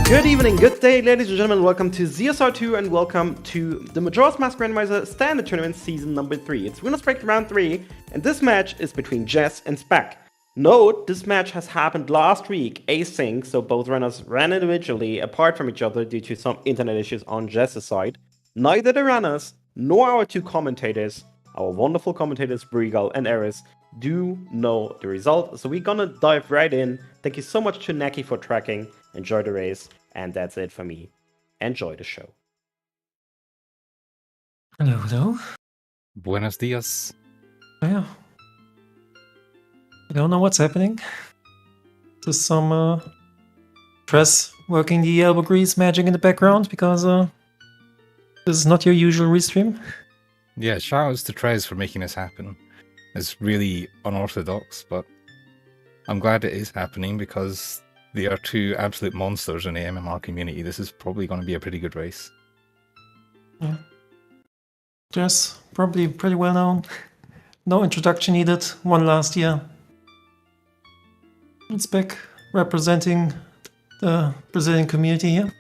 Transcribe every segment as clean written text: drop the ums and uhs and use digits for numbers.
Good evening, good day, ladies and gentlemen. Welcome to ZSR2 and welcome to the Majora's Mask Randomizer Standard Tournament Season number 3. It's Winners Break Round 3, and this match is between Jess and Spec. Note, this match has happened last week, async, so both runners ran individually apart from each other due to some internet issues on Jess's side. Neither the runners nor our two commentators, our wonderful commentators Brigal and Eris, do know the result, so we're gonna dive right in. Thank you so much to Neki for tracking. Enjoy the race, and that's it for me. Enjoy the show. Hello, hello. Buenos dias. Yeah. I don't know what's happening. There's some press working the elbow grease magic in the background because this is not your usual restream. Yeah, shout outs to Trez for making this happen. It's really unorthodox, but I'm glad it is happening because they are two absolute monsters in the MMR community. This is probably going to be a pretty good race. Yeah. Jess, probably pretty well known. No introduction needed. Won last year. And Spec representing the Brazilian community here.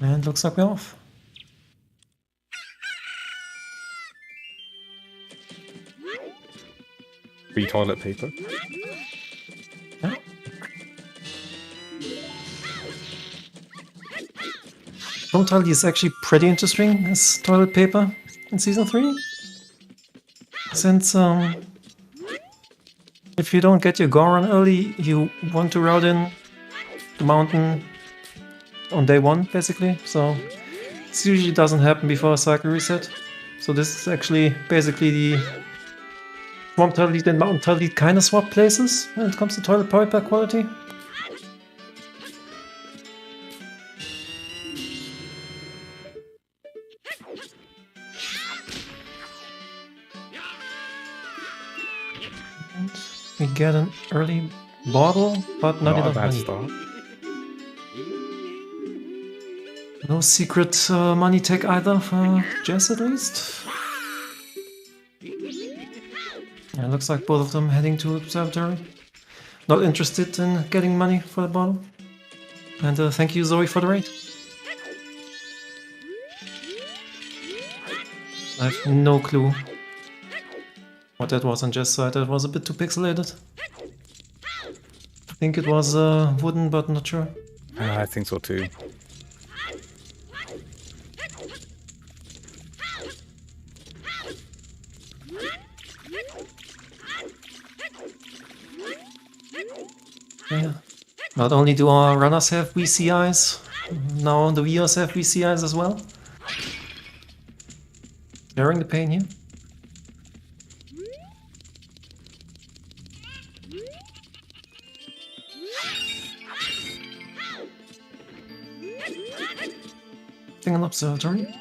And looks like we're off. Free toilet paper. Yeah. Frontality is actually pretty interesting as toilet paper in Season 3. Since if you don't get your Goron early, you want to route in the mountain on day 1, basically. So this usually doesn't happen before a cycle reset. So this is actually basically the Swamp Turtle and Mountain Turtle kind of swap places when it comes to toilet paper quality. And we get an early bottle, but not enough a bad money. start. No secret money tag either for Jess at least. Yeah, looks like both of them heading to Observatory. Not interested in getting money for the bottle. And thank you, Zoe, for the raid. I have no clue what that was on Jess' side. That was a bit too pixelated. I think it was wooden, but not sure. I think so too. Yeah. Not only do our runners have VCIs, now the viewers have VCIs as well. Sharing the pain here. Thing an observatory.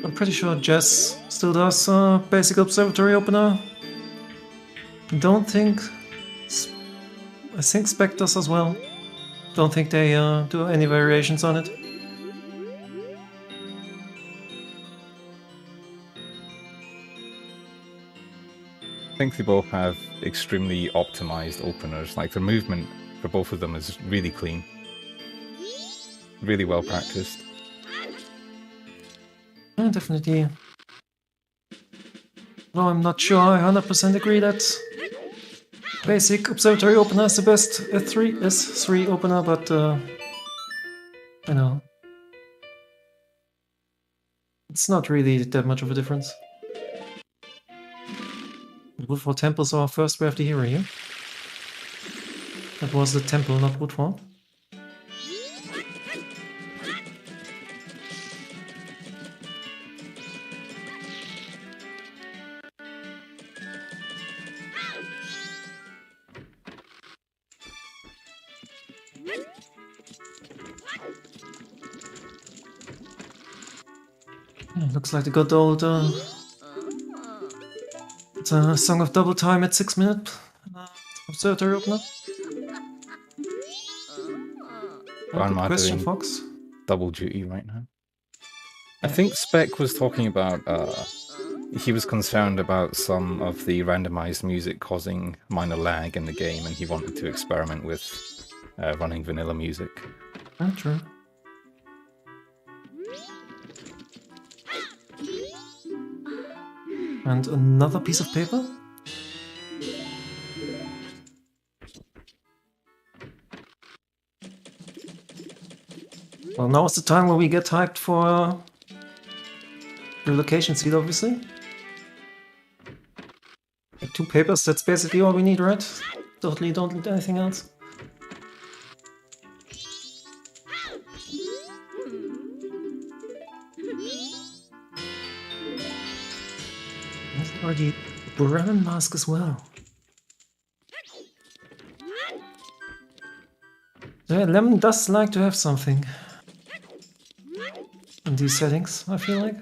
I'm pretty sure Jess still does basic observatory opener. Don't think... I think Spec does as well. Don't think they do any variations on it. I think they both have extremely optimized openers. Like, the movement for both of them is really clean. Really well practiced. Yeah, definitely. No, I'm not sure I 100% agree that basic observatory opener is the best S3 opener, but I know. It's not really that much of a difference. Woodfall Temple is our first way of the hero here. That was the temple, not Woodfall. Yeah, looks like the good old Song of Double Time at 6 minutes. Observatory opener. Good question, Fox. Double duty right now. I think Spec was talking about He was concerned about some of the randomized music causing minor lag in the game, and he wanted to experiment with running vanilla music. Not true. And another piece of paper? Well, now is the time where we get hyped for the location seed, obviously. 2 papers, that's basically all we need, right? Totally don't need anything else. There's already a Baron mask as well. So yeah, Lemon does like to have something in these settings, I feel like.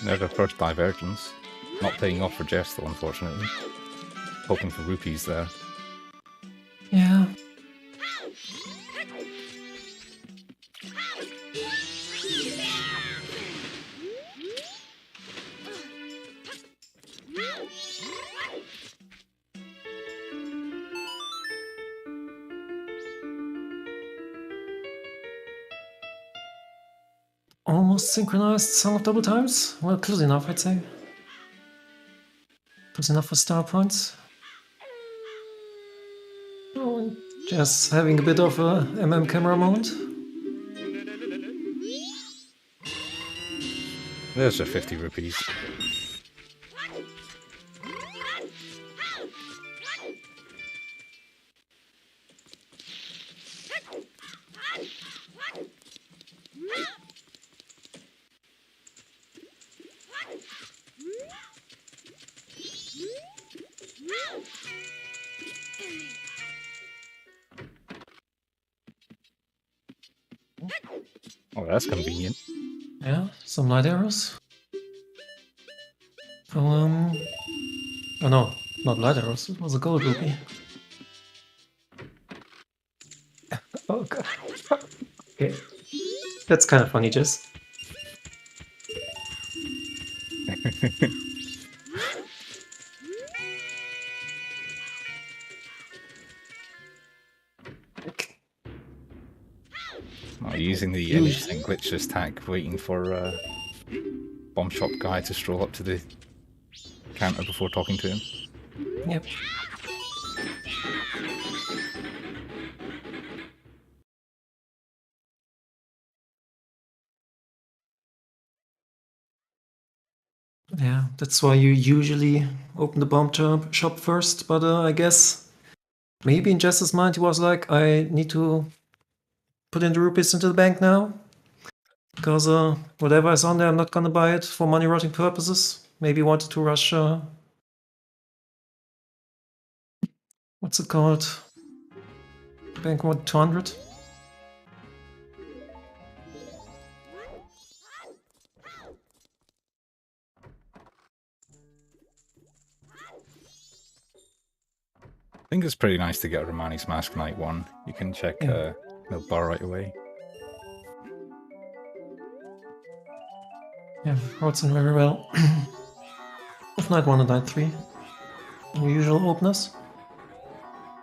There's our first divergence. Not paying off for Jess, though, unfortunately. Hoping for rupees there. Yeah. Almost synchronized sum of double times? Well, close enough, I'd say. Close enough for star points. Oh, and just having a bit of a camera moment. There's your 50 rupees. Oh, that's convenient. Yeah, some light arrows. Oh no, not light arrows, it was a gold rupee. Oh god. Okay. That's kind of funny, Jess. Oh, using the instant glitchless tack, waiting for bomb shop guy to stroll up to the counter before talking to him. Yep. Yeah, that's why you usually open the bomb shop first, but I guess maybe in Jess's mind he was like, I need to put in the rupees into the bank now, because whatever is on there, I'm not gonna buy it for money rotting purposes. Maybe wanted to rush, what's it called? Bank 200? I think it's pretty nice to get a Romani's Mask Night 1. You can check Yeah. the bar right away. Yeah, rots in very well. With night 1 and night 3. The usual openers.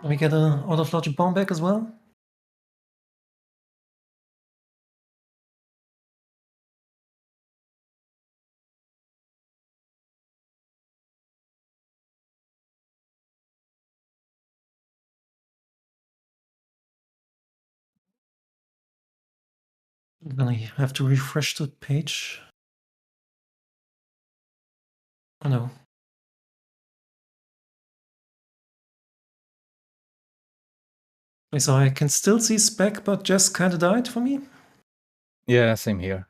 And we get an out of logic bomb back as well. I'm gonna have to refresh the page. Oh no. Okay, so I can still see Spec, but Jess kinda died for me. Yeah, same here.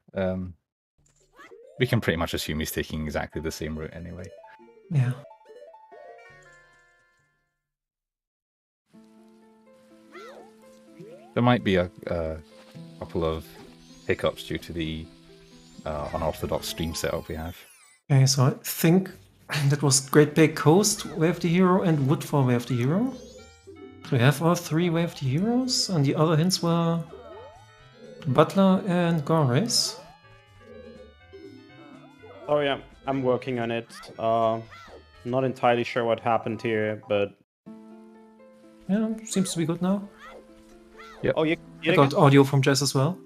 We can pretty much assume he's taking exactly the same route anyway. Yeah. There might be a couple of hiccups due to the unorthodox stream setup we have. Okay, so I think that was Great Bay Coast, Wave the Hero, and Woodfall, Wave the Hero. So we have all 3 Wave the Heroes, and the other hints were Butler and Gone Race. Oh yeah, I'm working on it. Not entirely sure what happened here, but Yeah, seems to be good now. oh, you I got audio from Jess as well,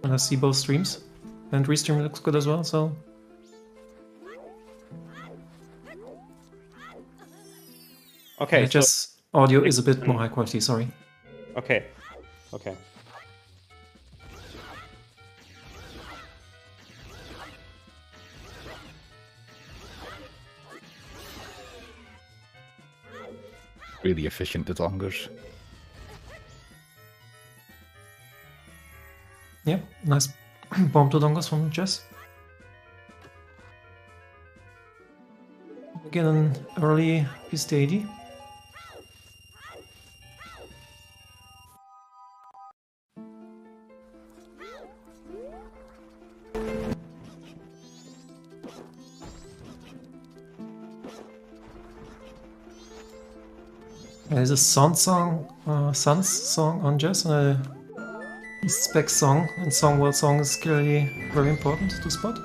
and I see both streams. And Restream looks good as well, so... okay. Yeah, So, Jess audio is a bit more high quality, sorry. okay, okay. Really efficient dongers. Yeah, nice bomb to dongers from Jess. Again, an early piece to AD. There's a Sun's song on Jess, and a Spec song, and Songworld song is clearly very important to spot.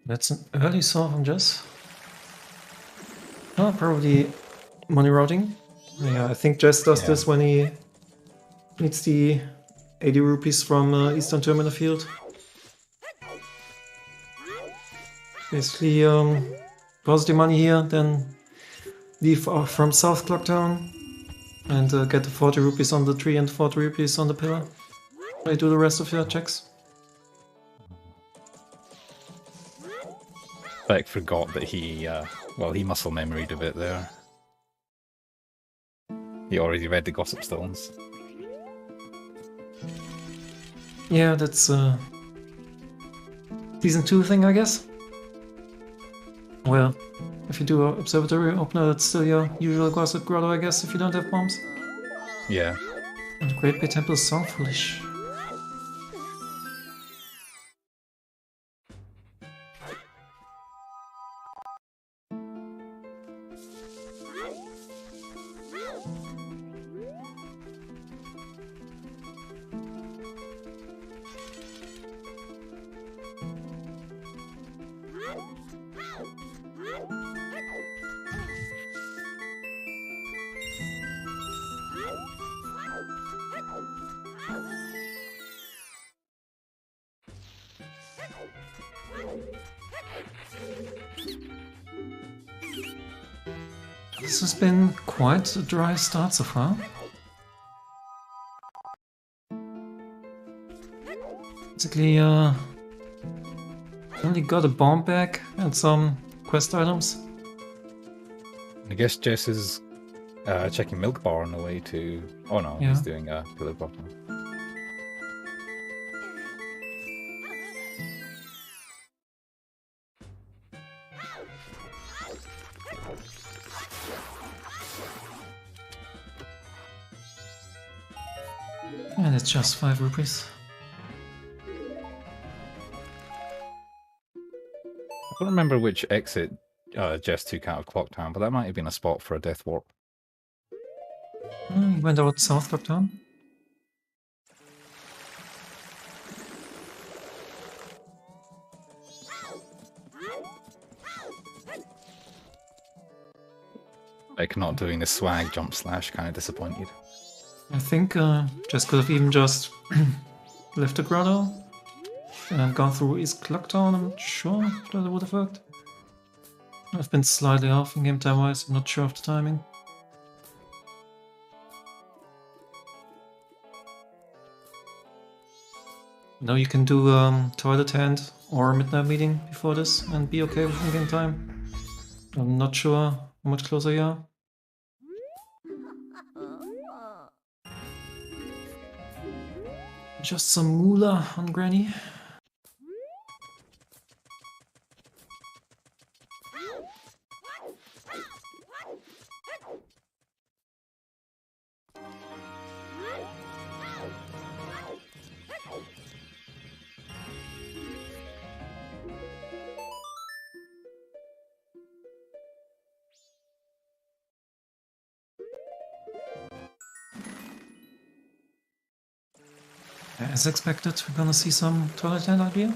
That's an early saw from Jess. Oh, probably money routing. Yeah, I think Jess does this when he needs the 80 rupees from Eastern Terminal Field. Basically, deposit the money here, then leave from South Clock Town and get the 40 rupees on the tree and 40 rupees on the pillar. I do the rest of your checks. Spec forgot that he muscle memoried a bit there. He already read the Gossip Stones. Yeah, that's Season 2 thing, I guess. Well, if you do an Observatory Opener, that's still your usual Gossip Grotto, I guess, if you don't have bombs. Yeah. And Great Bay Temple is Song Foolish. This has been quite a dry start so far. Basically, only got a bomb bag and some quest items. I guess Jess is checking Milk Bar on the way to... Oh no, he's doing a pillar bottom. And it's just 5 rupees. I don't remember which exit Jess took out of Clock Town, but that might have been a spot for a Death Warp. He went out South Clock Town. Like not doing the swag jump slash, kind of disappointed. I think just could have even just left the grotto. and gone through East Clocktown, I'm not sure if that would have worked. I've been slightly off in game time wise, I'm not sure of the timing. Now you can do Toilet Hand or Midnight Meeting before this and be okay with in-game time. I'm not sure how much closer you are. Just some moolah on Granny. As expected, we're gonna see some Toilet Hand idea.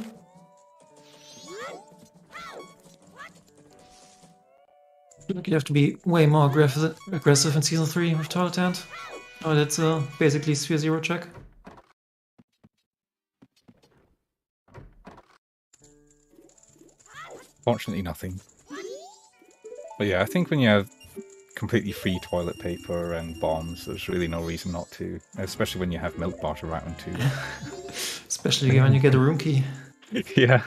Like you have to be way more aggressive in Season 3 with Toilet Hand. Oh, that's basically Sphere 0 check. Fortunately, nothing. But yeah, I think when you have completely free toilet paper and bombs, there's really no reason not to. Especially when you have milk bar to round too. Especially when you get a room key. Yeah.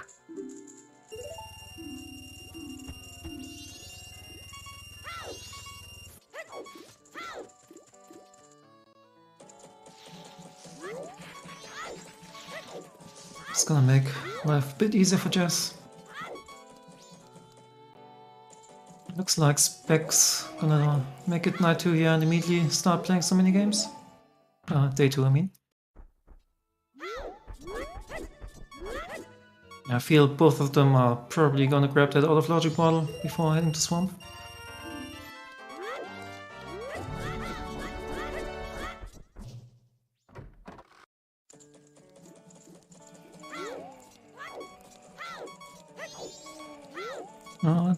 It's gonna make life a bit easier for Jess. Looks like Spec's gonna make it night 2 here and immediately start playing some minigames. Day 2, I mean. I feel both of them are probably gonna grab that out of logic model before heading to Swamp.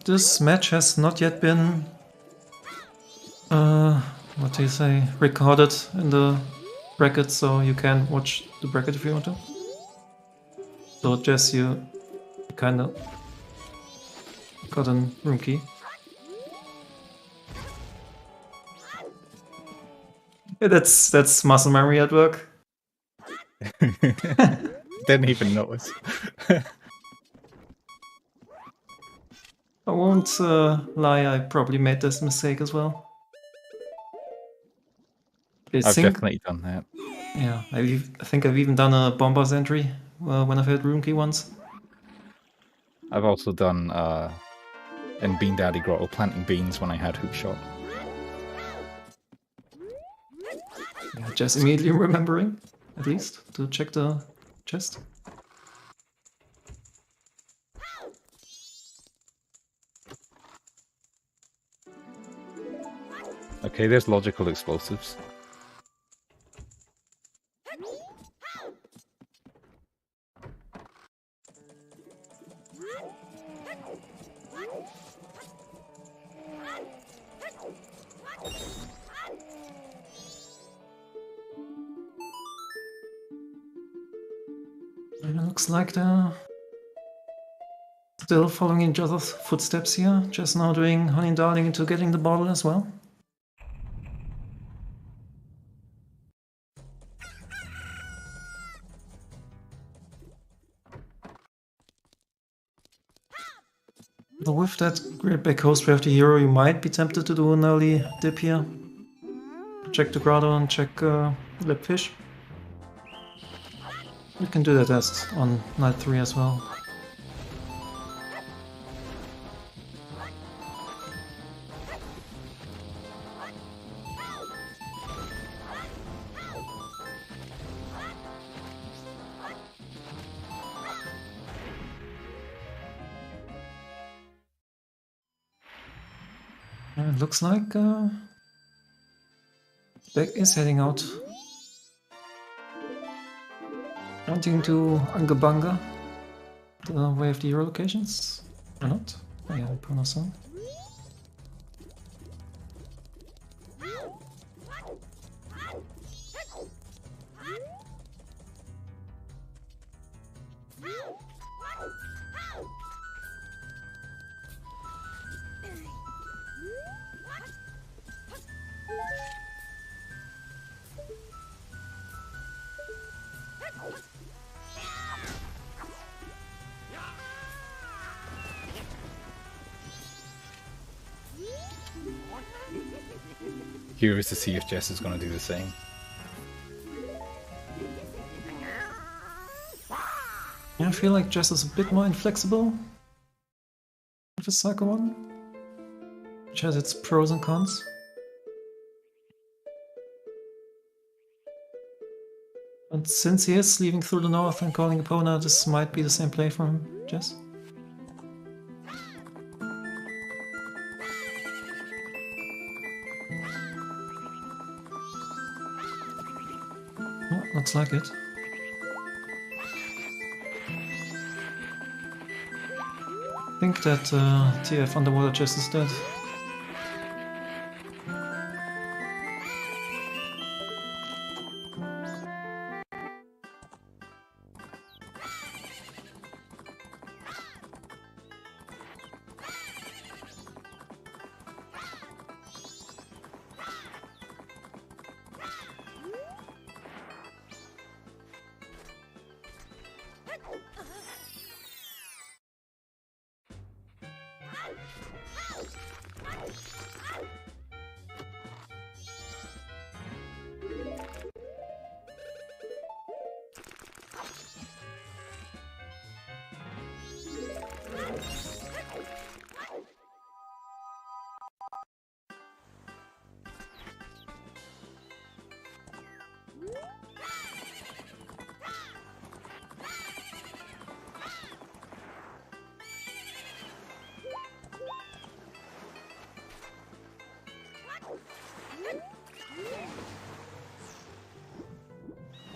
This match has not yet been, what do you say, recorded in the bracket, so you can watch the bracket if you want to. So Jess, you kinda got a room key. Yeah, that's muscle memory at work. Didn't even notice. I won't lie, I probably made this mistake as well. I've definitely done that. Yeah, I think I've even done a Bombers entry when I've had room key once. I've also done in Bean Daddy Grotto planting beans when I had hook shot. Yeah, just immediately remembering, at least, to check the chest. Okay, there's logical explosives. It looks like they're still following each other's footsteps here, just now doing Honey Darling into getting the bottle as well. Though with that great back host we have the hero, you might be tempted to do an early dip here. Check the grotto and check Lip Fish. You can do that test on night 3 as well. It looks like Spec is heading out. Pointing to Angabanga, the way of the hero locations, or not? Oh yeah, Puno-san. curious to see if Jess is going to do the same. Yeah, I feel like Jess is a bit more inflexible with the Psycho one, which has its pros and cons. But since he is leaving through the north and calling Epona, this might be the same play for him, Jess. Oh, looks like it. I think that TF underwater chest is dead.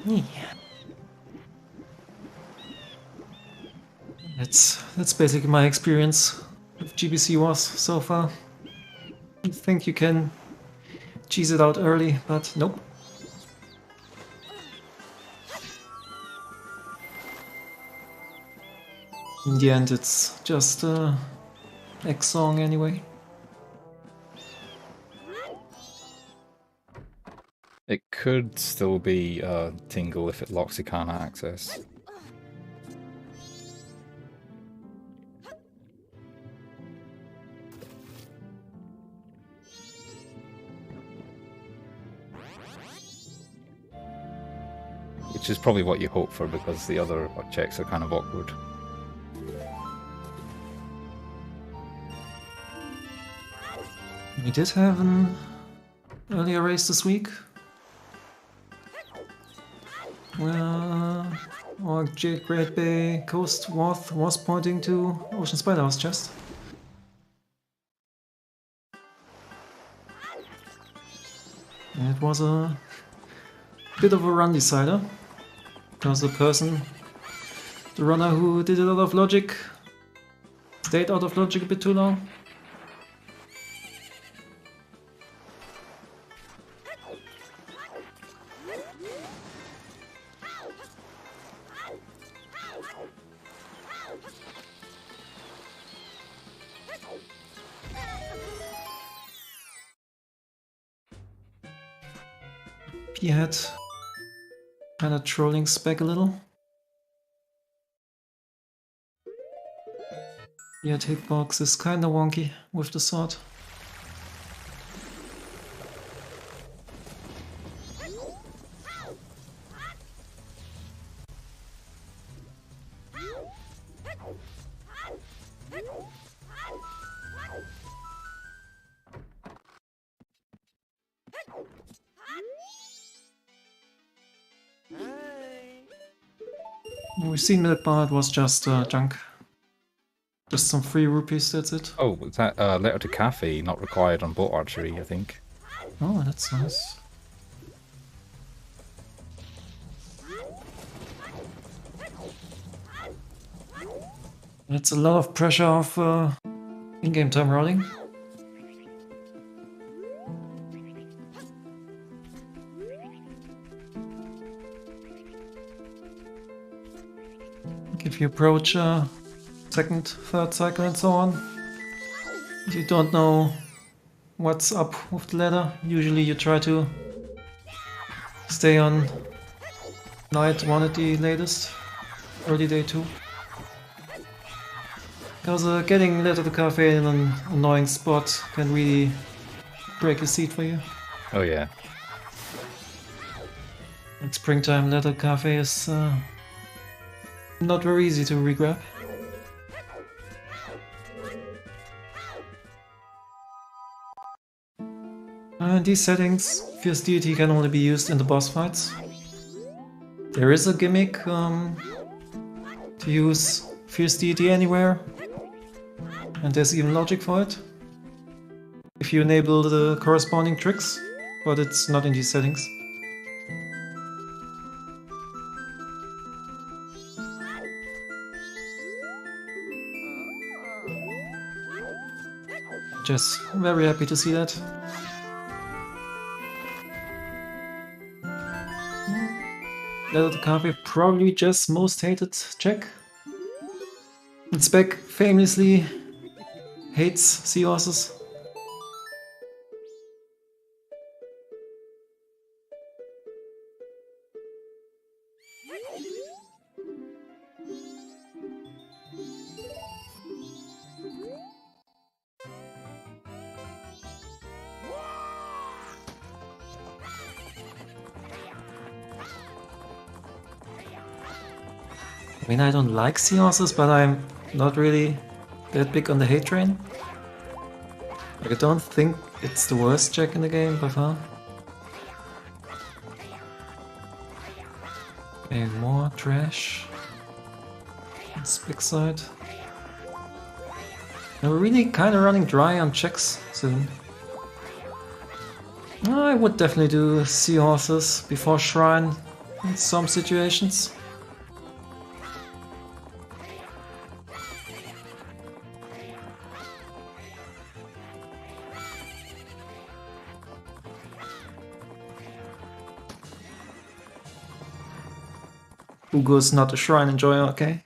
Yeah. That's basically my experience with GBC Wars so far. You think you can cheese it out early, but nope. In the end, it's just a X song anyway. It could still be Tingle if it locks Ikana access. Which is probably what you hope for because the other checks are kind of awkward. We did have an earlier race this week where our Great Bay Coast Worth was pointing to Ocean Spiderhouse chest. And it was a bit of a run decider, because the runner who did it out of logic, stayed out of logic a bit too long. He had kind of trolling Spec a little. Yet hitbox is kinda wonky with the sword. We've seen Milk Bar, it was just junk. Just some free rupees, that's it. Oh, was that letter to cafe not required on boat archery, I think. Oh, that's nice. It's a lot of pressure off in-game time rolling. If you approach second, third cycle and so on, you don't know what's up with the ladder. Usually you try to stay on night 1 at the latest, early day 2. Because getting ladder to cafe in an annoying spot can really break a seat for you. Oh yeah. And Springtime Leather Cafe is not very easy to regrab. In these settings, Fierce Deity can only be used in the boss fights. There is a gimmick to use Fierce Deity anywhere, and there's even logic for it, if you enable the corresponding tricks, but it's not in these settings. Just very happy to see that. Leather Cafe, probably just most hated check. And Spec famously hates seahorses. I mean, I don't like seahorses, but I'm not really that big on the hate train. Like, I don't think it's the worst check in the game by far. Maybe more trash. On Spec side. And we're really kind of running dry on checks soon. I would definitely do seahorses before Shrine in some situations. Ugo's not a Shrine Enjoyer, okay?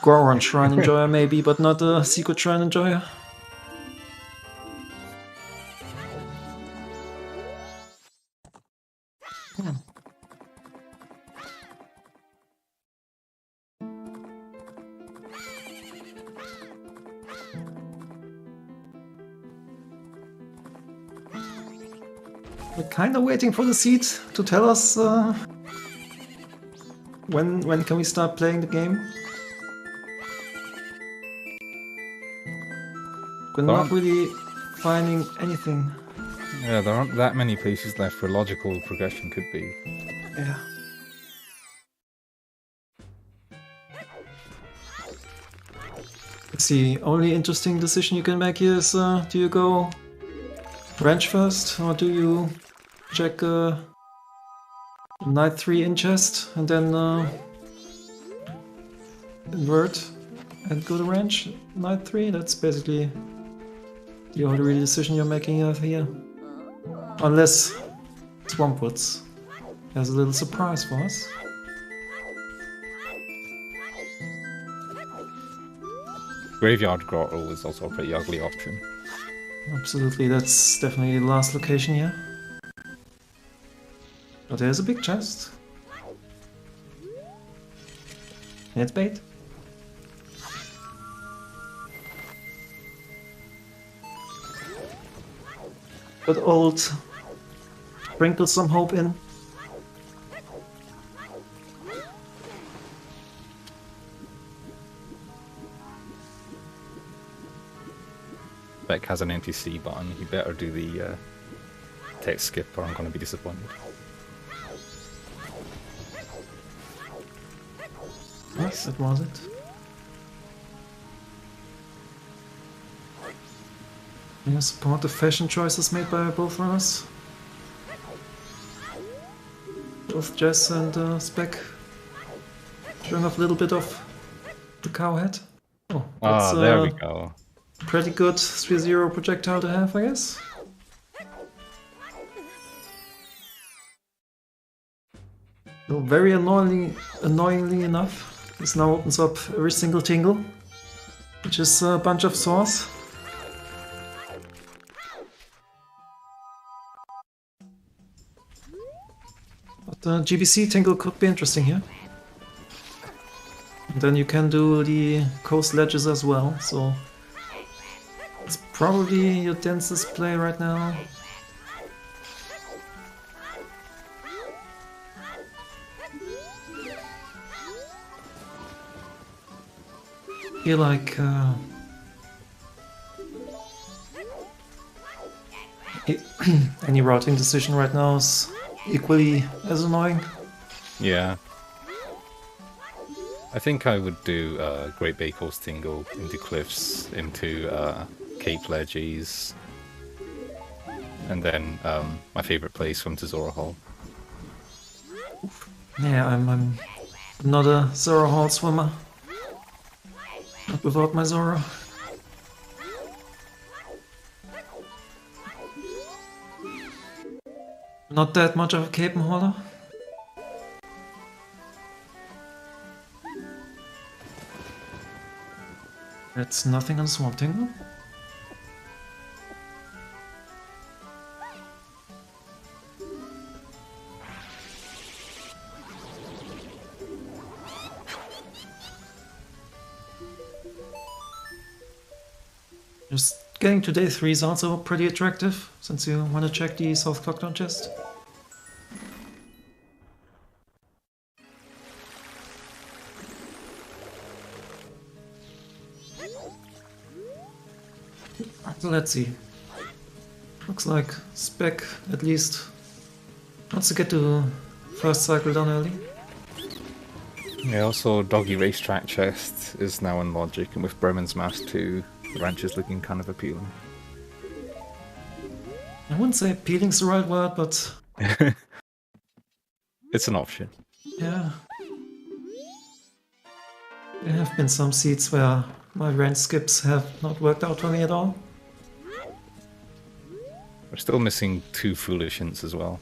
Goron Shrine Enjoyer maybe, but not a Secret Shrine Enjoyer. We're kind of waiting for the seed to tell us when can we start playing the game. We're not really finding anything. Yeah, there aren't that many places left where logical progression could be. Yeah. It's the only interesting decision you can make here is, do you go ranch first, or do you check Knight 3 in chest and then invert and go to ranch Knight 3? That's basically the only real decision you're making here. Unless Swampwoods has a little surprise for us. Graveyard Grotto is also a pretty ugly option. Absolutely, that's definitely the last location here. But there's a big chest. And it's bait. But old sprinkle some hope in. Spec has an NPC button, you better do the text skip or I'm going to be disappointed. Yes, that was it. Yeah, support the fashion choices made by both runners. Both Jess and Spec showing off a little bit of the cow head. Oh, that's there we go. Pretty good 3-0 projectile to have, I guess. So very annoyingly enough, this now opens up every single tingle, which is a bunch of sauce. But the GBC tingle could be interesting here. And then you can do the coast ledges as well, so it's probably your densest play right now. I feel like any routing decision right now is equally as annoying. Yeah. I think I would do Great Bay Coast Tingle into cliffs, into Cape Ledges, and then my favourite place from Zora Hall. Yeah, I'm not a Zora Hall swimmer. Not without my Zora. Not that much of a cape hauler. That's nothing on Swamp Tingle. Just getting to day 3 is also pretty attractive, since you want to check the South Clockdown chest. So let's see. Looks like Spec at least wants to get to first cycle done early. Yeah, also Doggy Racetrack chest is now in Logic, and with Bremen's Mask 2, the ranch is looking kind of appealing. I wouldn't say appealing's the right word, but... It's an option. yeah. There have been some seats where my ranch skips have not worked out for me at all. We're still missing 2 Foolish Hints as well.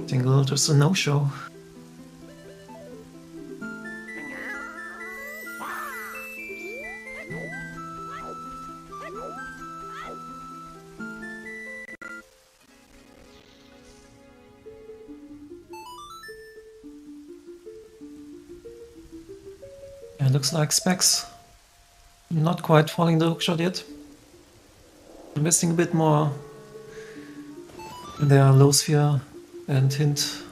Tingle just a no-show. Yeah, looks like Specs not quite falling the hookshot yet. Investing a bit more in their low sphere and hint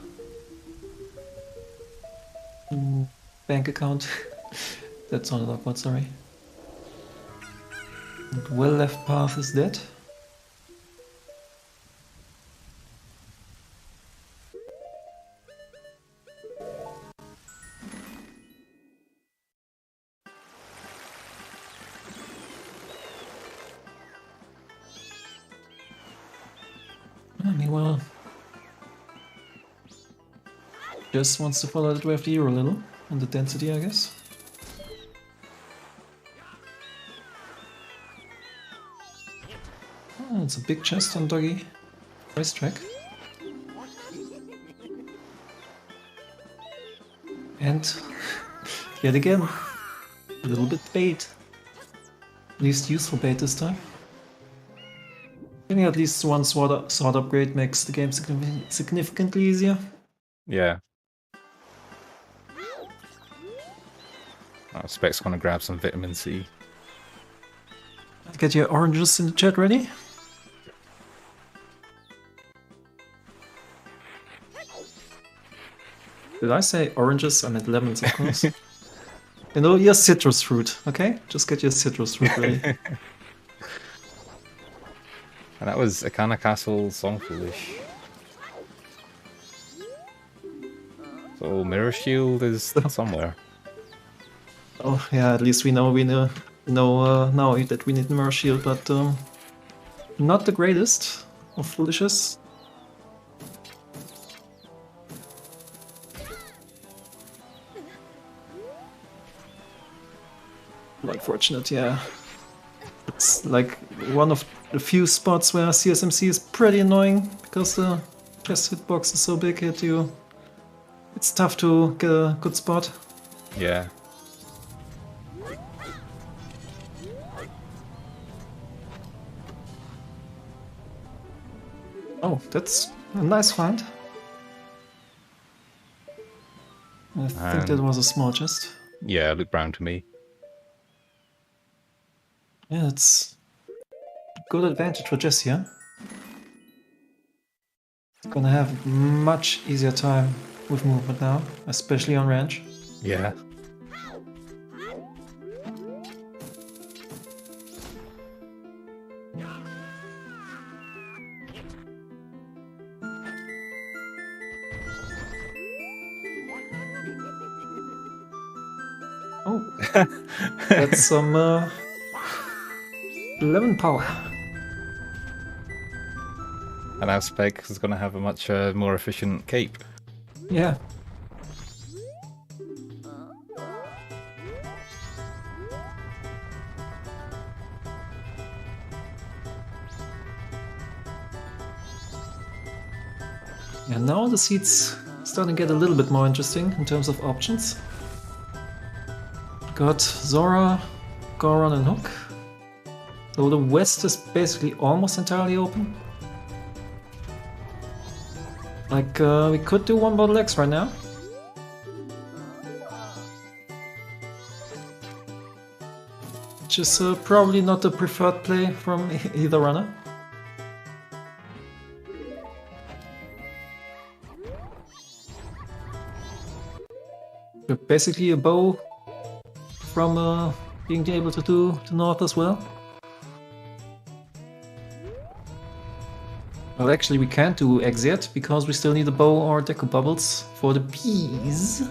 bank account. That sounded awkward, sorry. And well left path is dead. Meanwhile, Jess wants to follow the draft hero a little, and the density, I guess. Oh, it's a big chest on Doggy Racetrack. And yet again, a little bit bait. At least useful bait this time. Getting at least one sword upgrade makes the game significantly easier. Yeah. Spec's gonna grab some vitamin C. Get your oranges in the chat ready. Did I say oranges? I meant lemons, of course. You know, your citrus fruit, okay? Just get your citrus fruit ready. And that was Akana Castle Song Foolish. So Mirror Shield is somewhere. Oh yeah, at least we know now that we need Mirror Shield, but not the greatest of foolishes. Unfortunate, yeah. It's like one of the few spots where CSMC is pretty annoying because the chest hitbox is so big at you. It's tough to get a good spot. Yeah. Oh, that's A nice find. I think that was a small chest. Yeah, look brown to me. Yeah, it's good advantage for Jess here. Gonna have much easier time with movement now, especially on range. Yeah. Oh, that's some 11 power. And now Spec is going to have a much more efficient cape. Yeah. And now the seats starting to get a little bit more interesting in terms of options. Got Zora, Goron and Hook. So the west is basically almost entirely open. Like, we could do one bottle X right now. Which is probably not the preferred play from either runner. But basically a bow from being able to do the north as well. Well, actually we can't do eggs yet, because we still need a bow or deco bubbles for the bees.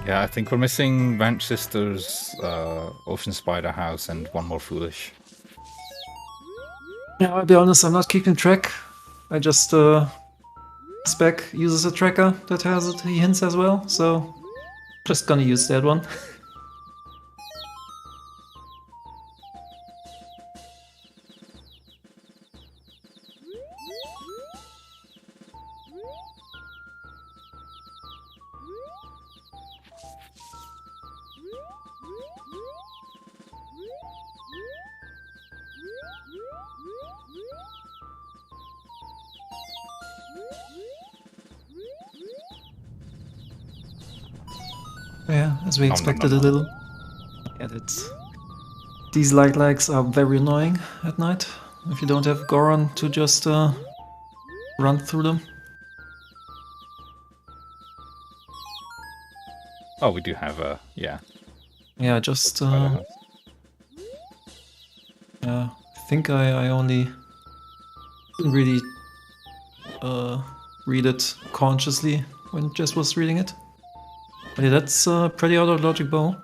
Yeah, I think we're missing Ranch Sisters, Ocean Spider House, and one more Foolish. Yeah, I'll be honest, I'm not keeping track. I just, Spec uses a tracker that has the hints as well, so just gonna use that one. Yeah, as we expected a little. Yeah, that's... These light lags are very annoying at night, if you don't have Goron to just run through them. Oh, we do have a... yeah. Yeah, just... yeah, I think I only didn't really read it consciously when Jess was reading it. But yeah, that's pretty out of logic bow.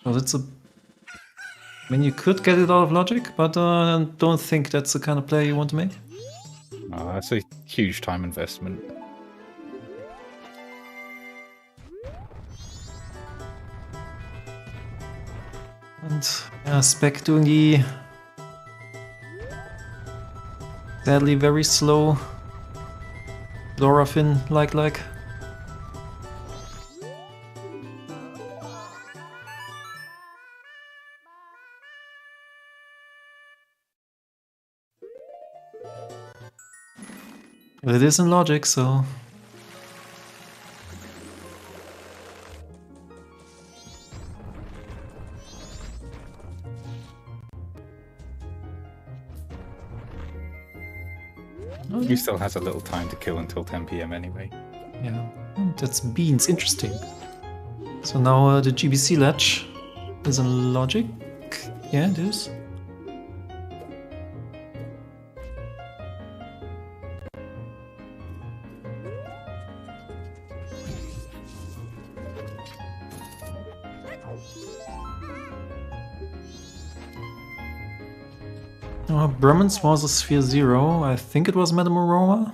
Well, it's a... I mean, you could get it out of logic, but I don't think that's the kind of play you want to make. That's a huge time investment. And Spec doing the sadly very slow Dorafin like. It is in logic, so... He still has a little time to kill until 10 PM anyway. Yeah, that's beans, interesting. So now the GBC latch is in logic. Yeah, it is. Brahmins was a Sphere 0. I think it was Madame Aurora.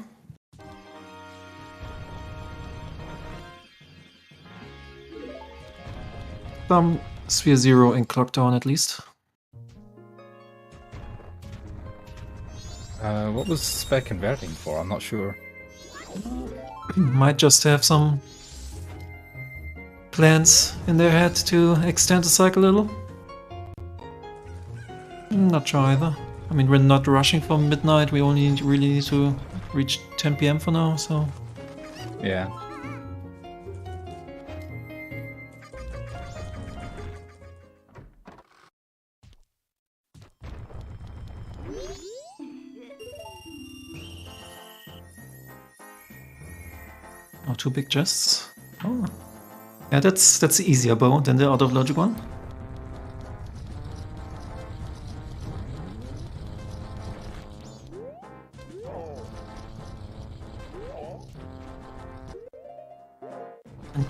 Some Sphere 0 in Clocktown at least. What was Spec converting for? I'm not sure. Might just have some plans in their head to extend the cycle a little. Not sure either. I mean, we're not rushing for midnight, we only really need to reach 10 PM for now, so... Yeah. Oh, 2 big chests. Oh. Yeah, that's the easier bow than the out of logic one.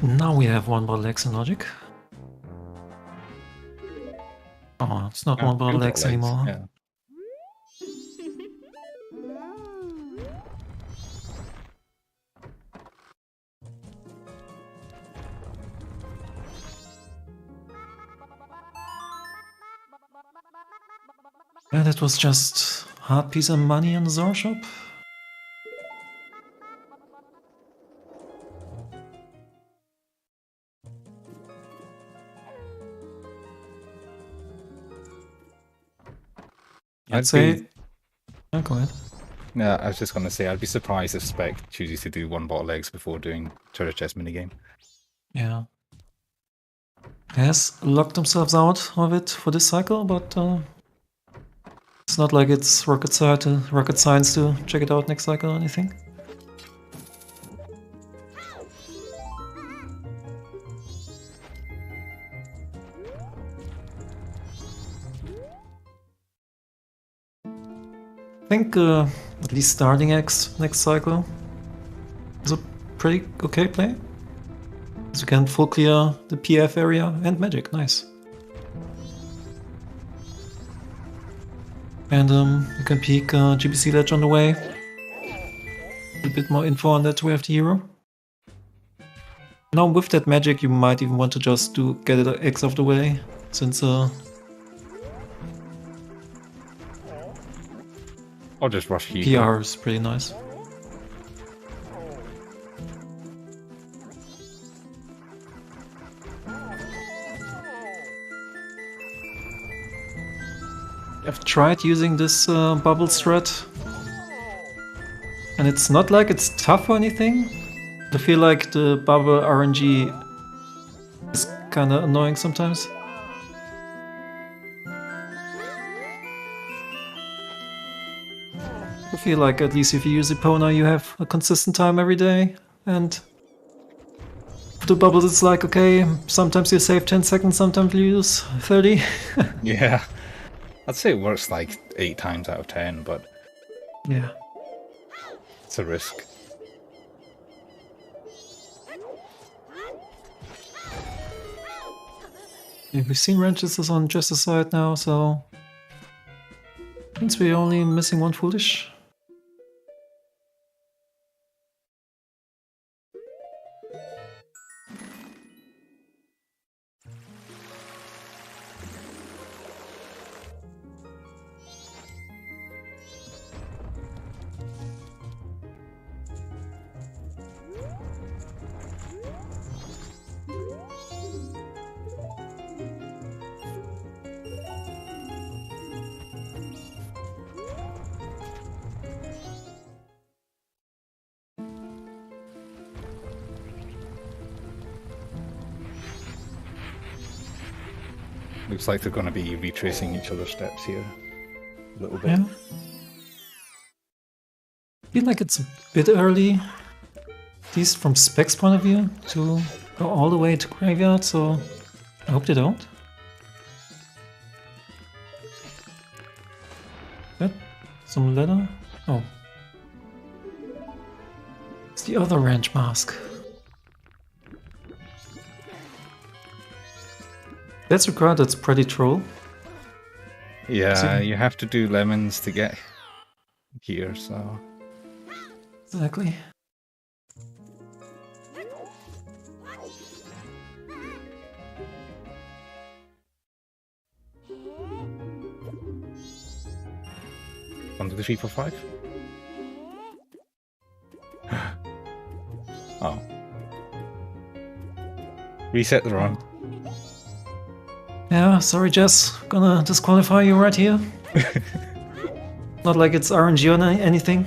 And now we have one bottle X in logic. Oh, it's not one bottle X anymore. Yeah. Yeah, that was just hard piece of money in the Zora shop. I'd say... Oh, go ahead. Yeah, I was just going to say, I'd be surprised if Spec chooses to do 1 bottle eggs before doing treasure chest minigame. Yeah. Has locked themselves out of it for this cycle, but it's not like it's rocket science to check it out next cycle or anything. I think at least starting X next cycle is a pretty okay play. So you can full clear the PF area and magic, nice. And you can peek GBC ledge on the way. A bit more info on that way of the hero. Now with that magic you might even want to just get it X off the way, since Or just rush Hugo. PR is pretty nice. I've tried using this bubble strat, and it's not like it's tough or anything. I feel like the bubble RNG is kinda annoying sometimes. I feel like at least if you use Epona you have a consistent time every day, and the bubbles it's like, okay, sometimes you save 10 seconds, sometimes you lose 30. Yeah. I'd say it works like 8 times out of 10, but Yeah. it's a risk. Yeah, we've seen wrenches is on just the side now, so means we're only missing 1 foolish. Looks like they're going to be retracing each other's steps here a little bit. Yeah. I feel like it's a bit early, at least from Spec's point of view, to go all the way to graveyard, so I hope they don't. That? Some leather? Oh. It's the other ranch mask. That's required, that's pretty troll. Yeah, you have to do lemons to get here, so... Exactly. Under the 3 for 5? Oh. Reset the run. Yeah, sorry, Jess. Gonna disqualify you right here. Not like it's RNG or anything.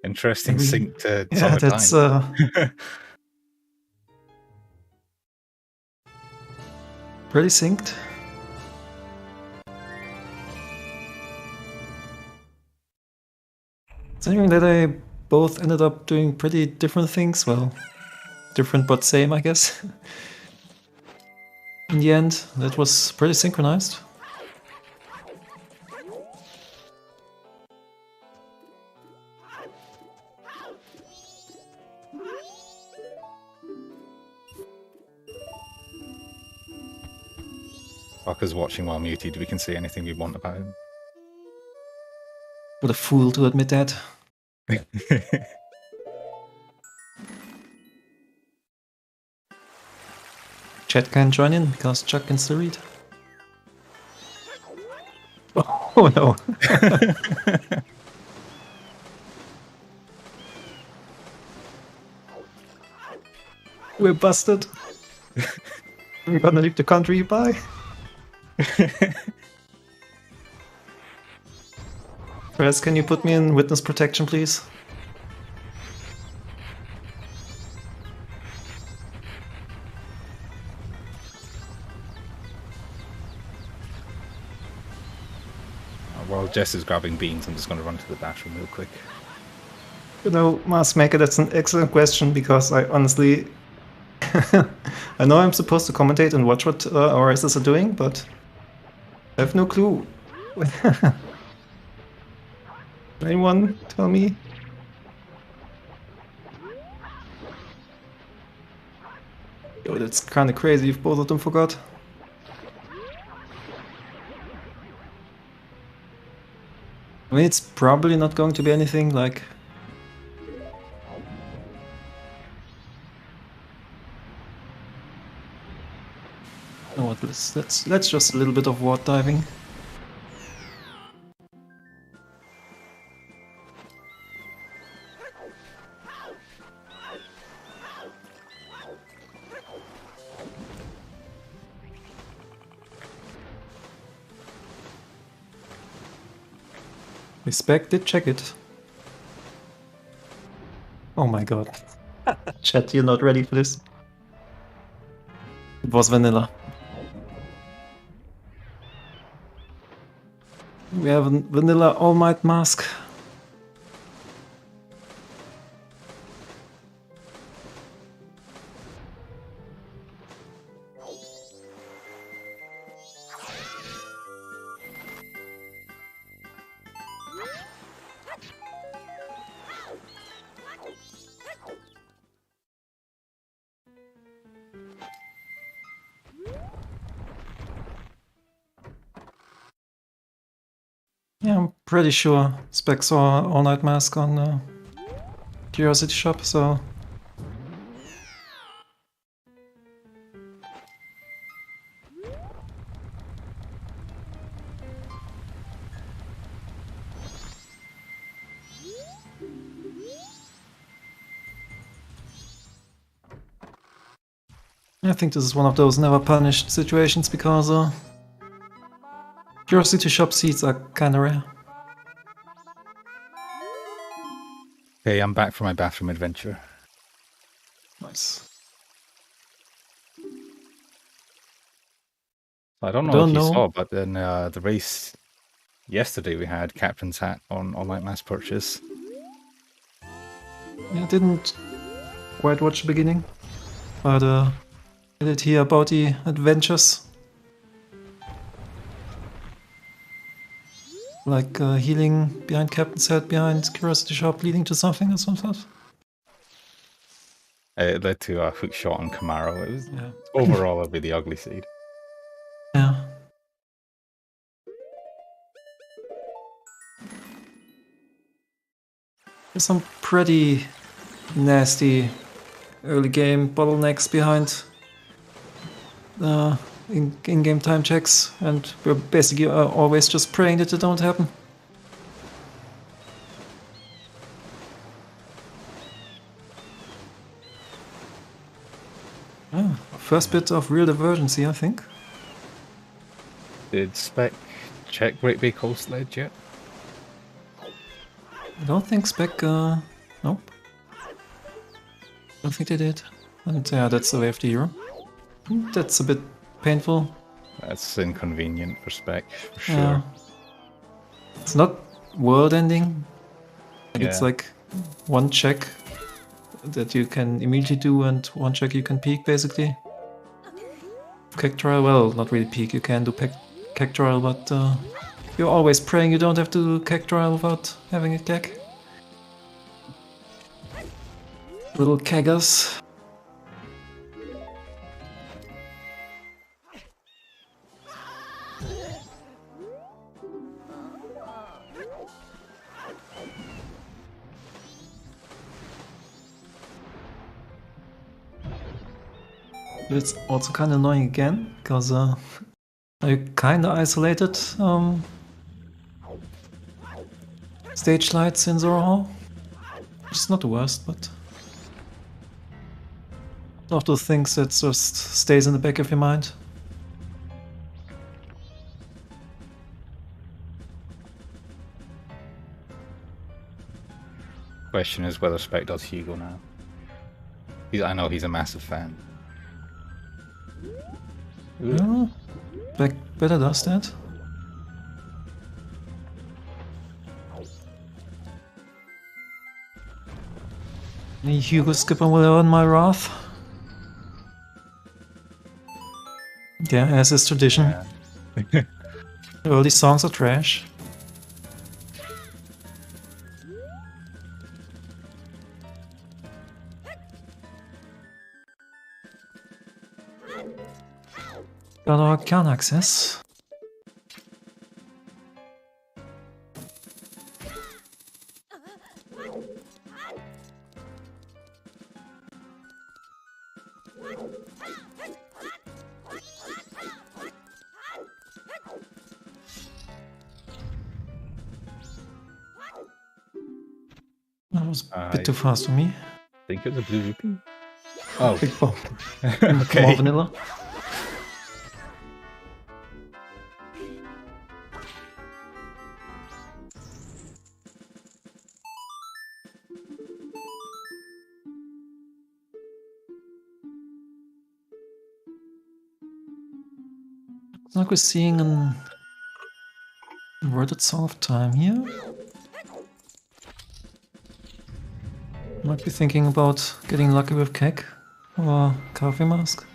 Interesting Maybe- sync to Yeah, summertime. that's pretty synced. Considering that they both ended up doing pretty different things, well, different but same, I guess. In the end, that was pretty synchronized. Fucker's watching while muted. We can say anything we want about him. What a fool to admit that. Chat can't join in because Chuck can still read. Oh no. We're busted. We're gonna leave the country, bye. Perez, can you put me in witness protection, please? While Jess is grabbing beans, I'm just going to run to the bathroom real quick. You know, Maskmaker, that's an excellent question because I honestly... I know I'm supposed to commentate and watch what our races are doing, but I have no clue. Anyone tell me? Yo, that's kind of crazy if both of them forgot. I mean, it's probably not going to be anything like... You know what, let's just a little bit of ward diving. Spec did check it. Oh my god. Chat, you're not ready for this. It was vanilla. We have a vanilla All Might mask. Yeah, I'm pretty sure Spec saw All Night Mask on Curiosity Shop, so... I think this is one of those never punished situations because Curiosity Shop seats are kinda rare. Hey, I'm back from my bathroom adventure. Nice. I don't know if you saw, but in the race yesterday we had Captain's Hat on All Might Mass Purchase. Yeah, I didn't quite watch the beginning, but I did hear about the adventures. Like healing behind Captain's Head, behind Curiosity Shop, leading to something or something. It led to a hook shot on Camaro. It was overall a really ugly seed. Yeah. There's some pretty nasty early game bottlenecks behind in-game time checks, and we're basically always just praying that they don't happen. First bit of real divergency, I think. Did Spec check Great Bay Coast Ledge yet? I don't think Spec, nope. Don't think they did. And yeah, that's the way of the hero. That's a bit painful. That's inconvenient for Spec, for sure. Yeah. It's not world ending. It's Yeah. like one check that you can immediately do and one check you can peek, basically. Keg trial, well, not really peek, you can do keg trial, but you're always praying you don't have to keg trial without having a keg. Little keggers. But it's also kind of annoying again, because you kind of isolated stage lights in Zora Hall. Which is not the worst, but one of those things that just stays in the back of your mind. Question is whether Spec does Hugo now. I know he's a massive fan. Yeah, better does that. Any Hugo skipper will earn my wrath. Yeah, as is tradition. Yeah. Early songs are trash. Got our can access. That was a bit too fast for me. I think it was a blue rupee. Oh, Big bomb. okay. More vanilla. It's like we're seeing an inverted Song of Time here. Might be thinking about getting lucky with Keg or Coffee Mask.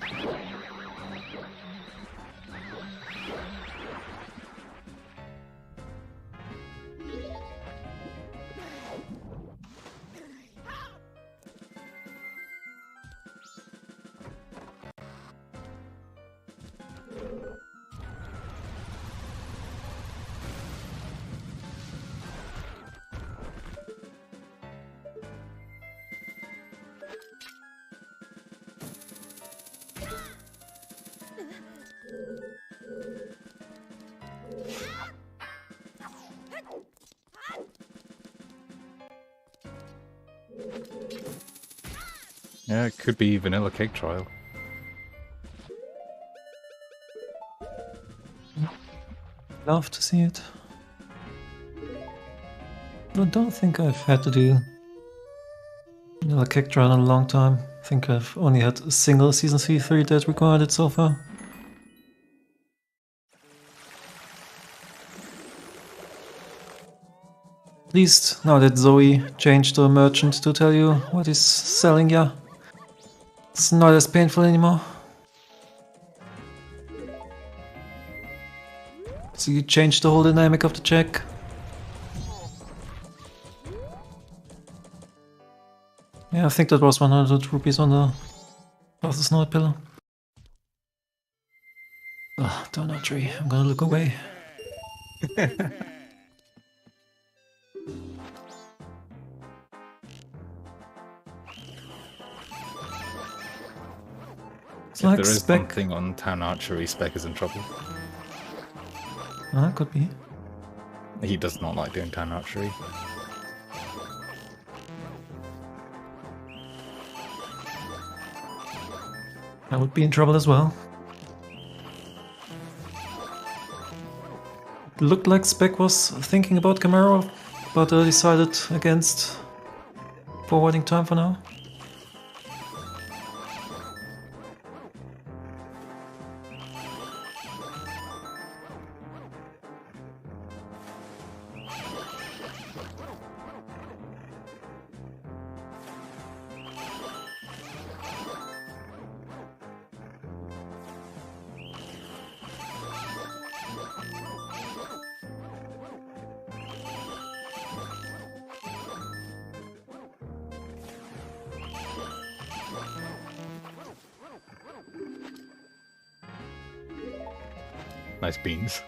Yeah, it could be vanilla cake trial. Love to see it. I don't think I've had to do vanilla Keg trial in a long time. I think I've only had a single Season C3 that required it so far. At least now that Zoe changed the merchant to tell you what he's selling, yeah. It's not as painful anymore. So you changed the whole dynamic of the check. Yeah, I think that was 100 rupees on the Snow pillar. Ah, donut tree. I'm gonna look away. It's If like there is Spec. something on town archery, Spec is in trouble. Ah, could be. He does not like doing town archery. I would be in trouble as well. It looked like Spec was thinking about Camaro, but decided against forwarding time for now. Nice beans.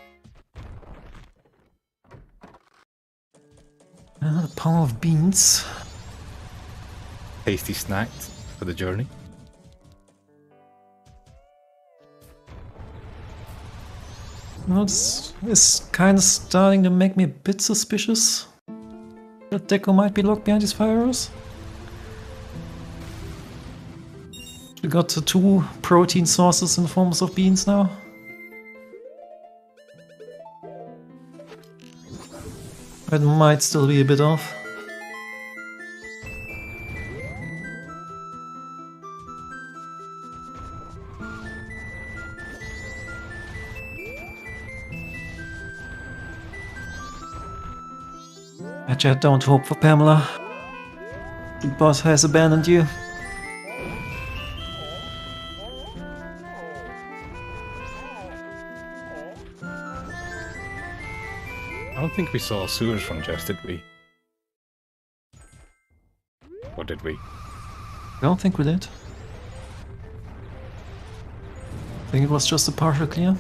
The power of beans. Tasty snack for the journey. Well, this is kind of starting to make me a bit suspicious that Deco might be locked behind these fire arrows. We got the 2 protein sources in the forms of beans now. It might still be a bit off. Chat, don't hope for Pamela. The boss has abandoned you. I don't think we saw sewers from Jess, did we? Or did we? I don't think we did. I think it was just a partial clear.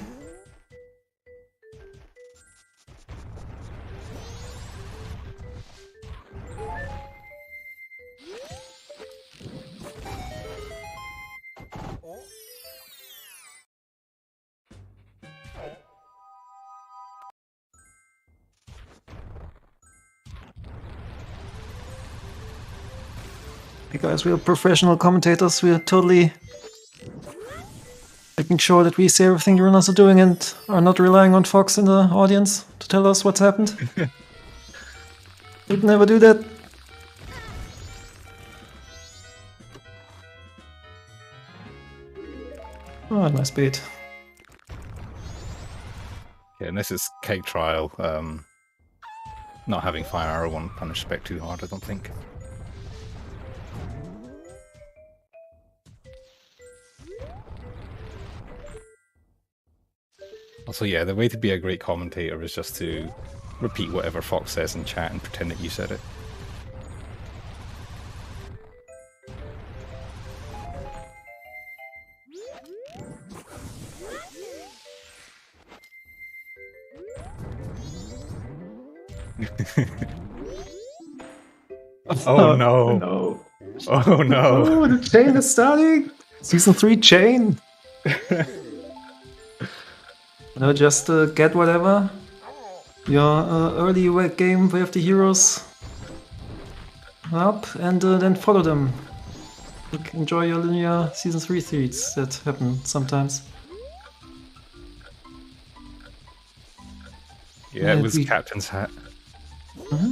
Guys, we are professional commentators. We are totally making sure that we say everything the runners are doing and are not relying on Fox in the audience to tell us what's happened. We'd never do that. Oh, nice bait. Yeah, and this is Cake Trial. Not having Fire Arrow won't punish Spec too hard, I don't think. Also, yeah, the way to be a great commentator is just to repeat whatever Fox says in chat and pretend that you said it. Oh no! No. Oh no! Oh, the chain is starting! Season 3 chain! No, just get whatever. Your early game with the heroes up and then follow them. Enjoy your linear Season 3 threads that happen sometimes. Yeah, it was Captain's hat. Mm-hmm.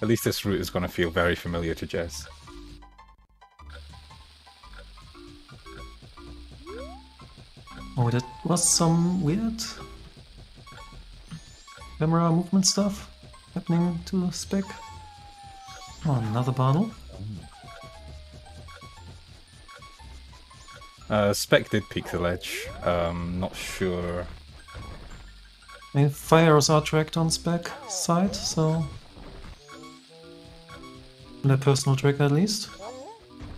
At least this route is going to feel very familiar to Jess. Oh, that was some weird camera movement stuff happening to Spec. Oh, another battle. Spec did peek the ledge. Not sure. I mean, fire arrows are tracked on Spec side, so their personal track at least.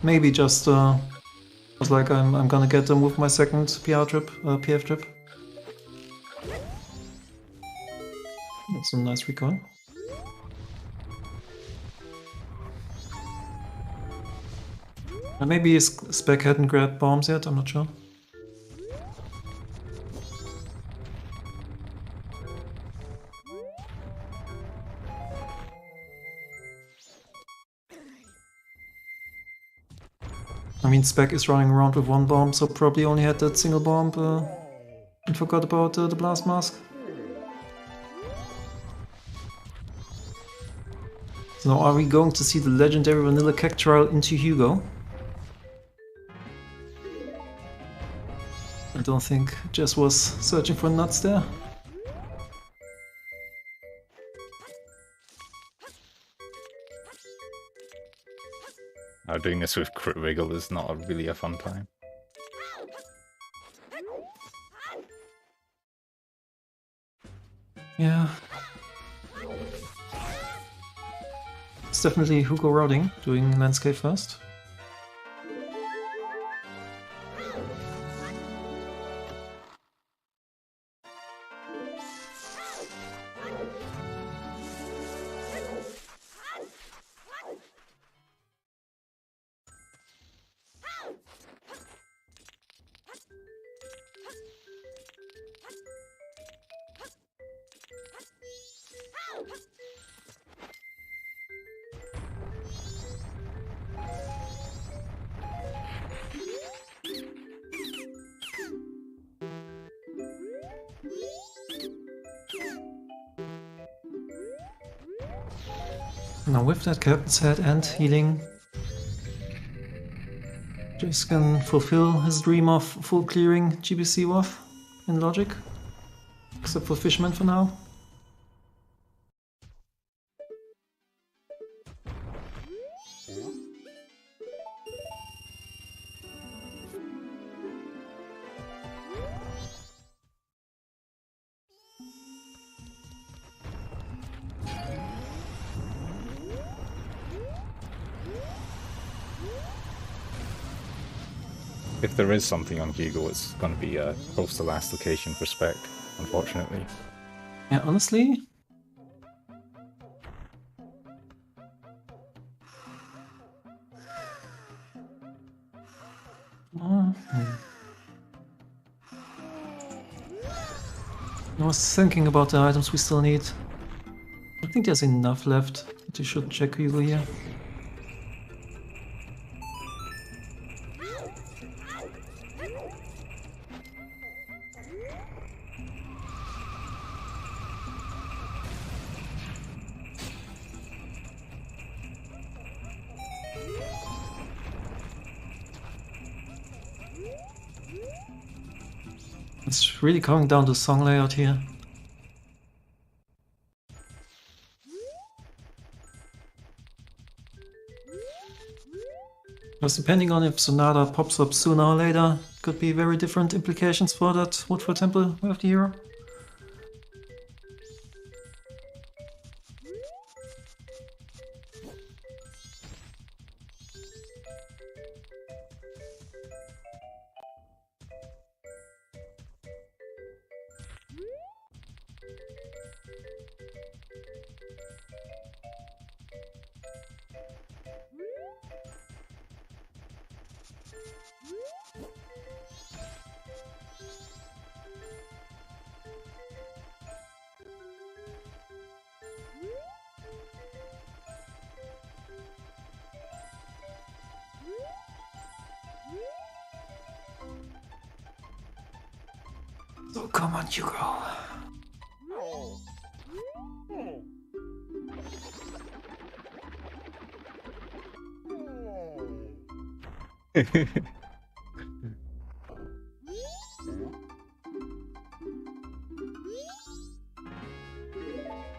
Maybe just was like I'm gonna get them with my second PR trip, PF trip That's a nice recoil. And maybe his Spec hadn't grabbed bombs yet, I'm not sure. I mean, Spec is running around with one bomb, so probably only had that single bomb and forgot about the blast mask. So now are we going to see the legendary Vanilla Cactuar into Hugo? I don't think Jess was searching for nuts there. Doing this with Crit Wiggle is not really a fun time. Yeah. It's definitely Hugo routing, doing landscape first. Now with that Captain's Head and healing, Jess can fulfill his dream of full clearing GBC WAF in logic, except for Fishman for now. If there is something on Hugo, it's going to be close to last location for Spec, unfortunately. Yeah, honestly, I was thinking about the items we still need. I think there's enough left, but you should check Hugo here. It's really coming down to song layout here. Because depending on if Sonata pops up sooner or later, could be very different implications for that Woodford Temple of the hero. So come on, Hugo.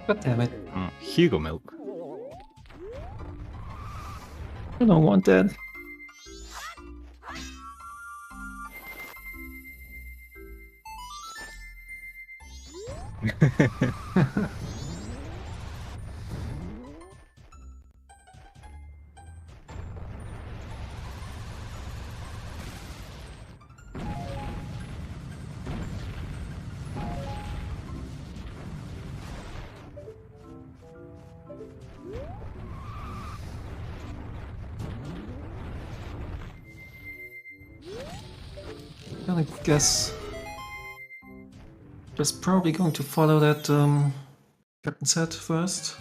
God damn it. Hugo milk. I don't want that. gonna guess. Just probably going to follow that Captain set first.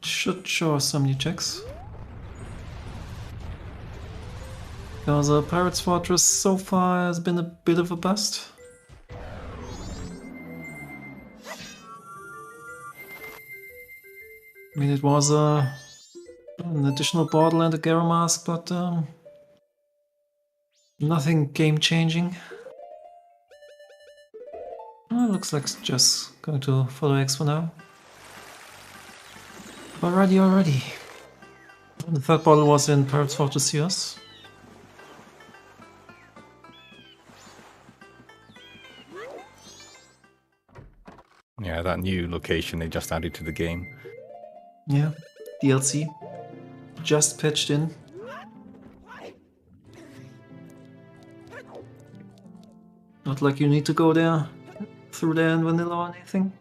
Should show us some new checks. Because Pirate's Fortress so far has been a bit of a bust. I mean, it was an additional bottle and a Garo mask, but nothing game-changing. Looks like it's just going to follow X for now. Alrighty. The third bottle was in Pirate's Fortress Sears. Yeah, that new location they just added to the game. Yeah, DLC. Just patched in. Not like you need to go there, through there in vanilla or anything.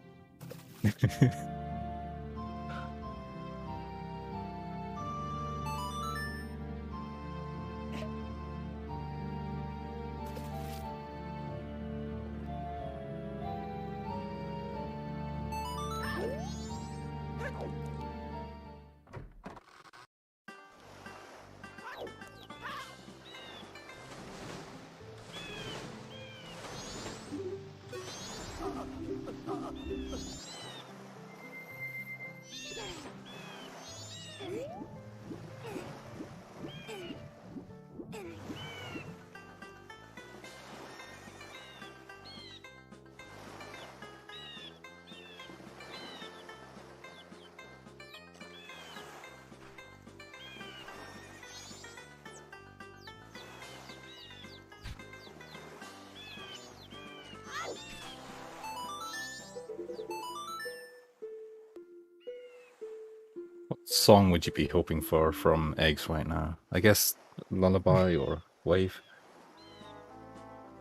What song would you be hoping for from Eggs right now? I guess Lullaby or Wave?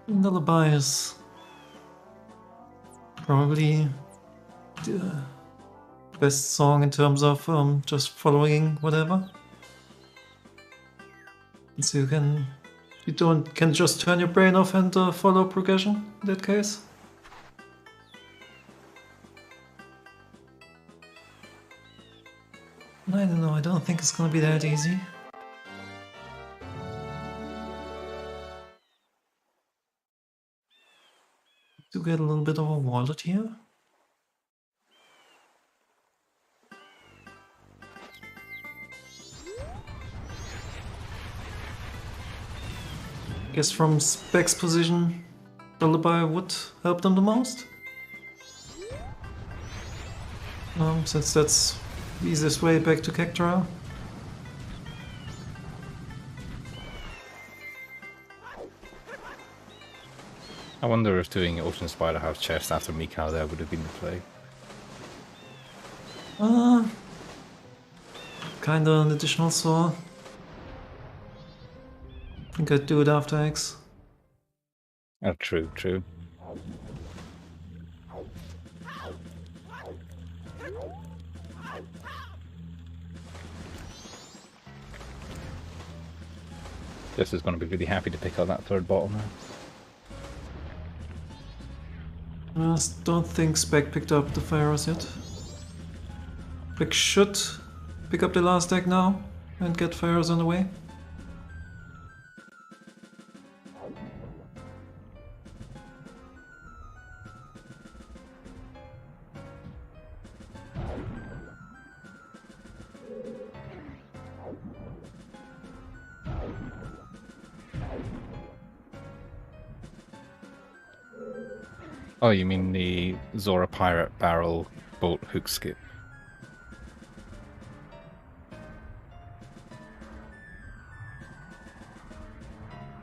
Lullaby is probably the best song in terms of just following whatever. So you can just turn your brain off and follow progression in that case. I don't know, I don't think it's gonna be that easy. To get a little bit of a wallet here. Guess from Spec's position, Lullaby would help them the most. Since that's the easiest way back to Cactuar. I wonder if doing Ocean Spider House chest after Mikau there would have been the play. Kinda an additional saw. I think I'd do it after X. Oh, true. Jess is going to be really happy to pick up that third bottle now. I don't think Spec picked up the Pharaohs yet. Spec should pick up the last deck now and get Pharaohs on the way. Oh, you mean the Zora Pirate Barrel Boat Hook Skip?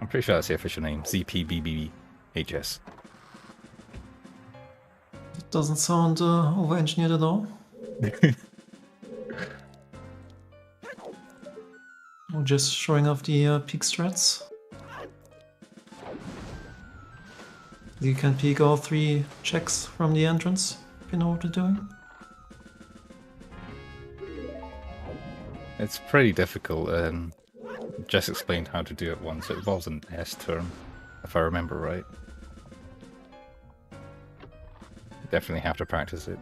I'm pretty sure that's the official name, ZPBBHS. It doesn't sound over-engineered at all. Or just showing off the peak strats. You can peek all 3 checks from the entrance, if you know what you're doing. It's pretty difficult. Jess explained how to do it once. It involves an S term, if I remember right. Definitely have to practice it.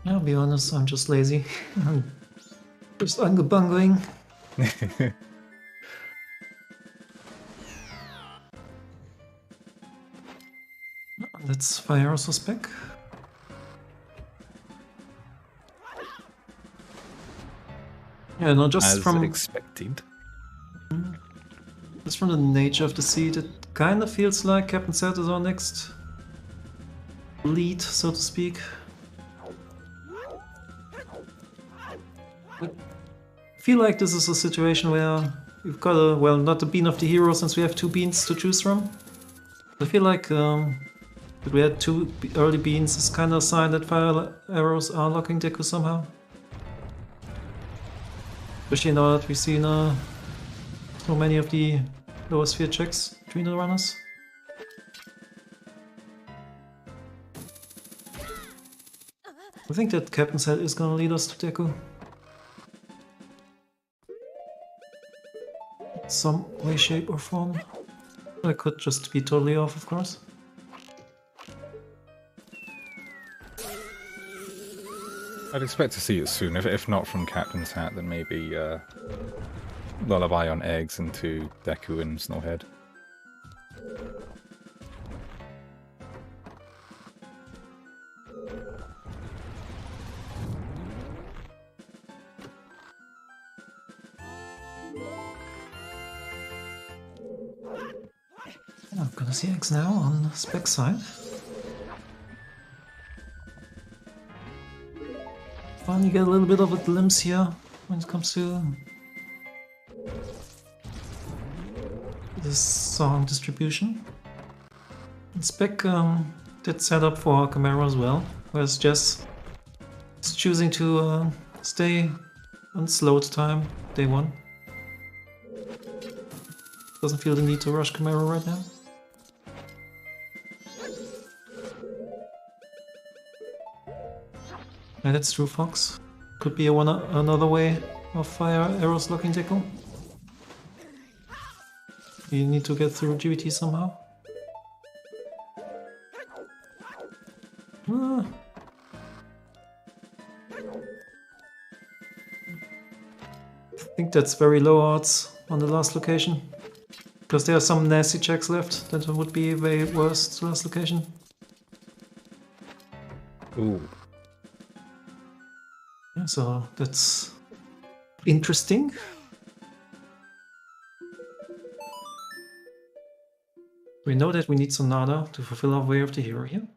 I'll be honest, I'm just lazy. I'm just bungling. Let's fire also Spec. Yeah, no, just As from expected. Just from the nature of the seed, it kind of feels like Captain Set is our next lead, so to speak. I feel like this is a situation where we've got a, well, not the bean of the hero since we have 2 beans to choose from. I feel like that we had 2 early beans is kind of a sign that fire arrows are locking Deku somehow. Especially now that we've seen so many of the lower sphere checks between the runners. I think that Captain's Head is gonna lead us to Deku. Some way, shape or form. I could just be totally off, of course. I'd expect to see it soon, if not from Captain's Hat, then maybe Lullaby on Eggs into Deku and Snowhead. I'm gonna see X now on Spec side. Finally get a little bit of a glimpse here when it comes to this song distribution. And Spec did set up for Camaro as well, whereas Jess is choosing to stay on slowed time day 1. Doesn't feel the need to rush Camaro right now. Yeah, that's true, Fox. Could be another way of fire arrows locking Deku. You need to get through GVT somehow. Ah. I think that's very low odds on the last location. Because there are some nasty checks left that would be way worse to last location. Ooh. Yeah, so that's interesting. We know that we need Sonata to fulfill our way of the hero here.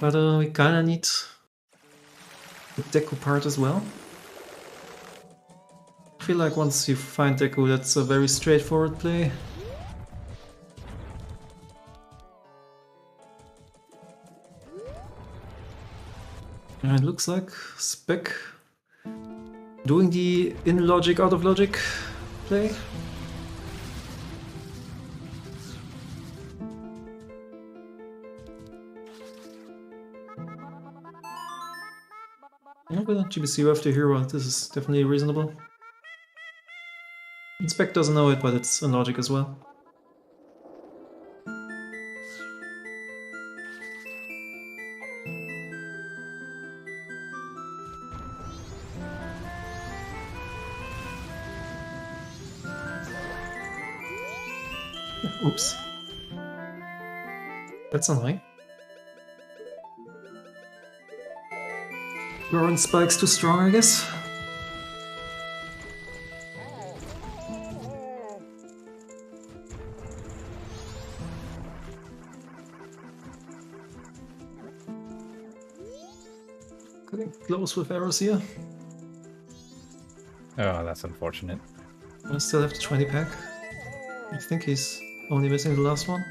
But we kinda need the Deku part as well. I feel like once you find Deku, that's a very straightforward play. And it looks like Spec doing the in logic, out of logic play. Yeah, but GBC after hero, this is definitely reasonable. And Spec doesn't know it, but it's in logic as well. Oops. That's annoying. Goron spike's too strong, I guess. Getting close with arrows here. Oh, that's unfortunate. I still have the 20 pack. I think he's only missing the last one.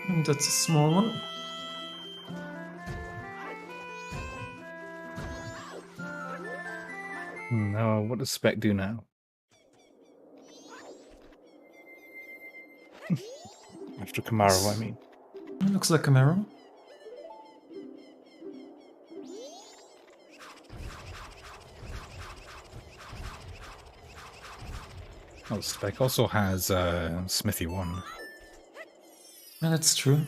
And that's a small one. What does Spec do now? After Camaro, I mean. It looks like Camaro. Oh, Spec also has Smithy 1. Yeah, that's true.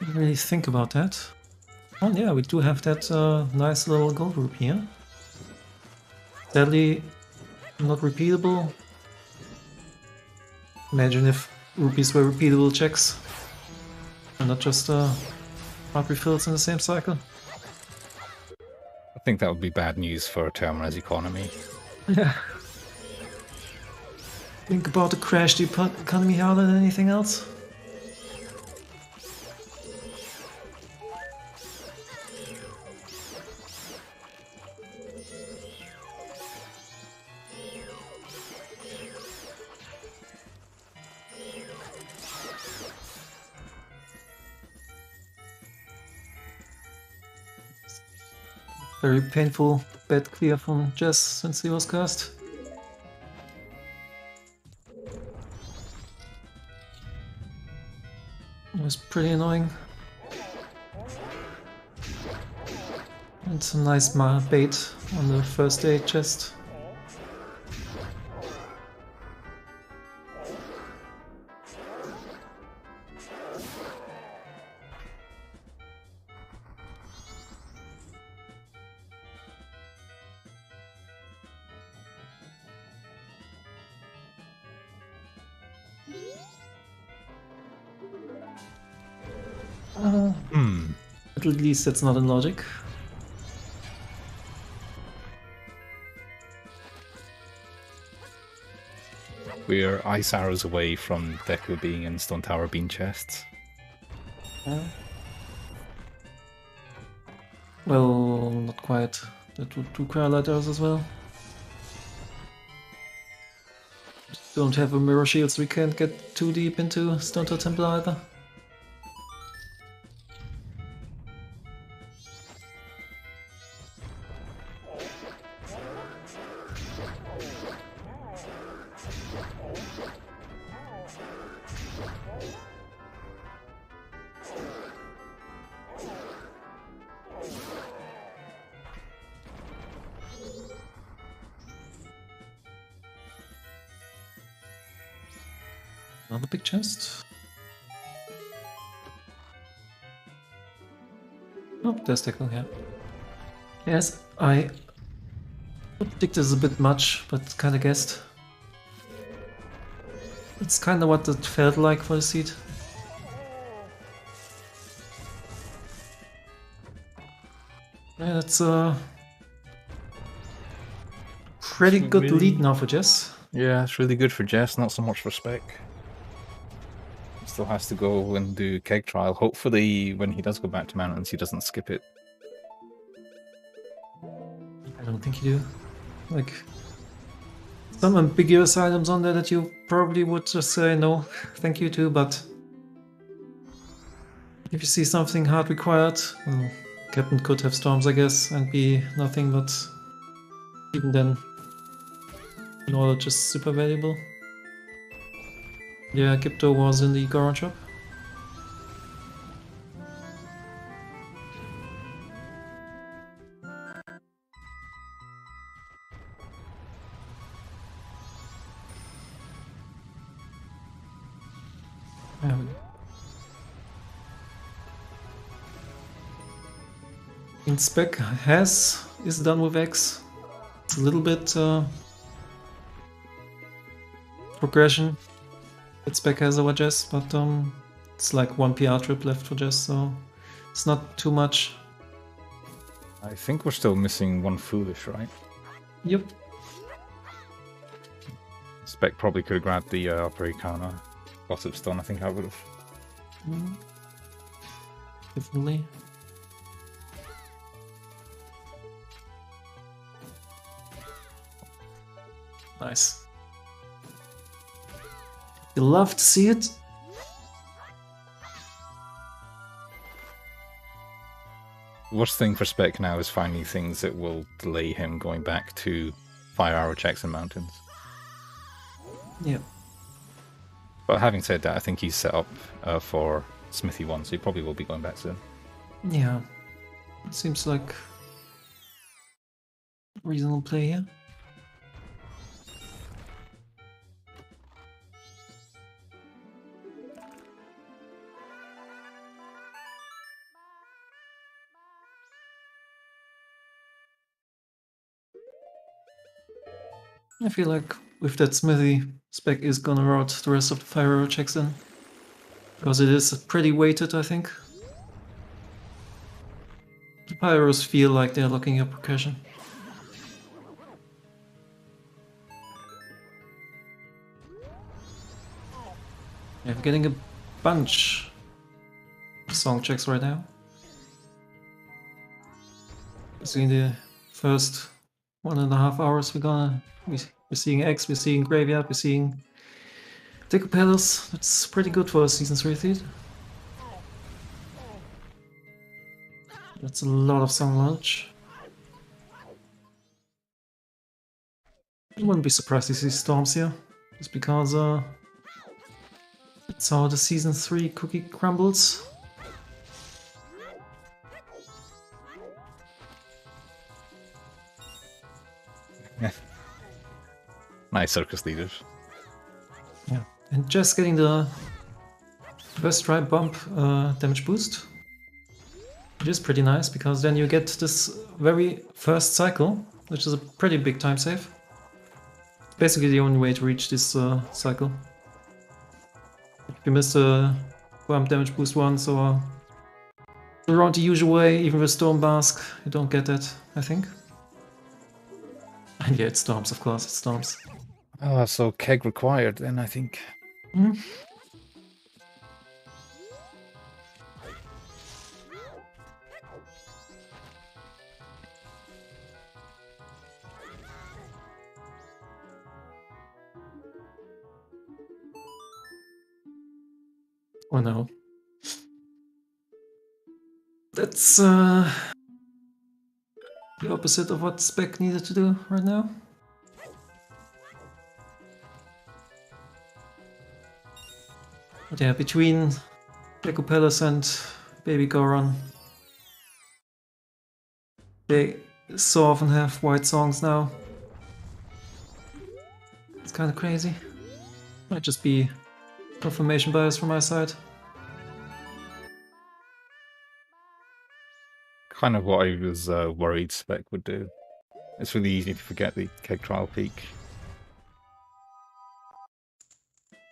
Didn't really think about that. Oh yeah, we do have that nice little gold rupee here. Sadly, not repeatable. Imagine if rupees were repeatable checks and not just hard refills in the same cycle. I think that would be bad news for Termina's economy. Yeah. Think about the crash the economy harder than anything else. Very painful bad clear from Jess since he was cast. It was pretty annoying. And some nice bait on the first aid chest. At least that's not in logic. We're ice arrows away from Deku being in Stone Tower bean chests. Well, not quite. That would do Cryolite arrows as well. Don't have a mirror shield, so we can't get too deep into Stone Tower Temple either. Another big chest. Oh, there's Deku, yeah. Yes, I think this is a bit much, but kinda guessed. It's kinda what it felt like for the seed. Yeah, that's a pretty good Really? lead now for Jess. Yeah, it's really good for Jess, not so much for Spec. Still has to go and do keg trial. Hopefully, when he does go back to mountains, he doesn't skip it. I don't think you do. Like, some ambiguous items on there that you probably would just say no, thank you to, but if you see something hard required, well, Captain could have storms, I guess, and be nothing but even then, in order just super valuable. Yeah, Gypto was in the Goron shop. There we go. In Spec is done with X. It's a little bit progression that Spec has over Jess, but it's like one PR trip left for Jess, so it's not too much. I think we're still missing one Foolish, right? Yep. Spec probably could have grabbed the Upper Arcana Gossip Stone. I think I would have. Definitely. Nice. You love to see it. Worst thing for Spec now is finding things that will delay him going back to fire arrow checks and mountains. Yeah. But having said that, I think he's set up for Smithy 1, so he probably will be going back soon. Yeah. It seems like reasonable play here. I feel like with that smithy, Spec is gonna route the rest of the fire arrow checks in. Because it is pretty weighted, I think. The pyros feel like they're locking up percussion. Yeah, we're getting a bunch of song checks right now. So in the first 1.5 hours we're seeing X, we're seeing Graveyard, we're seeing Decopellos. That's pretty good for a Season 3 seed. That's a lot of song launch. I wouldn't be surprised to see Storms here, just because that's how the Season 3 cookie crumbles. Nice circus leaders. Yeah, and just getting the first try bump damage boost, which is pretty nice because then you get this very first cycle, which is a pretty big time save. Basically the only way to reach this cycle. If you miss the bump damage boost once or around the usual way, even with Storm Mask, you don't get that, I think. And yeah, it storms, of course, it storms. Oh, so keg required then, I think. Mm. Oh no. That's the opposite of what Spec needed to do right now. But yeah, between Decopellos and Baby Goron, they so often have white songs now. It's kind of crazy. Might just be confirmation bias from my side. Kind of what I was worried Spec would do. It's really easy to forget the keg trial peak.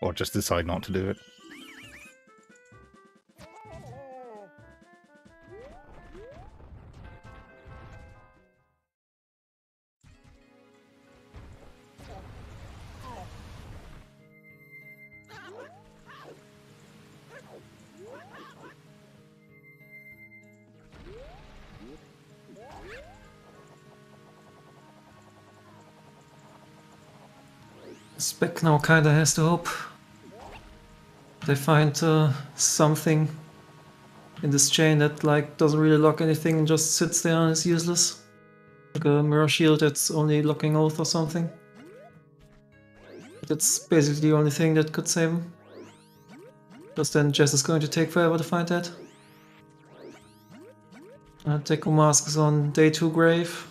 Or just decide not to do it. Spec now kinda has to hope they find something in this chain that like doesn't really lock anything and just sits there and is useless. Like a mirror shield that's only locking oath or something. That's basically the only thing that could save him. Just then Jess is going to take forever to find that. Deco Mask is on day 2 grave.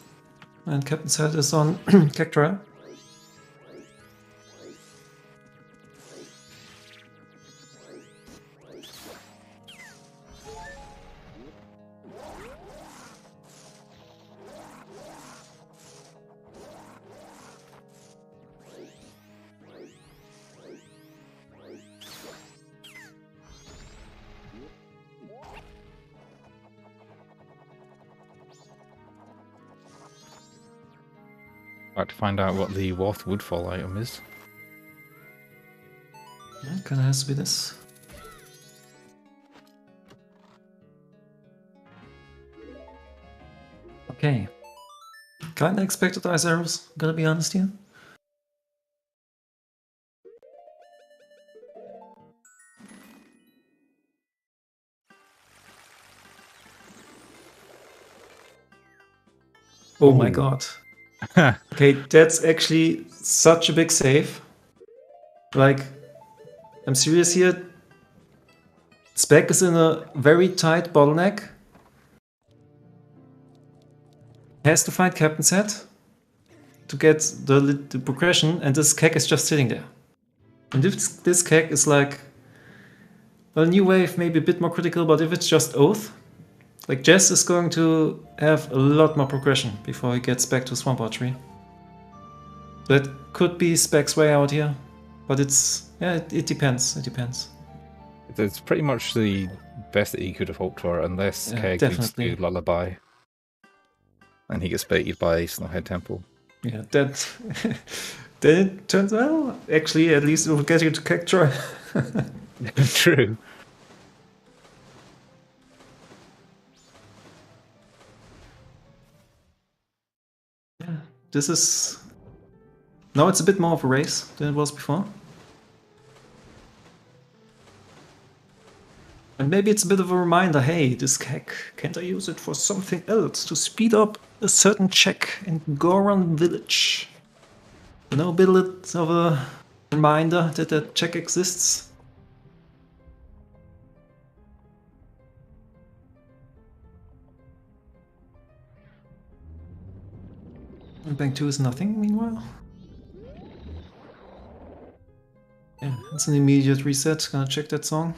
And Captain's Head is on Cactra. About to find out what the Wath Woodfall item is. Yeah, kinda has to be this. Okay. Kinda expected ice arrows, gotta be honest here. Oh my Ooh. god. Okay, that's actually such a big save. Like, I'm serious here. Spec is in a very tight bottleneck. Has to find Captain's Head to get the progression, and this keg is just sitting there. And if this keg is like, well, New Wave may be a bit more critical, but if it's just Oath, like Jess is going to have a lot more progression before he gets back to Swamp Archery. That could be Spec's way out here, but it's, yeah, it depends. It depends. It's pretty much the best that he could have hoped for, unless Yeah, Keg definitely. leads to Lullaby. And he gets baited by Snowhead Temple. Yeah, that. Then it turns well. Actually, at least it will get you to Keg Try. True. Yeah, this is. Now it's a bit more of a race than it was before. And maybe it's a bit of a reminder, hey, this keg, can't I use it for something else to speed up a certain check in Goron Village? You know, a bit of a reminder that that check exists. And Bank 2 is nothing, meanwhile. Yeah, it's an immediate reset, gonna check that song.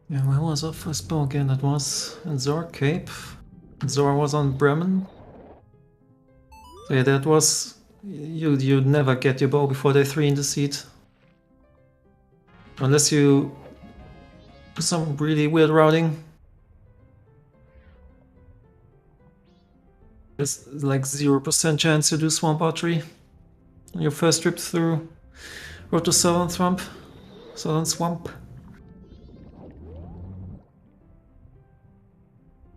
Yeah, where was our first bow again? That was in Zor Cape. Zor was on Bremen. So yeah, that was... You never get your bow before day 3 in the seat. Unless you do some really weird routing. There's like 0% chance to do Swamp Archery on your first trip through Road to Southern Swamp. Southern Swamp.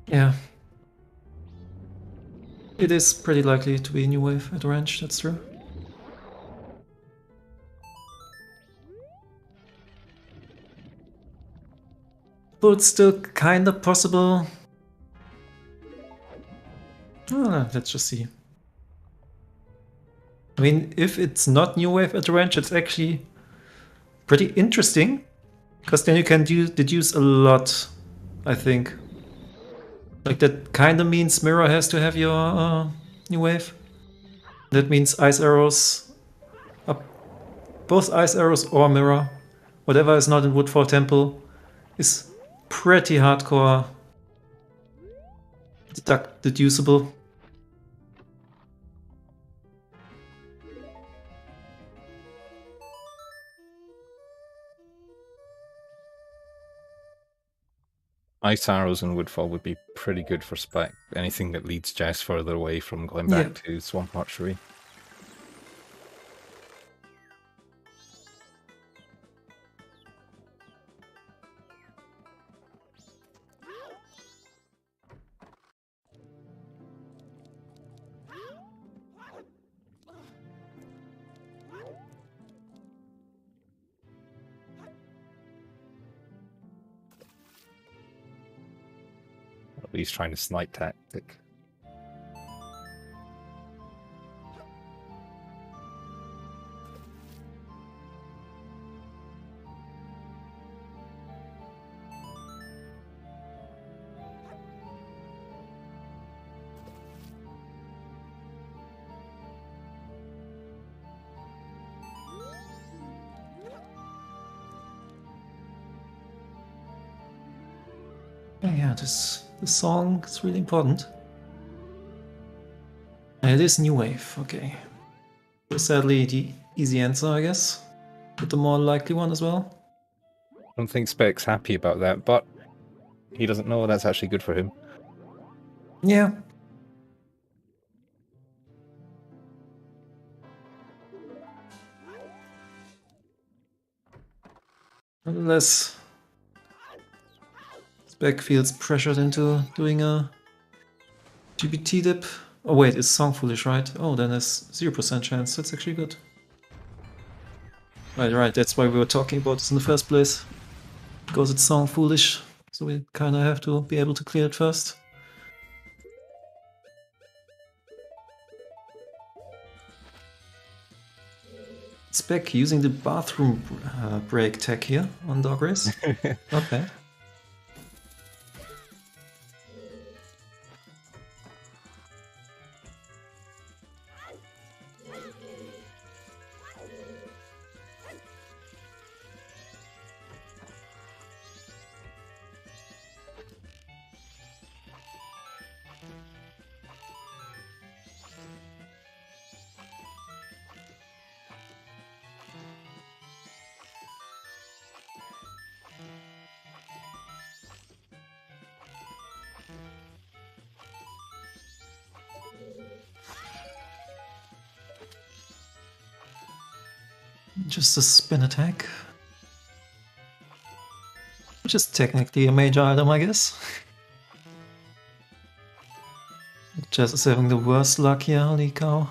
Yeah. It is pretty likely to be a New Wave at range, that's true. But it's still kinda possible. Let's just see. I mean, if it's not New Wave at range, it's actually pretty interesting. Because then you can deduce a lot, I think. Like, that kinda means Mirror has to have your New Wave. That means Ice Arrows, both Ice Arrows or Mirror, whatever is not in Woodfall Temple, is pretty hardcore deducible. Ice Arrows and Woodfall would be pretty good for Spec. Anything that leads Jess further away from going back to Swamp Archery. He's trying to snipe tactic. Yeah, this song is really important. And it is New Wave, okay. Sadly, the easy answer, I guess. But the more likely one as well. I don't think Spec's happy about that, but he doesn't know that's actually good for him. Yeah. Unless Spec feels pressured into doing a GBT dip Oh wait, it's Song Foolish, right? Oh, then there's 0% chance. That's actually good. Right, that's why we were talking about this in the first place. Because it's Song Foolish, so we kind of have to be able to clear it first. Spec using the bathroom break tech here on Dog Race. Not bad. Just a spin attack. Which is technically a major item, I guess. Jess is having the worst luck here, holy cow.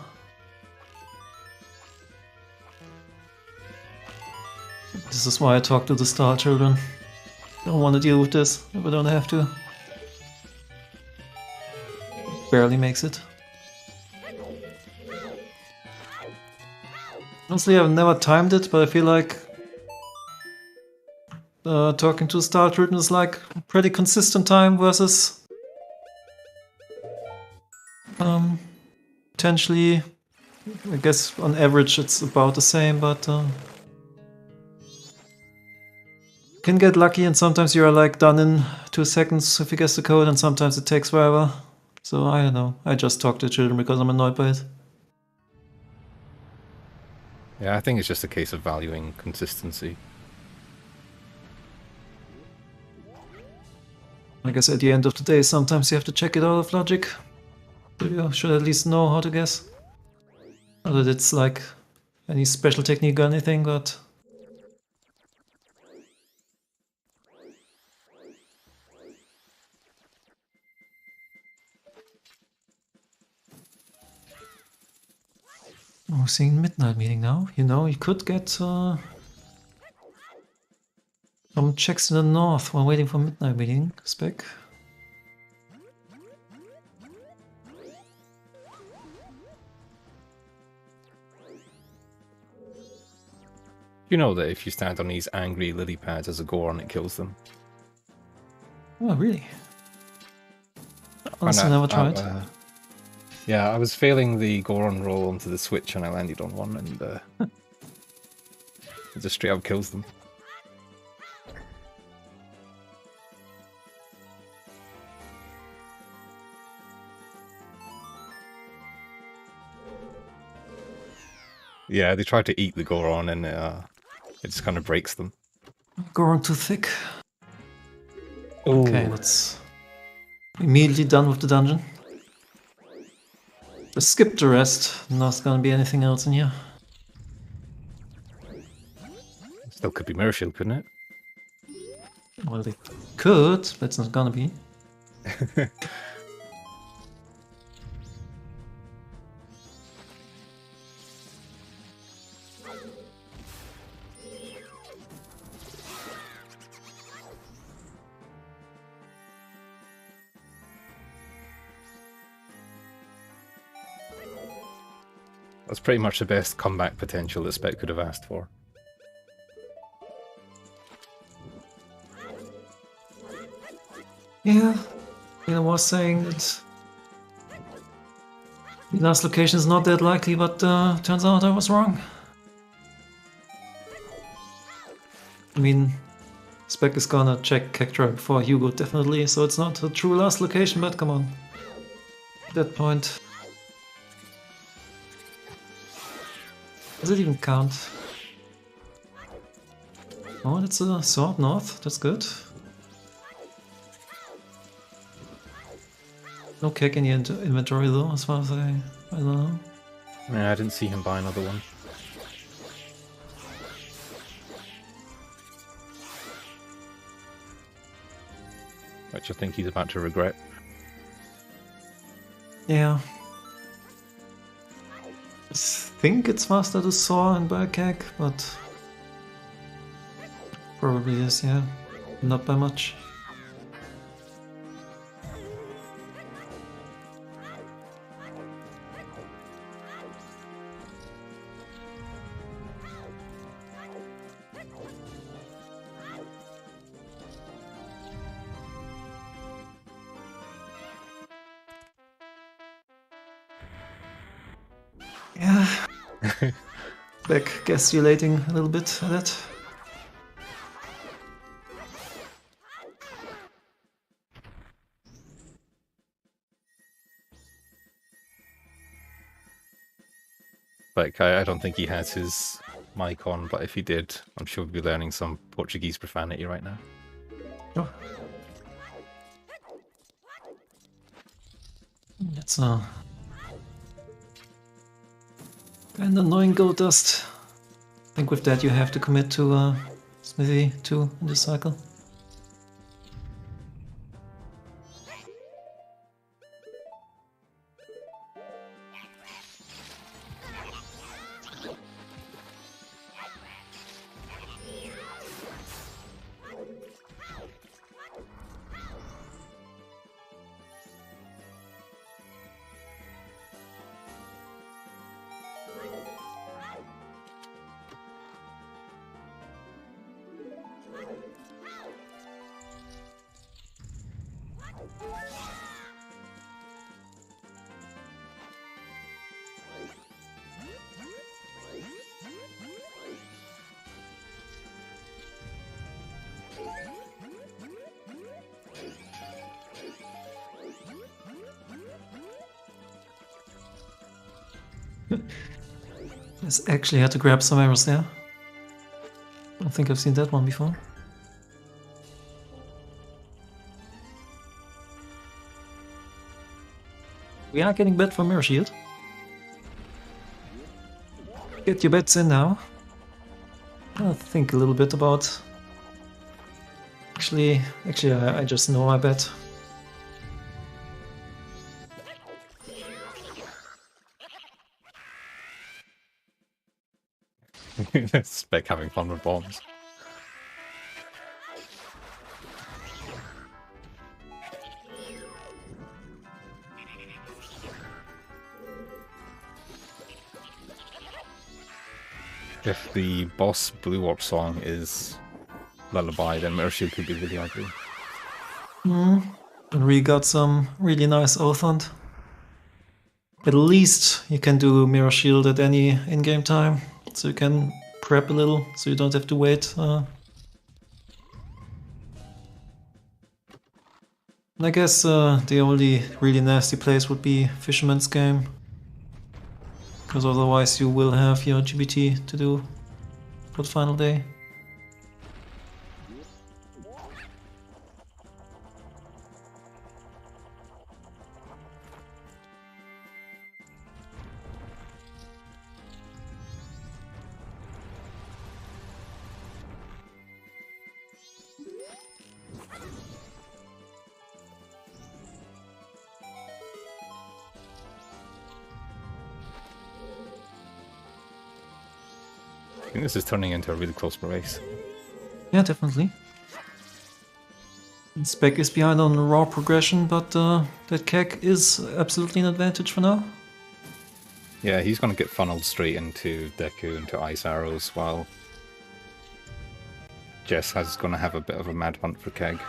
This is why I talk to the Star Children. Don't want to deal with this if I don't have to. Barely makes it. Honestly, I've never timed it, but I feel like talking to Star Children is like a pretty consistent time versus potentially, I guess on average it's about the same, but you can get lucky and sometimes you're like done in 2 seconds if you guess the code and sometimes it takes forever. So I don't know, I just talk to children because I'm annoyed by it. Yeah, I think it's just a case of valuing consistency. I guess at the end of the day, sometimes you have to check it out of logic. But you should at least know how to guess. Not that it's like any special technique or anything, but... Oh, we're seeing Midnight Meeting now. You know, you could get some checks in the north while waiting for Midnight Meeting, Spec. You know that if you stand on these angry lily pads as a Goron, it kills them. Oh, really? Honestly, never tried. Yeah, I was failing the Goron roll onto the switch and I landed on one and it just straight up kills them. Yeah, they try to eat the Goron and it just kind of breaks them. Goron too thick. Ooh. Okay, that's immediately done with the dungeon. Just skip the rest. Not gonna be anything else in here. Still could be Mirror Shield, couldn't it? Well, they could, but it's not gonna be. That's pretty much the best comeback potential that Spec could have asked for. Yeah, I was saying that the last location is not that likely, but turns out I was wrong. I mean, Spec is gonna check Cactra before Hugo, definitely, so it's not a true last location, but come on. At that point... Does it even count? Oh, that's a sword north, that's good. No cake in the inventory though, as far as I don't know. Yeah, I didn't see him buy another one. Which I think he's about to regret. Yeah, I think it's faster to soar in Bergkeg, but probably is, yeah. Not by much. Yeah. Back gesticulating a little bit at that. Like, I don't think he has his mic on, but if he did, I'm sure we'd be learning some Portuguese profanity right now. Oh. That's a kind of annoying gold dust. I think with that you have to commit to Smithy 2 in this cycle. Just actually had to grab some arrows there. I don't think I've seen that one before. We are getting bet for Mirror Shield. Get your bets in now. I'll think a little bit about... Actually, I just know my bet. Spec having fun with bombs. If the boss Blue Warp song is Lullaby, then Mirror Shield could be really ugly. And we got some really nice Oath Hunt. At least you can do Mirror Shield at any in-game time, so you can prep a little, so you don't have to wait. And I guess the only really nasty place would be Fisherman's Game, because otherwise you will have your GBT to do for the final day. I think this is turning into a really close race. Yeah, definitely. Spec is behind on raw progression, but that keg is absolutely an advantage for now. Yeah, he's going to get funneled straight into Deku, into Ice Arrows, while Jess is going to have a bit of a mad hunt for Keg.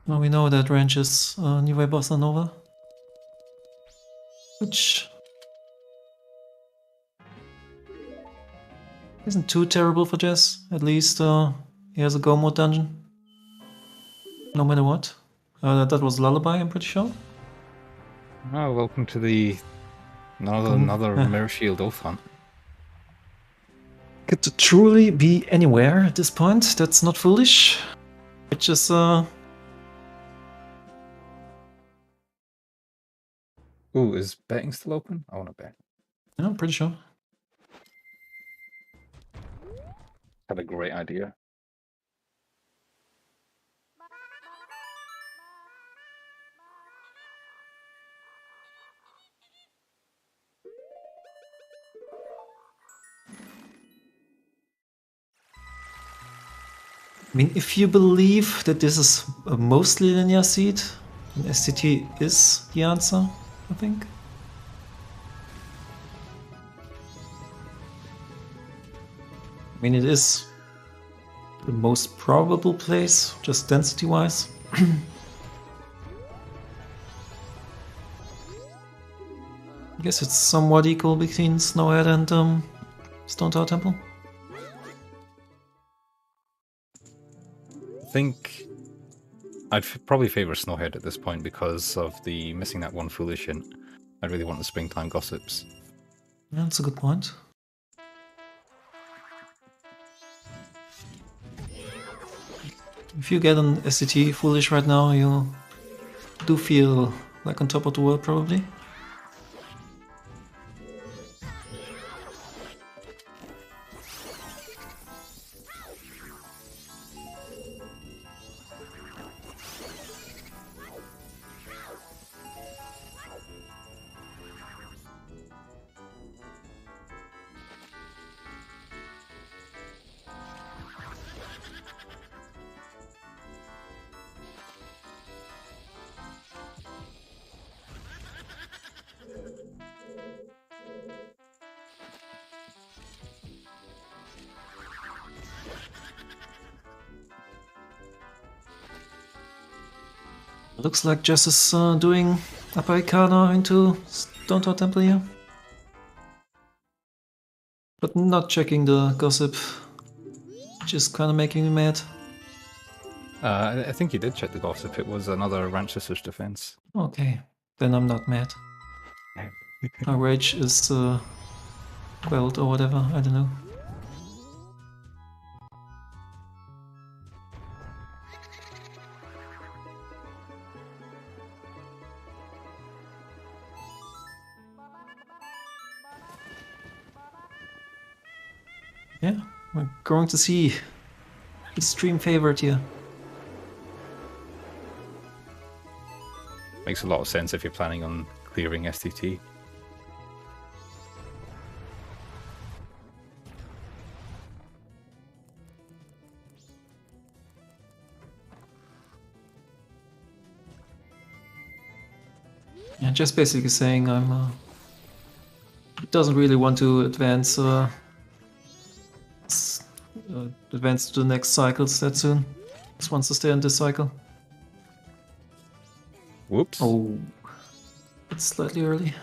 Well, we know that range is New Way Bossa Nova, which isn't too terrible for Jess. At least he has a go mode dungeon, no matter what. That was Lullaby, I'm pretty sure. Oh, welcome to the another Mirror Shield Oath Hunt. Get to truly be anywhere at this point. That's not foolish. Which is Ooh, is betting still open? I want to bet. yeah, I'm pretty sure. Had a great idea. I mean, if you believe that this is a mostly linear seed, then STT is the answer, I think. I mean, it is the most probable place, just density-wise. I guess it's somewhat equal between Snowhead and Stone Tower Temple. I think I'd probably favour Snowhead at this point because of the missing that one foolish hint. I really want the springtime gossips. Yeah, that's a good point. If you get an SCT foolish right now, you do feel like on top of the world, probably. Looks like Jess is doing Upper Arcana into Stone Tower Temple here. But not checking the gossip, which is kind of making me mad. I think you did check the gossip. It was another Ranch Sisters defense. Okay, then I'm not mad. My rage is quelled or whatever, I don't know. Yeah, we're going to see the stream favorite here. Makes a lot of sense if you're planning on clearing STT. Yeah, just basically saying I'm doesn't really want to advance advance to the next cycles that soon. Just wants to stay on this cycle. Whoops. Oh, it's slightly early.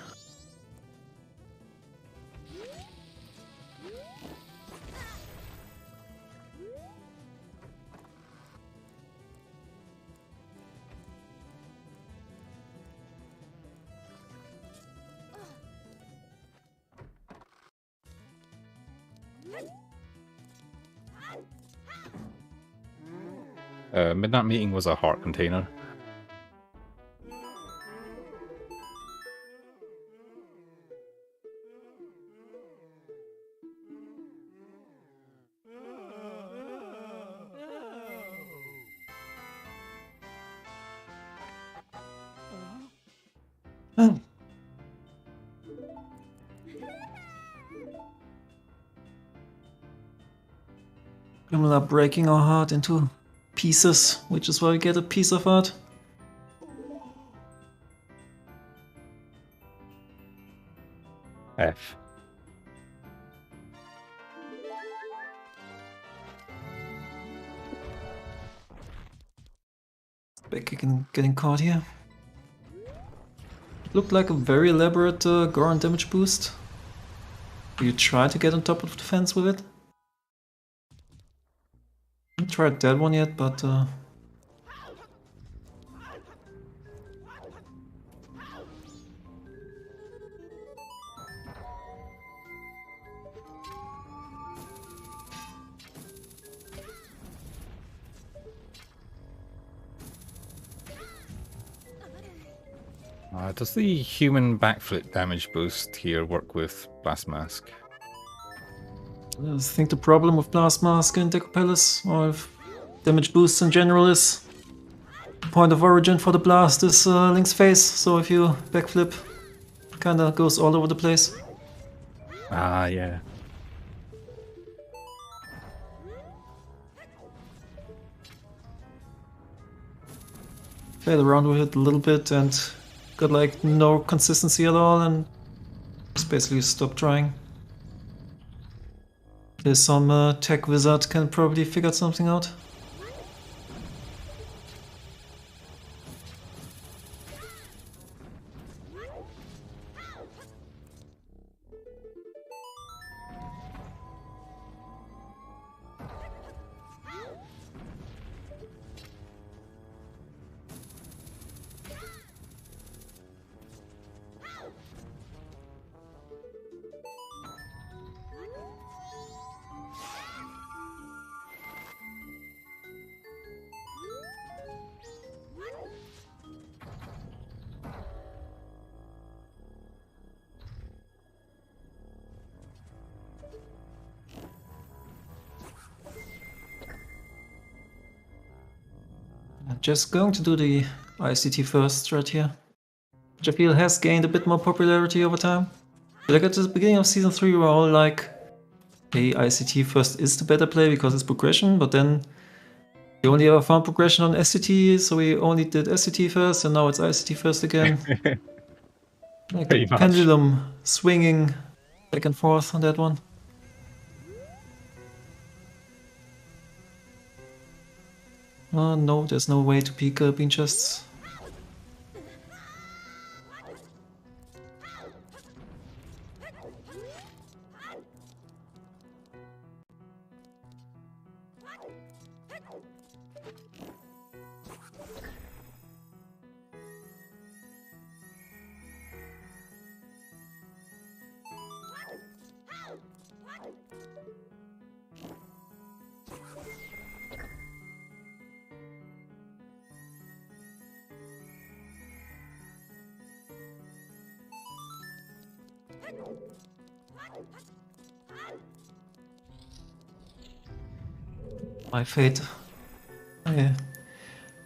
Midnight Meeting was a heart container. Oh. People are breaking our heart into pieces, which is why we get a piece of art. F. Spec getting caught here. Looked like a very elaborate Goron damage boost. You try to get on top of the fence with it? Haven't tried that one yet, but Does the human backflip damage boost here work with Blast Mask? I think the problem with Blast Mask in Deco Palace, or if damage boosts in general, is point of origin for the blast is Link's face, so if you backflip, kinda goes all over the place. Ah, yeah. Played around with it a little bit and got like no consistency at all and just basically stopped trying. There's some tech wizard can probably figure something out. I'm just going to do the ICT first right here, which I feel has gained a bit more popularity over time. Like at the beginning of Season 3 we were all like, hey, ICT first is the better play because it's progression, but then we only ever found progression on SCT, so we only did SCT first, and now it's ICT first again. Like Pretty a much. pendulum swinging back and forth on that one. Oh no, there's no way to peek bean chests. My fate. I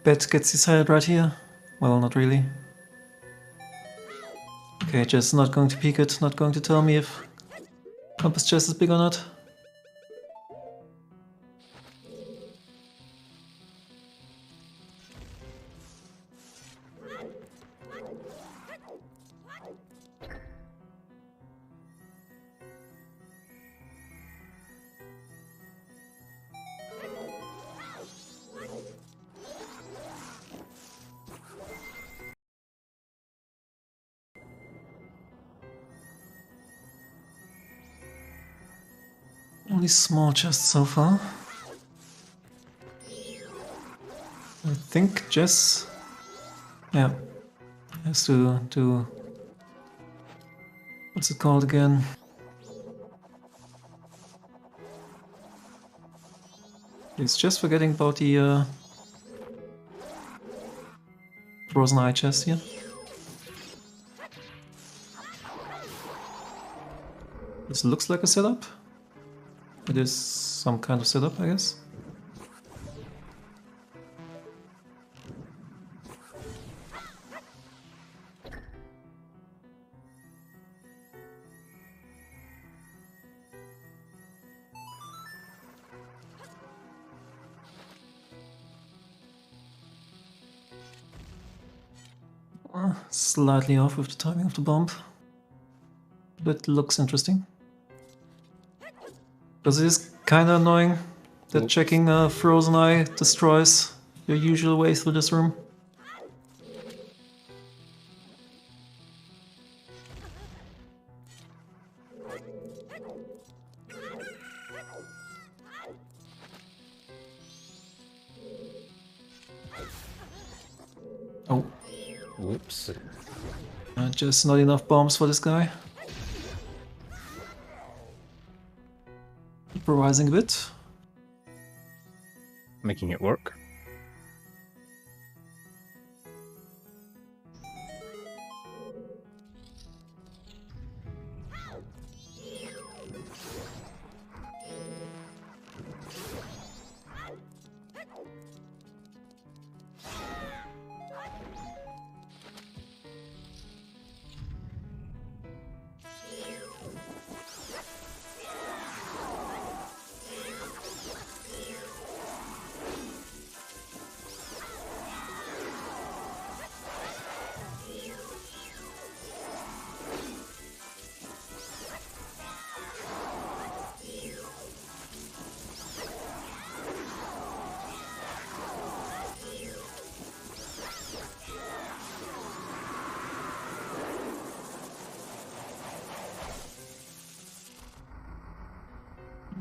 bet gets decided right here. Well, not really. Okay, just not going to peek it, not going to tell me if Compass chest is big or not. Only small chests so far. I think Jess, yeah, has to do, what's it called again? It's just forgetting about the frozen eye chest here. This looks like a setup. It is some kind of setup, I guess. Slightly off with the timing of the bomb. But looks interesting. Because it is kinda annoying that checking a frozen eye destroys your usual way through this room. Oh. Whoops. Just not enough bombs for this guy. Improvising a bit. Making it work.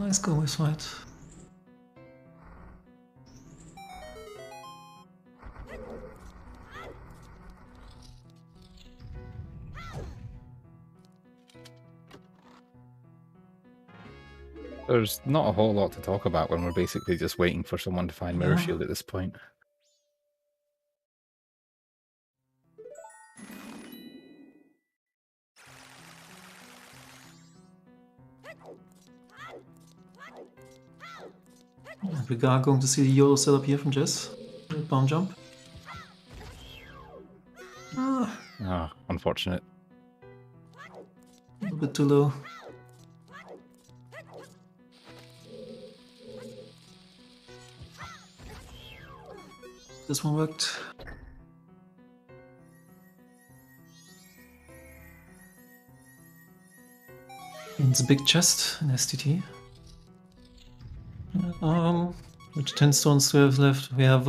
Nice go with fight. There's not a whole lot to talk about when we're basically just waiting for someone to find Mirror Shield at this point. We are going to see the YOLO setup here from Jess. Bomb jump. Ah, unfortunate. A little bit too low. This one worked. It's a big chest in STT. Which 10 stones do we have left? We have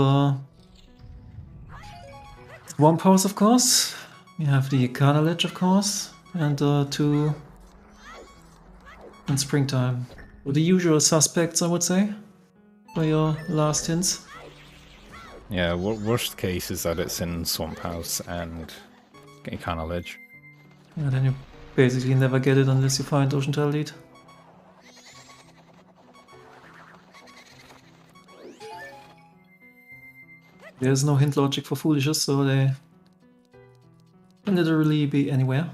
one pose, of course. We have the Arcana Ledge, of course, and 2 in springtime. Well, the usual suspects, I would say, for your last hints. Yeah, worst case is that it's in Swamp House and Arcana Ledge. Yeah, then you basically never get it unless you find Ocean Tile Lead. There's no hint logic for Foolishes, so they can literally be anywhere.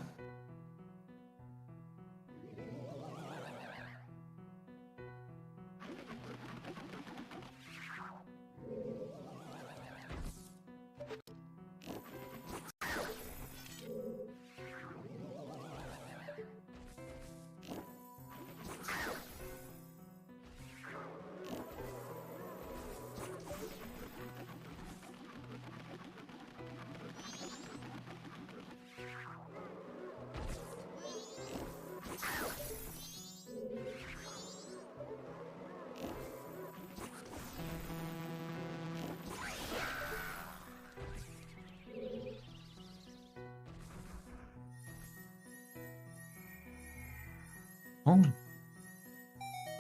Oh.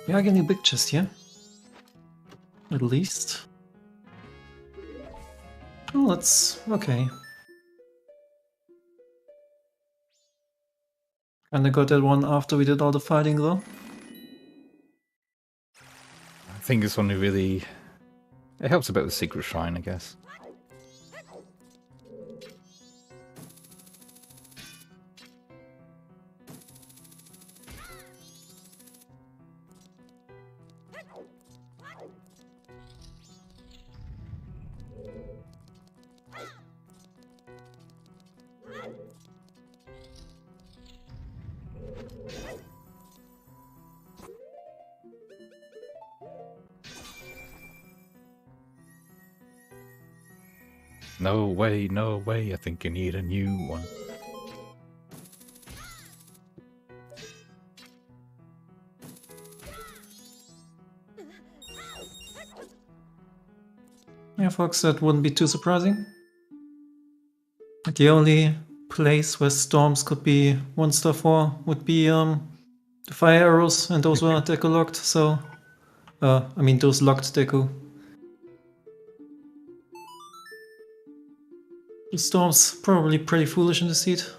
We are getting a big chest here. At least. Oh, that's okay. Kinda got that one after we did all the fighting though. I think this one really... It helps a bit with Secret Shrine, I guess. No way, I think you need a new one. Yeah, folks, that wouldn't be too surprising. The only place where storms could be 1-star for would be the fire arrows, and those were deco locked, so... I mean those locked deco. The storm's probably pretty foolish in the seat.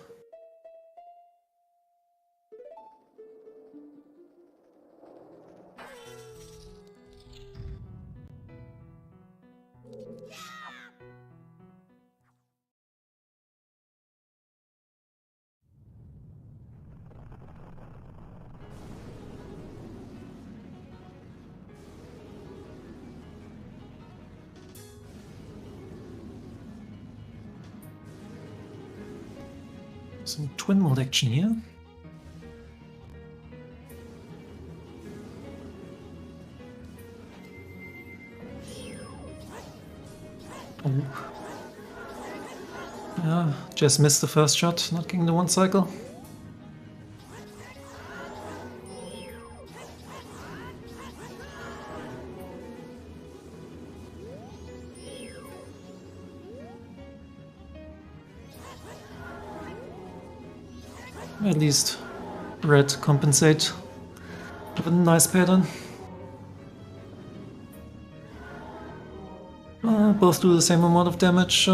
Some twin mode action here. Oh. Yeah, just missed the first shot, not getting the one cycle. At least red compensate Have a nice pattern. Both do the same amount of damage.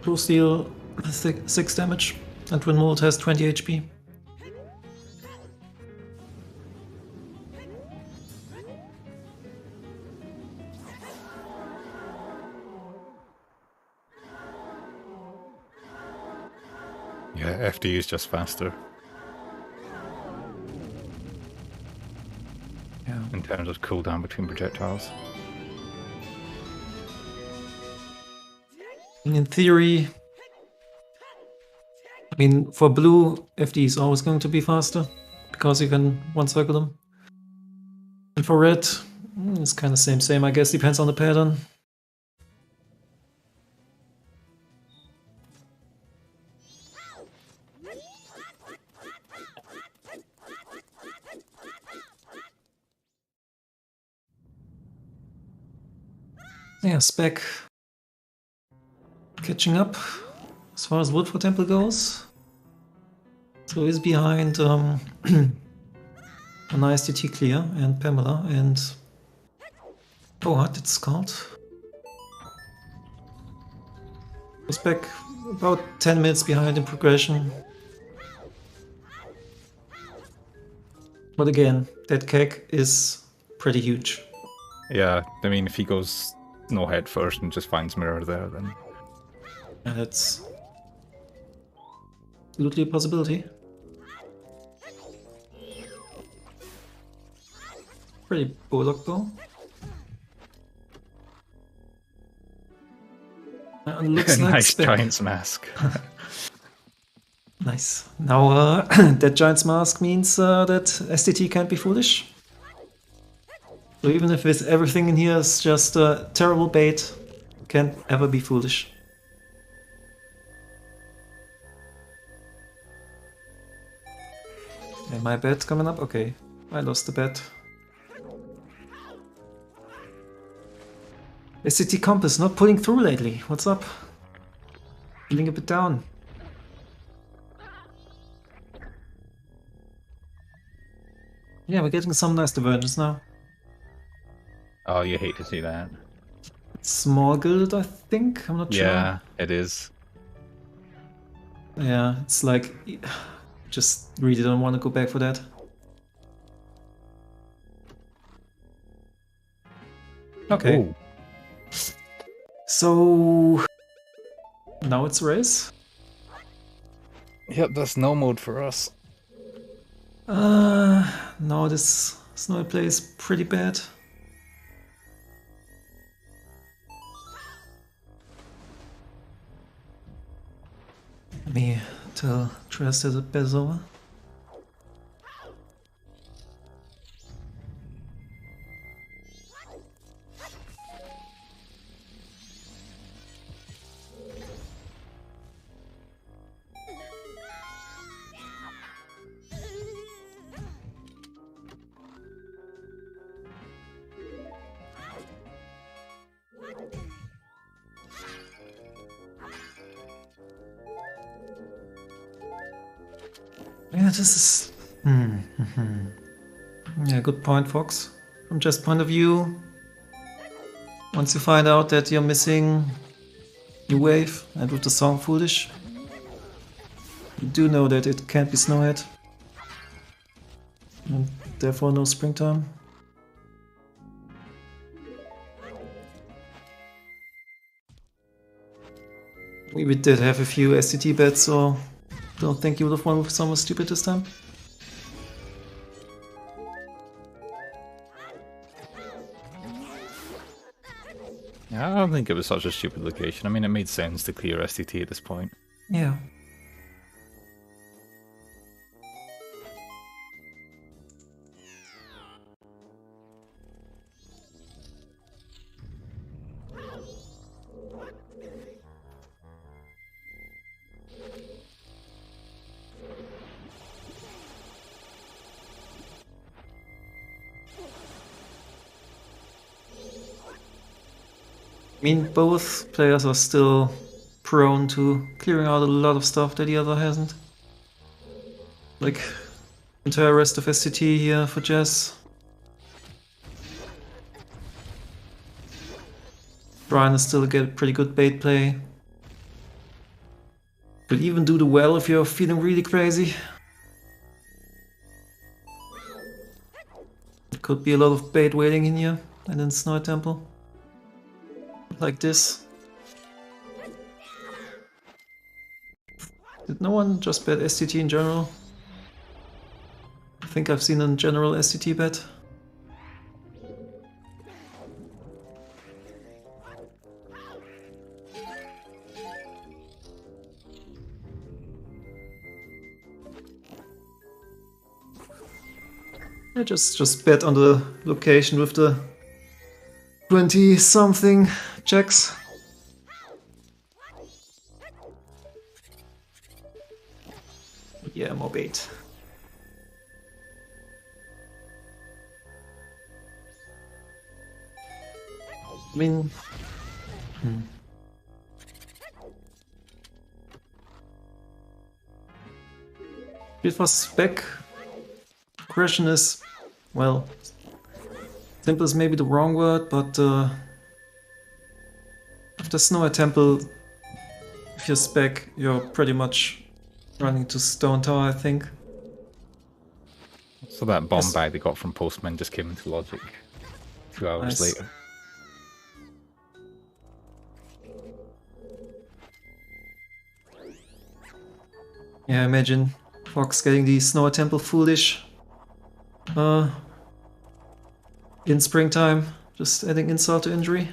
Blue deal 6 damage, and Twin Mold has 20 HP. Yeah, FD is just faster. Yeah. In terms of cooldown between projectiles. In theory, I mean, for blue, FD is always going to be faster, because you can one-circle them. And for red, it's kind of same, I guess, depends on the pattern. Yeah, Spec catching up as far as Wood for Temple goes. So he's behind a nice DT clear and Pamela and... Oh, what it's called? Spec about 10 minutes behind in progression. But again, that keg is pretty huge. Yeah, I mean, if he goes no head first and just finds mirror there, then... And that's absolutely a possibility. Pretty bullock though. And looks like nice Spec. Giant's Mask. Nice. Now that Giant's Mask means that STT can't be foolish. So even if it's everything in here is just terrible bait, can't ever be foolish. And my bet coming up? Okay, I lost the bet. SCT Compass not pulling through lately. What's up? Feeling a bit down. Yeah, we're getting some nice divergence now. Oh, you hate to see that. Small guild, I think? I'm not sure. Yeah, it is. Yeah, it's like... Just really don't want to go back for that. Okay. Ooh. So... Now it's a race? Yep, that's no mode for us. No, this snowy play is pretty bad. Let me tell Tress that the bet is over. Yeah, this is... Yeah, good point, Fox. From Jess' point of view, once you find out that you're missing New Wave and with the song Foolish, you do know that it can't be Snowhead. And therefore no Springtime. We did have a few STT bets, so don't think you would have won with someone stupid this time. Yeah, I don't think it was such a stupid location. I mean, it made sense to clear STT at this point. Yeah. I mean, both players are still prone to clearing out a lot of stuff that the other hasn't. Like, Entire rest of SCT here for Jess. Brian is still a pretty good bait play. Could even do the well if you're feeling really crazy. Could be a lot of bait waiting in here and in Snow Temple. Like this. Did no one just bet STT in general? I think I've seen a general STT bet. I just bet on the location with the 20-something checks. Yeah, more bait. I mean... It was Spec. Question is, well, simple is maybe the wrong word, but after Snow Temple, if you're Spec, you're pretty much running to Stone Tower, I think. So that bomb bag they got from Postman just came into logic 2 hours later. Yeah, imagine Fox getting the Snow Temple foolish in springtime, just adding insult to injury.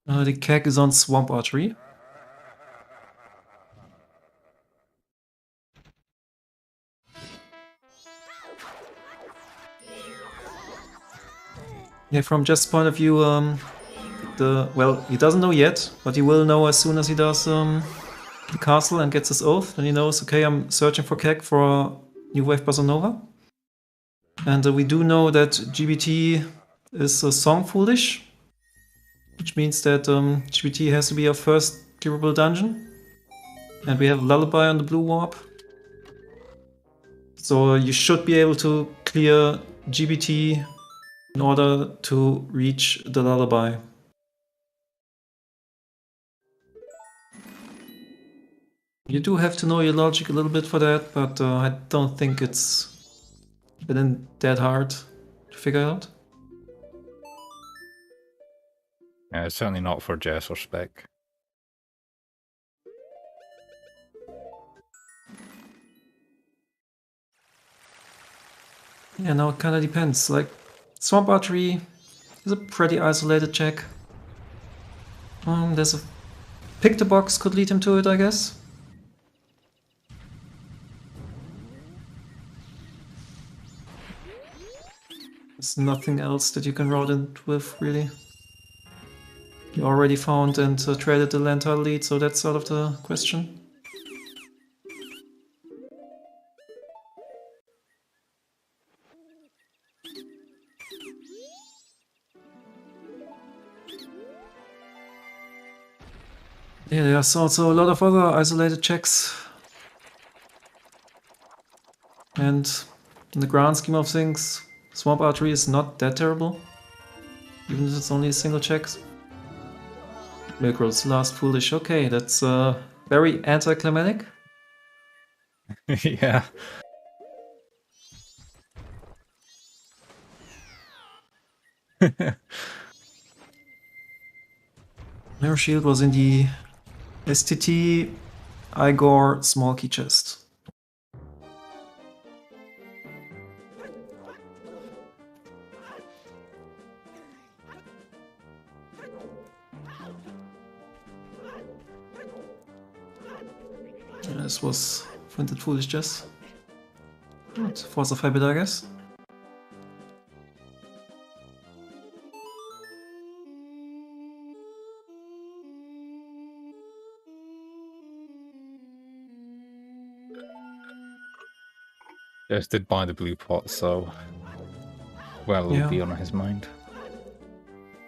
The keg is on Swamp Archery. Yeah, from Jeff's point of view, well, he doesn't know yet, but he will know as soon as he does the castle and gets his oath. Then he knows, okay, I'm searching for keg for New Wave Bossa Nova. And we do know that GBT is song foolish, which means that GBT has to be our first durable dungeon. And we have Lullaby on the blue warp. So you should be able to clear GBT in order to reach the Lullaby. You do have to know your logic a little bit for that, but I don't think it's been that hard to figure out. Yeah, it's certainly not for Jess or Spec. Yeah, now it kind of depends. Like, Swamp Archery is a pretty isolated check. There's a... Pick the box could lead him to it, I guess. There's nothing else that you can route in with, really. You already found and traded the land title lead, so that's out of the question. Yeah, there's also a lot of other isolated checks. And in the grand scheme of things, Swamp Archery is not that terrible. Even if it's only a single check. Milkrol's last foolish. Okay, that's very anticlimactic. Yeah. Mirror Shield was in the STT Igor small key chest. This was Printed Foolish Jess. Good. Force of Habit, I guess. Jess did buy the blue pot, so well will Yeah. be on his mind.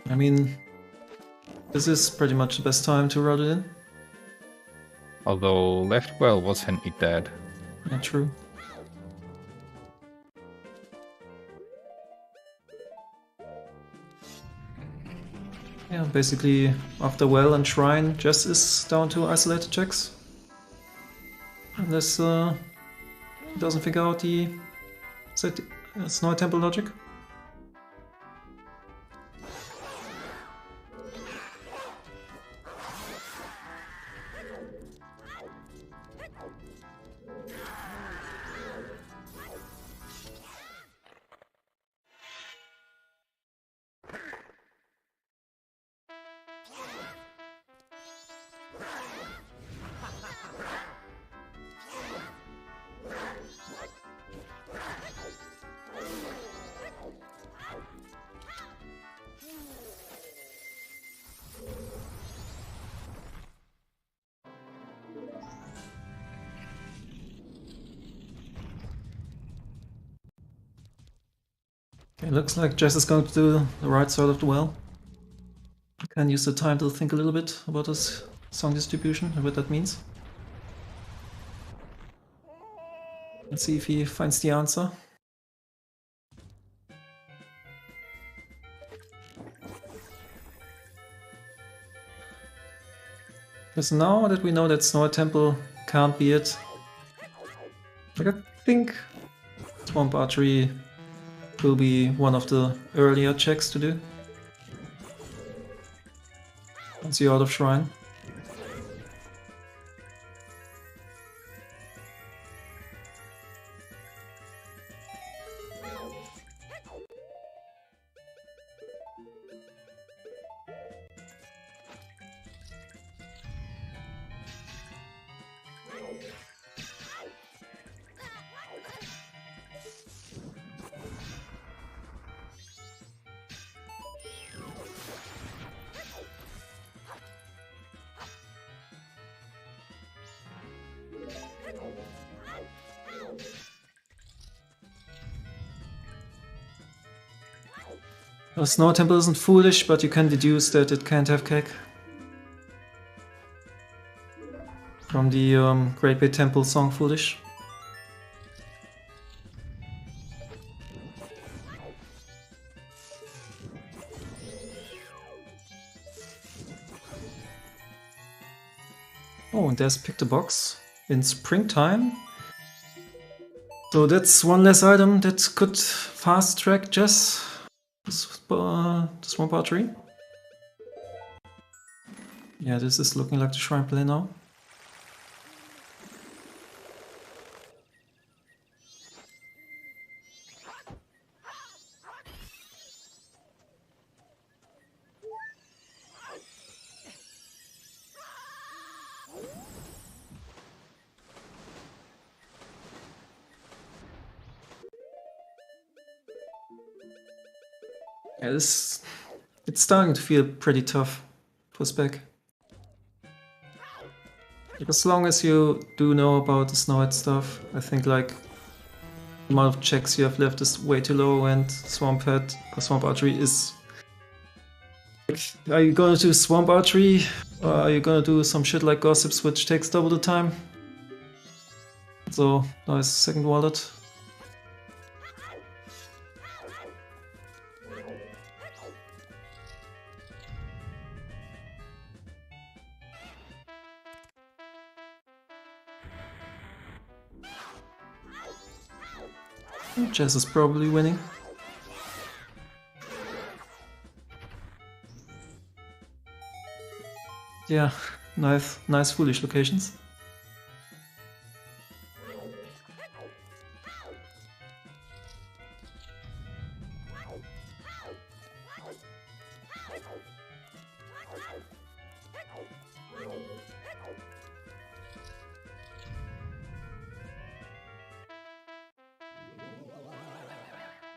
I mean, this is pretty much the best time to route it in. Although left well was hinted dead. Yeah, true. Yeah, basically after well and shrine, Jess is down to isolated checks. Unless he doesn't figure out the Snow Temple logic. Okay, looks like Jess is going to do the right side of the well. Can use the time to think a little bit about this song distribution and what that means. Let's see if he finds the answer. Because now that we know that Snow Temple can't be it, like I think Swamp Archery will be one of the earlier checks to do. Once you're out of Shrine. The Snow Temple isn't foolish, but you can deduce that it can't have cake. From the Great Bay Temple song Foolish. Oh, and there's Pick the Box in springtime. So that's one less item that could fast track Jess. The Swamp Archery. Yeah, this is looking like the Shrine play now. Yeah, it's starting to feel pretty tough for Spec. Like, as long as you do know about the Snowhead stuff, I think like the amount of checks you have left is way too low, and Swamp Archery is... Like, are you gonna do Swamp Archery, or are you gonna do some shit like Gossips which takes double the time? So, nice second wallet. Jess is probably winning. Yeah, nice foolish locations.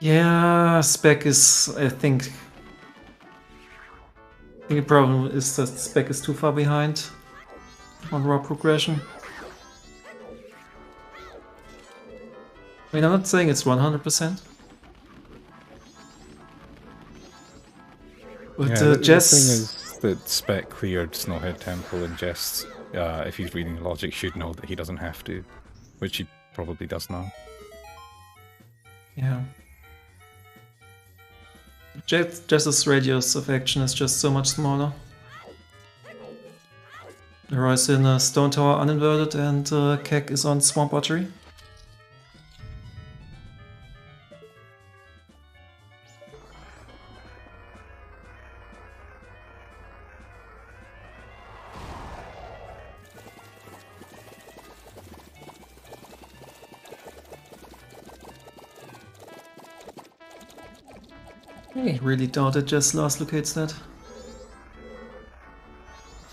Yeah, Spec is, I think the problem is that Spec is too far behind on raw progression. I mean, I'm not saying it's 100%. But Yeah, the Jess... thing is that Spec cleared Snowhead Temple, and Jess, if he's reading logic, should know that he doesn't have to, which he probably does now. Yeah. Jess's radius of action is just so much smaller. Roy's in a Stone Tower uninverted, and Keck is on Swamp Archery. I really doubt that Jess last locates that.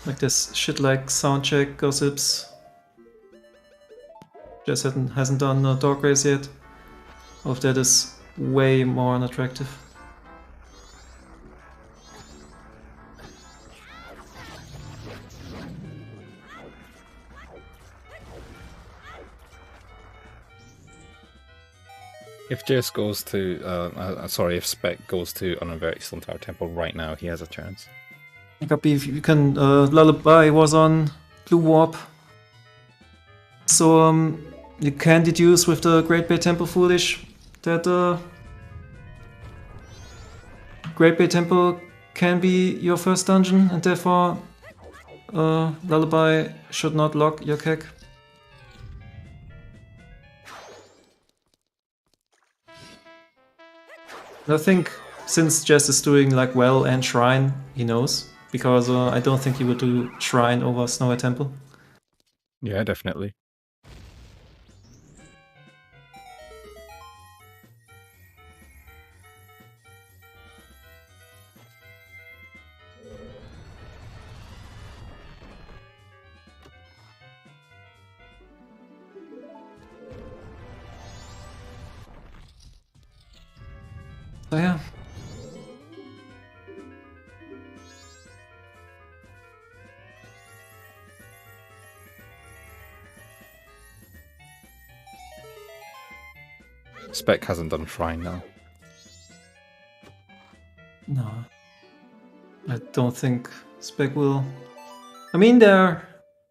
Like this shit like soundcheck, gossips. Jess hasn't done a dog race yet. All of that is way more unattractive. If Jess goes to, if Spec goes to uninverted Stone Tower Temple right now, he has a chance. Copy, if you can, Lullaby was on Blue Warp. So, you can deduce with the Great Bay Temple Foolish that Great Bay Temple can be your first dungeon, and therefore Lullaby should not lock your Keck. I think since Jess is doing like well and Shrine, he knows, because I don't think he would do Shrine over Snowhead Temple. Yeah, definitely. So yeah. Spec hasn't done Shrine now. No. I don't think Spec will. I mean,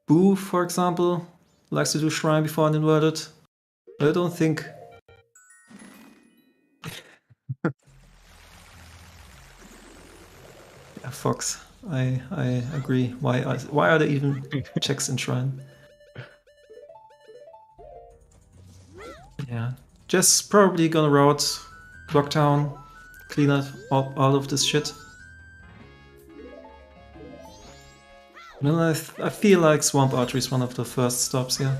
Boo, for example, likes to do Shrine before an inverted. I don't think. Yeah, Fox. I agree. Why are there even checks in Shrine? Yeah. Just probably gonna route Blocktown, clean up all of this shit. Well, I feel like Swamp Archery is one of the first stops here.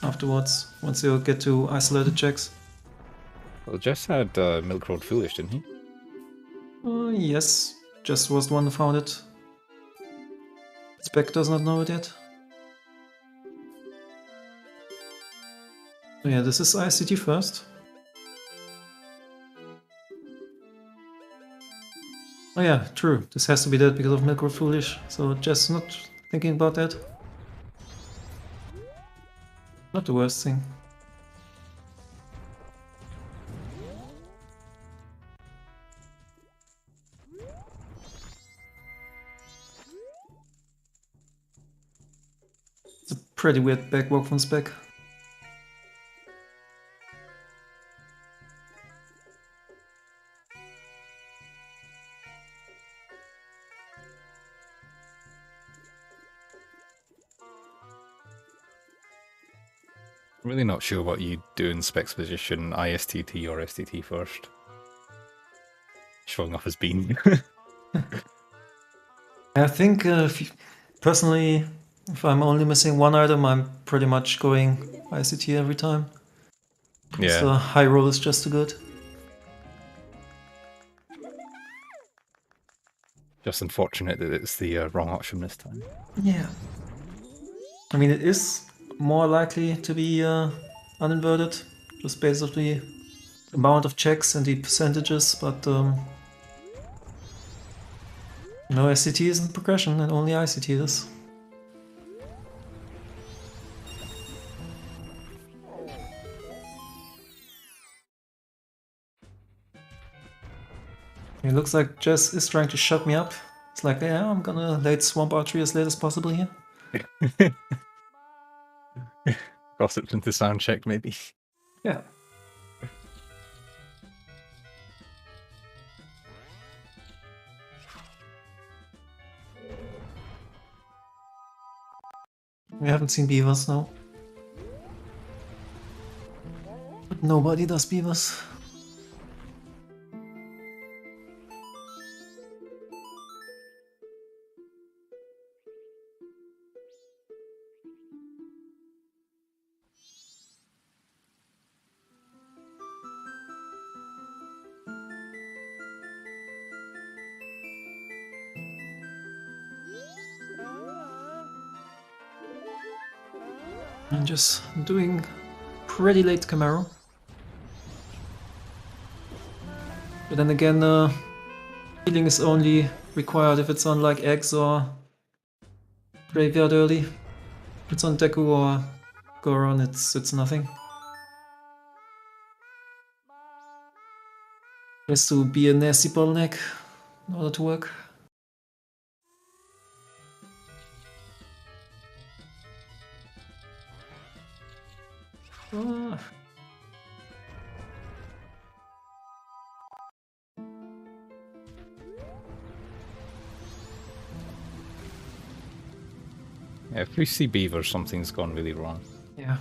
Afterwards, once you get to isolated checks. Well, Jess had Milk Road Foolish, didn't he? Yes, Jess was the one who found it. Spec does not know it yet. Oh yeah, this is ICT first. Oh yeah, true. This has to be that because of Milk Road Foolish. So Jess not thinking about that. Not the worst thing. It's a pretty weird backwalk from Spec. I'm really not sure what you do in Spec's position, ISTT or STT first. Showing off as bean. I think, personally, if I'm only missing one item, I'm pretty much going ICT every time. Yeah. So high roll is just too good. Just unfortunate that it's the wrong option this time. Yeah. I mean, it is more likely to be uninverted, just based on the amount of checks and the percentages, but no, SCT isn't progression, and only ICT is. It looks like Jess is trying to shut me up. It's like, yeah, I'm gonna late Swamp Archery as late as possible here. Gossiped into sound check, maybe. Yeah. We haven't seen beavers, no. But nobody does beavers. I'm just doing pretty late Camaro. But then again, healing is only required if it's on like eggs or graveyard early. If it's on Deku or Goron, it's nothing. Has to be a nasty bottleneck in order to work. Yeah, if we see beavers, something's gone really wrong. Yeah.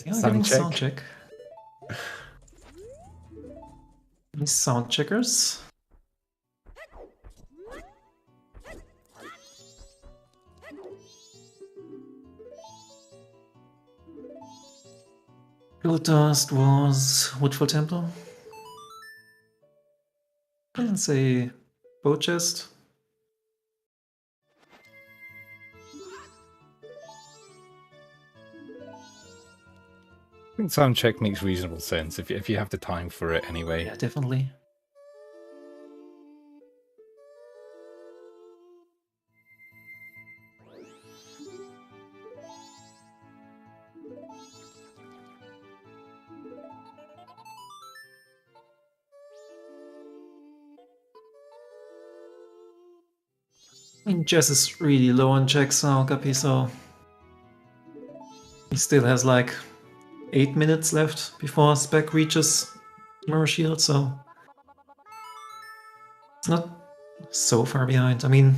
Yeah, getting sound check. Any sound checkers? Blue Dust was Woodfall Temple. Let's say boat chest. I think sound check makes reasonable sense if you have the time for it anyway. Yeah, definitely. I mean, Jess is really low on checks now, Guppy, so he still has like 8 minutes left before Spec reaches Mirror Shield, so it's not so far behind. I mean,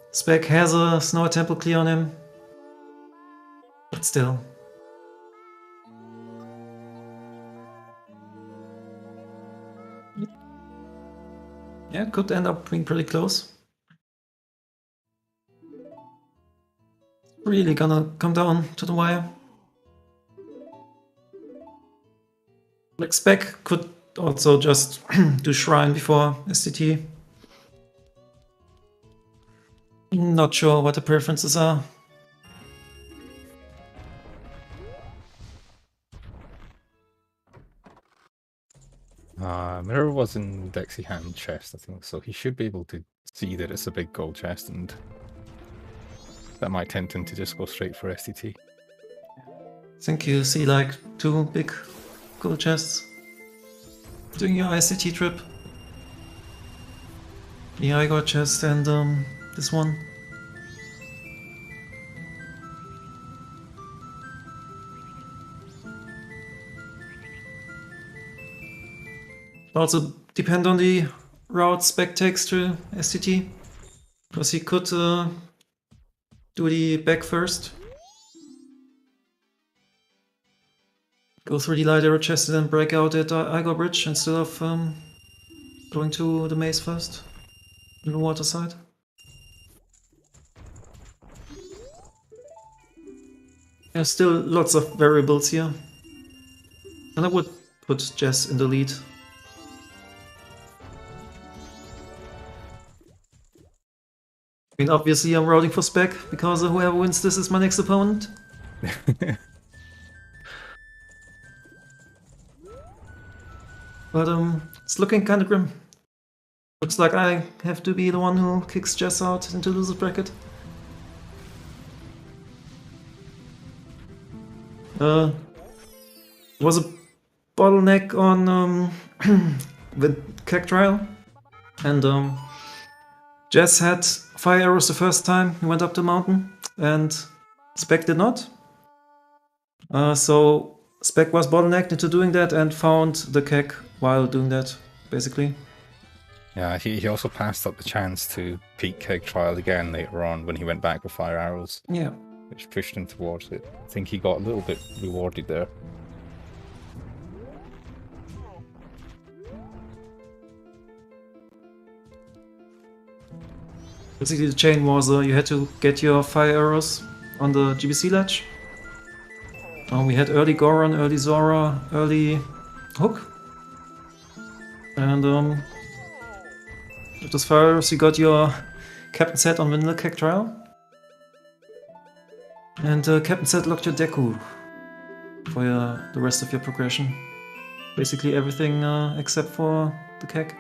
Spec has a Snow Temple clear on him, but still. Yeah, it could end up being pretty close. Really gonna come down to the wire. Like Spec could also just do Shrine before STT. Not sure what the preferences are. Mirror was in Dexy Hand chest, I think, so he should be able to see that it's a big gold chest, and that might tempt him to just go straight for STT. I think you see like 2 big gold chests doing your ICT trip. The Igor chest and this one. Also depend on the route Spec takes to STT, because he could do the back first. Go through the light arrow chest and then break out at Igor Bridge instead of going to the maze first, on the water side. There's still lots of variables here. And I would put Jess in the lead. I mean, obviously I'm rooting for Spec, because whoever wins this is my next opponent. But it's looking kinda grim. Looks like I have to be the one who kicks Jess out into loser bracket. was a bottleneck on with Keg Trial, and Jess had fire arrows the first time he went up the mountain, and Spec did not. So Spec was bottlenecked into doing that and found the Keg while doing that, basically. Yeah, he also passed up the chance to peak Keg Trial again later on when he went back with fire arrows. Yeah. Which pushed him towards it. I think he got a little bit rewarded there. Basically, the chain was you had to get your fire arrows on the GBC ledge. We had early Goron, early Zora, early Hook. And with those fire arrows, you got your Captain set on Vanilla Keg Trial. And Captain set locked your Deku for the rest of your progression. Basically everything except for the Keg.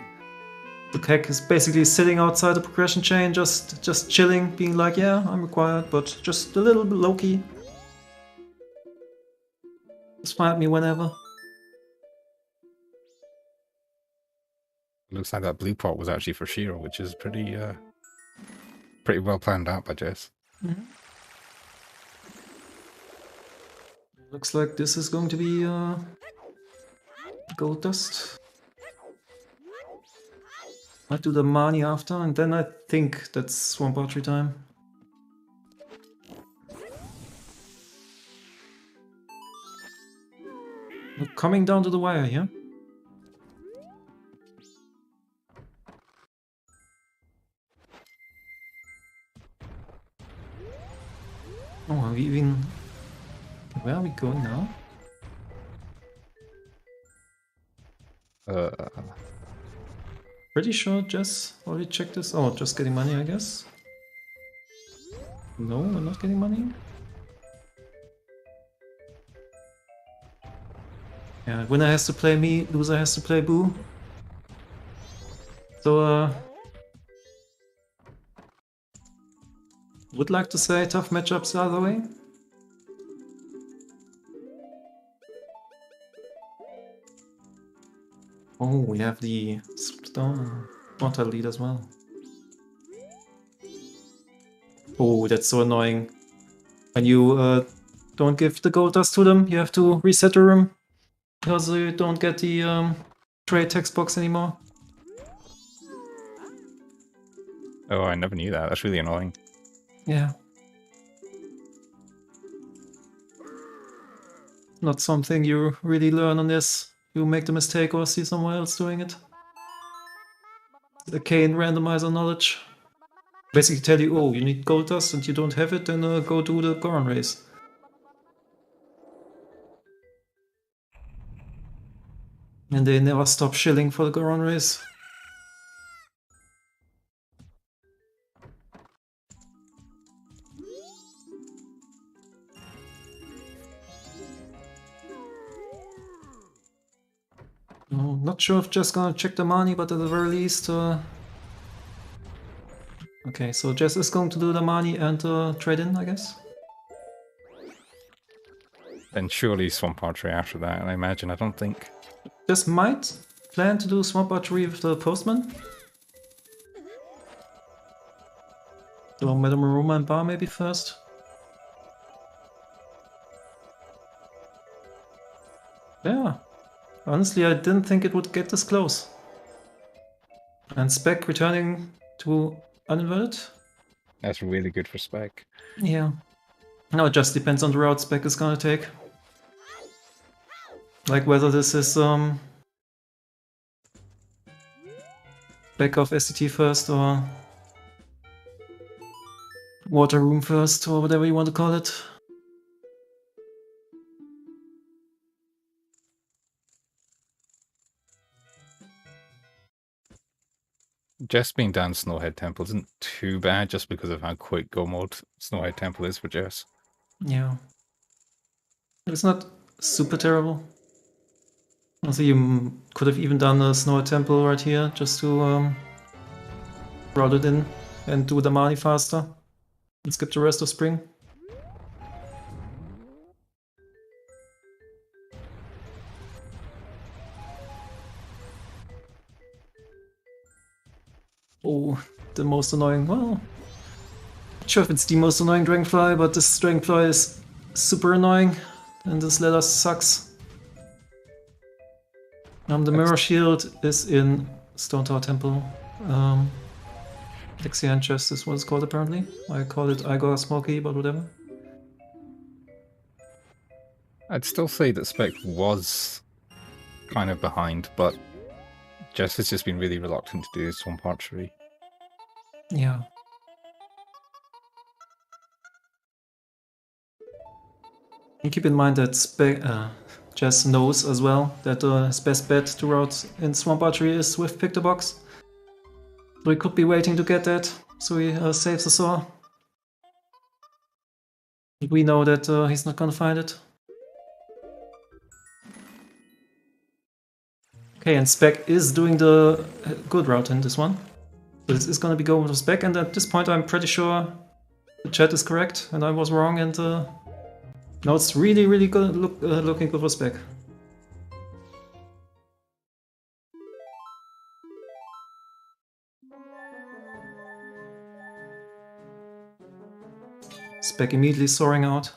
The Keg is basically sitting outside the progression chain, just chilling, being like, yeah, I'm required, but just a little bit low-key. Just find me whenever. Looks like that blue pot was actually for Shiro, which is pretty well planned out by Jess. Mm-hmm. Looks like this is going to be gold dust. Might do the Mani after, and then I think that's Swamp Archery time. We're coming down to the wire here. Oh, are we even... Where are we going now? Pretty sure Jess already checked this. Oh, just getting money, I guess. No, we're not getting money. Yeah, winner has to play me, loser has to play Boo. So, would like to say tough matchups the other way. Oh, we have the Stone lead as well. Oh, that's so annoying. When you don't give the gold dust to them, you have to reset the room. Because you don't get the trade text box anymore. Oh, I never knew that. That's really annoying. Yeah. Not something you really learn on this. You make the mistake or see someone else doing it. The Kane randomizer knowledge. Basically tell you, oh, you need gold dust and you don't have it, then go do the Goron race. And they never stop shilling for the Goron race. Oh, not sure if Jess gonna check the money, but at the very least... Okay, so Jess is going to do the money and trade in, I guess. Then surely Swamp Archery after that, I imagine. I don't think... Jess might plan to do Swamp Archery with the Postman. So Madame Aroma and Bar maybe first. Yeah. Honestly, I didn't think it would get this close. And Spec returning to uninverted? That's really good for Spec. Yeah. No, it just depends on the route Spec is gonna take. Like whether this is back off SCT first or water room first or whatever you want to call it. Jess being down Snowhead Temple isn't too bad just because of how quick go mode Snowhead Temple is for Jess. Yeah. It's not super terrible. Also, you could have even done a Snowhead Temple right here just to route it in and do the Mani faster and skip the rest of spring. Oh, the most annoying, well, not sure if it's the most annoying Dragonfly, but this Dragonfly is super annoying, and this ladder sucks. The Mirror Shield is in Stone Tower Temple. Lexian Chest is what it's called apparently. I call it Igor Smoky, but whatever. I'd still say that Spec was kind of behind, but Jess has just been really reluctant to do Swamp Archery. Yeah. And keep in mind that Jess knows as well that his best bet to route in Swamp Archery is with Pick the Box. So he could be waiting to get that, so he saves the saw. We know that he's not gonna find it. Okay, and Spec is doing the good route in this one. So this is gonna be going with Spec, and at this point I'm pretty sure the chat is correct and I was wrong, and now it's really good looking good for Spec. Spec immediately soaring out.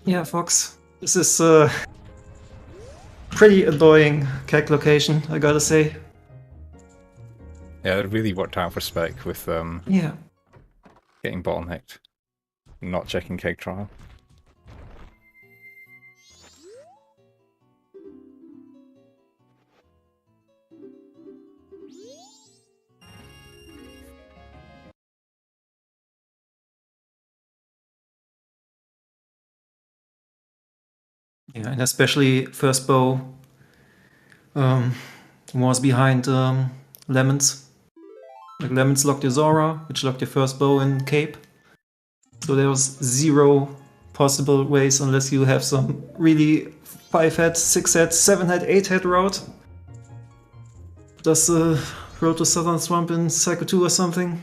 Yeah, Fox. This is pretty annoying CAC location, I gotta say. Yeah, it really worked out for Spec with Yeah. getting bottlenecked, not checking Keg Trial. Yeah, and especially first bow was behind Lemons. Like Lemons locked your Zora, which locked your first bow in Cape. So there was 0 possible ways unless you have some really 5-head, 6-head, 7-head, 8-head route. Does Road to Southern Swamp in Cycle 2 or something.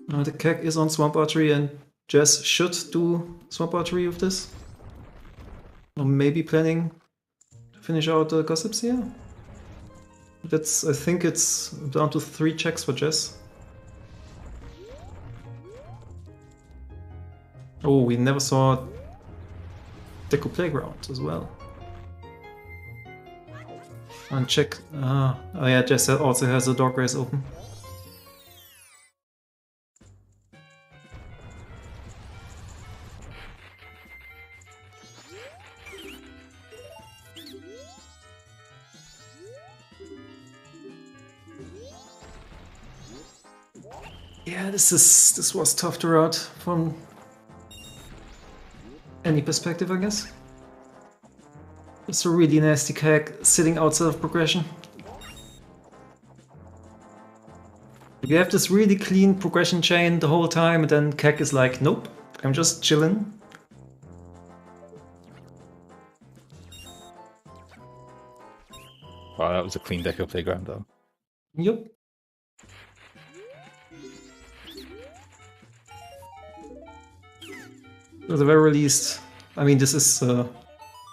The Keg is on Swamp Archery, and Jess should do Swamp Archery with this. Or maybe planning to finish out the Gossips here. I think it's down to 3 checks for Jess. Oh, we never saw Deco Playground as well. And check. Oh yeah, Jess also has a dog race open. Yeah, this was tough to route from any perspective, I guess. It's a really nasty Keg sitting outside of progression. You have this really clean progression chain the whole time, and then Keg is like, nope, I'm just chilling. Wow, that was a clean Deco Playground though. Yup. At the very least, I mean, this is an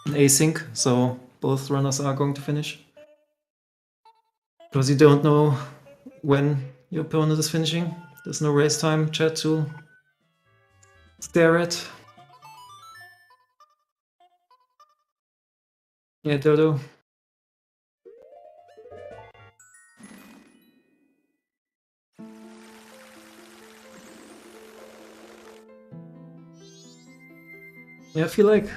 async, so both runners are going to finish. Because you don't know when your opponent is finishing. There's no race time chat to stare at. Yeah, Dodo. Yeah, I feel like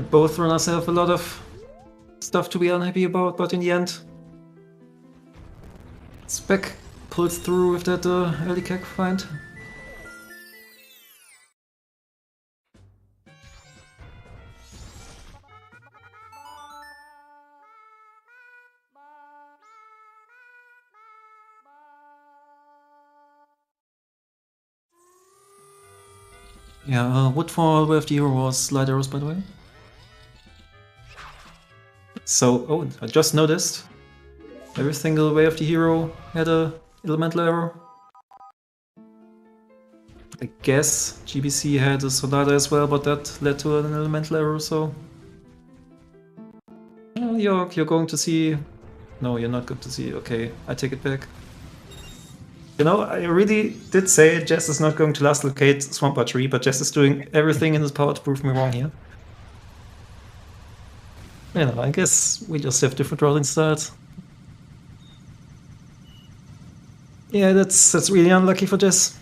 both runners have a lot of stuff to be unhappy about, but in the end, Spec pulls through with that early Keg find. Yeah, Woodfall with the hero was light arrows, by the way. So, oh, I just noticed. Every single way of the hero had a elemental arrow. I guess GBC had a Sonata as well, but that led to an elemental arrow, so... Well, you're going to see... No, you're not going to see. Okay, I take it back. You know, I really did say Jess is not going to last locate Swamp Archery, but Jess is doing everything in his power to prove me wrong here. You know, I guess we just have different rolling styles. Yeah, that's really unlucky for Jess.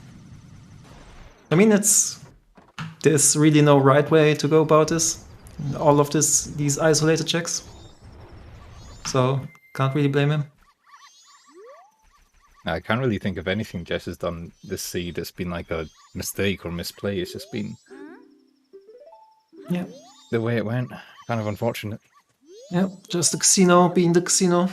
I mean, there's really no right way to go about this. All of these isolated checks. So, can't really blame him. I can't really think of anything Jess has done this seed that's been like a mistake or misplay. It's just been the way it went. Kind of unfortunate. Yeah, just the casino being the casino.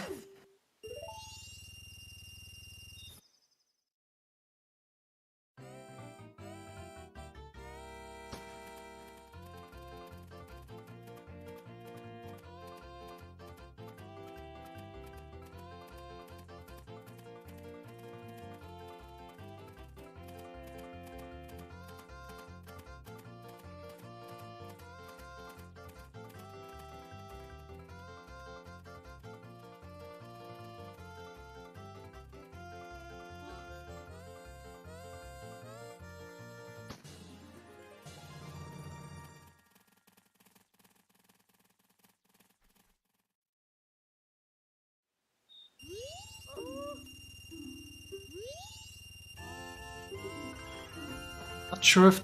Not sure if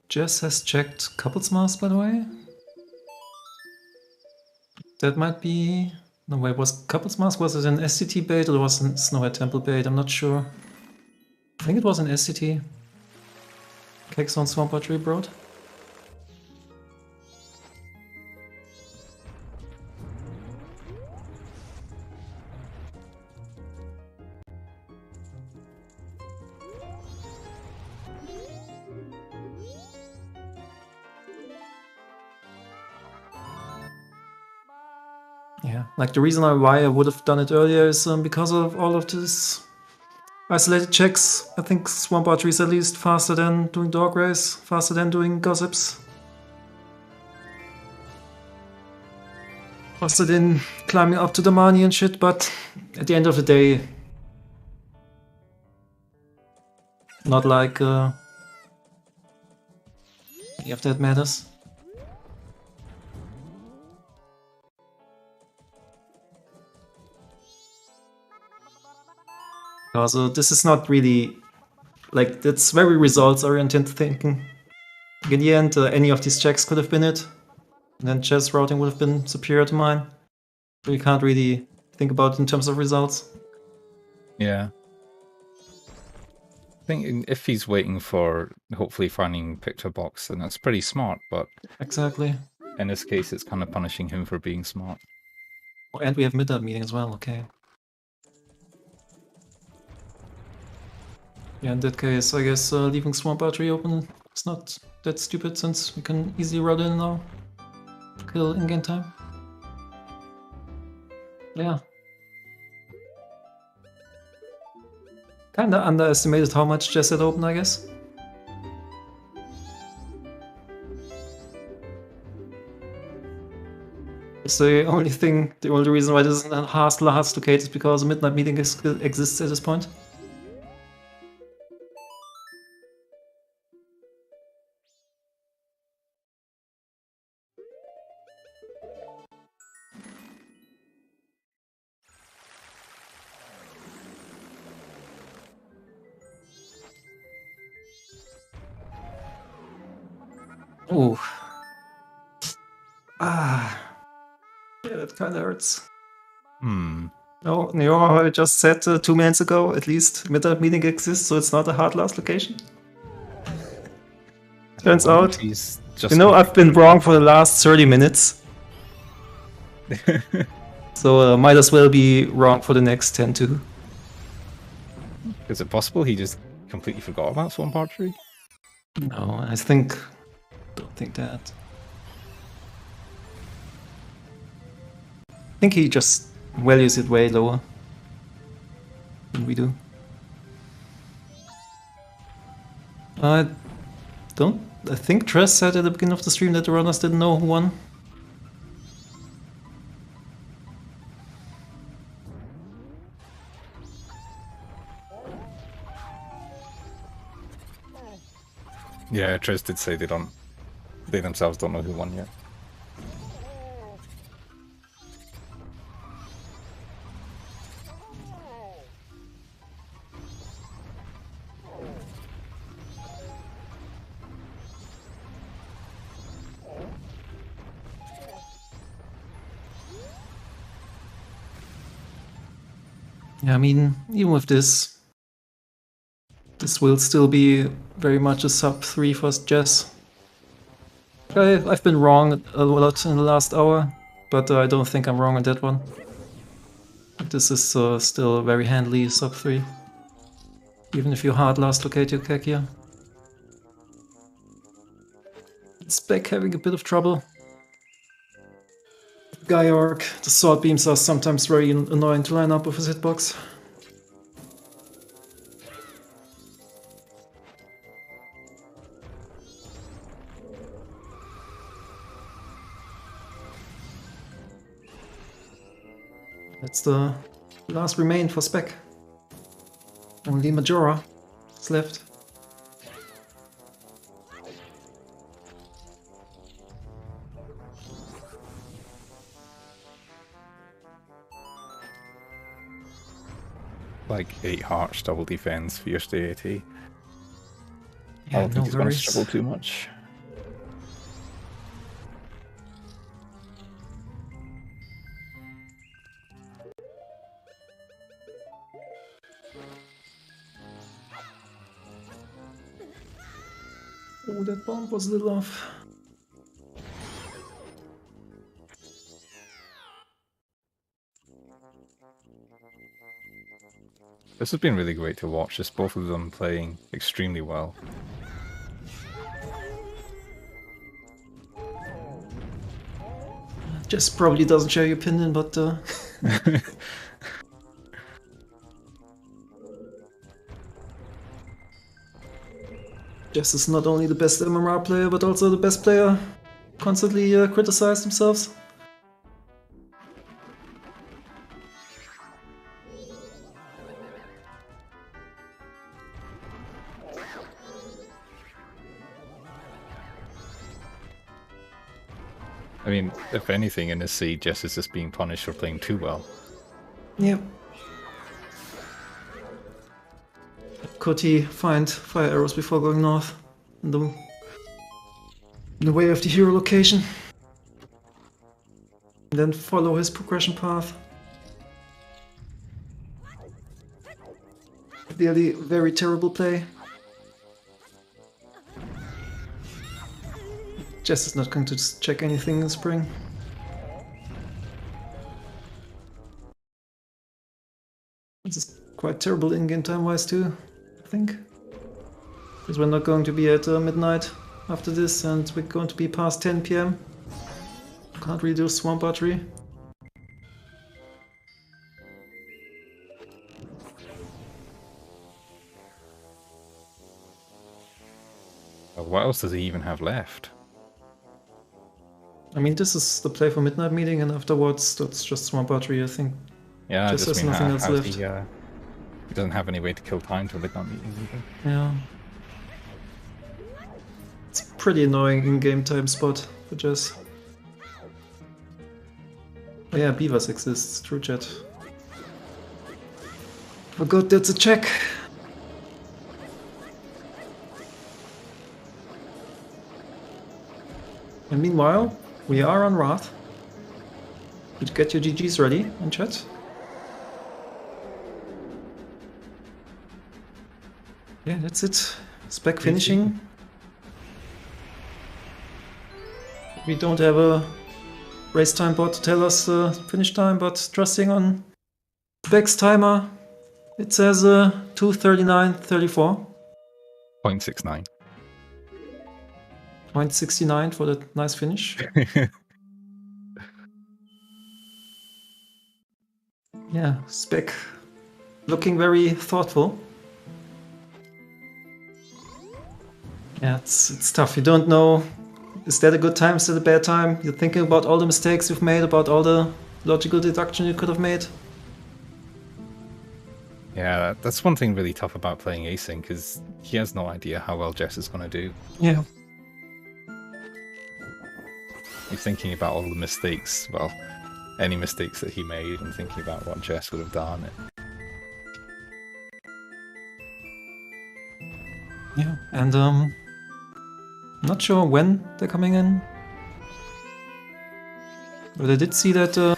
Jess has checked Couples Mask, by the way. That might be... No, wait, was Couples Mask, was it an SCT bait or was it an Snowhead Temple bait? I'm not sure. I think it was an SCT. Cakes on Swamp Archery Broad. Yeah, like the reason why I would have done it earlier is because of all of this isolated checks. I think Swamp Archery is at least faster than doing Dog Race, faster than doing Gossips. Faster than climbing up to the money and shit, but at the end of the day, not like any of that matters. Also, this is not really, like, that's very results-oriented thinking. In the end, any of these checks could have been it, and then chess routing would have been superior to mine. So you can't really think about it in terms of results. Yeah. I think if he's waiting for hopefully finding Picture Box, then that's pretty smart, but... Exactly. In this case, it's kind of punishing him for being smart. Oh, and we have midnight meeting as well, okay. Yeah, in that case, I guess leaving Swamp Archery open is not that stupid since we can easily route in now. Kill in-game time. Yeah. Kinda underestimated how much Jess had open, I guess. It's the only reason why this isn't a hard locate is because a midnight meeting exists at this point. Ooh. Ah. Yeah, that kinda hurts. No, I just said 2 minutes ago, at least, midnight meeting exists, so it's not a hard last location. Turns out, He's just I've been wrong for the last 30 minutes. So might as well be wrong for the next 10 too. Is it possible he just completely forgot about Swamp Archery? No, don't think that. I think he just values it way lower than we do. I think Tress said at the beginning of the stream that the runners didn't know who won. Yeah, Triz did say they themselves don't know who won yet. Yeah, I mean, even with this will still be very much a sub 3 for Jess. I've been wrong a lot in the last hour, but I don't think I'm wrong on that one. This is still a very handily sub 3. Even if you hard last locate your keg here. Spec having a bit of trouble. Guy Orc, the sword beams are sometimes very annoying to line up with his hitbox. That's the last remain for Spec. Only Majora is left. Like 8 hearts, double defense, fierce deity. Yeah, I don't think he's going to worries. struggle too much. Oh, that bomb was a little off. This has been really great to watch, just both of them playing extremely well. Just probably doesn't share your opinion, but Jess is not only the best MMR player, but also the best player. Constantly criticize themselves. I mean, if anything in this seed, Jess is just being punished for playing too well. Yep. Could he find fire arrows before going north? In the way of the hero location? And then follow his progression path? Clearly, very terrible play. Jess is not going to just check anything in spring. This is quite terrible in-game time-wise too, I think. Because we're not going to be at midnight after this, and we're going to be past 10 PM. Can't really do Swamp Archery. What else does he even have left? I mean, this is the play for Midnight Meeting, and afterwards that's just Swamp Archery, I think. Yeah, Just I just has mean, nothing else left. He doesn't have any way to kill time till Midnight Meeting either. Yeah. It's a pretty annoying in-game time spot for Jess. Oh yeah, Beavers exists, true chat. Forgot that's a check. And meanwhile, we are on Wrath. You get your GGs ready in chat. Yeah, that's it. Spec finishing. We don't have a race time bot to tell us finish time, but trusting on Spec's timer, it says 2:39:34. 0.69. 0.69 for that nice finish. Yeah, Spec looking very thoughtful. Yeah, it's tough. You don't know, is that a good time, is that a bad time? You're thinking about all the mistakes you've made, about all the logical deduction you could have made. Yeah, that's one thing really tough about playing async, is he has no idea how well Jess is going to do. Yeah. He's thinking about all the mistakes, well, any mistakes that he made, and thinking about what Jess would have done. Yeah, and not sure when they're coming in. But I did see that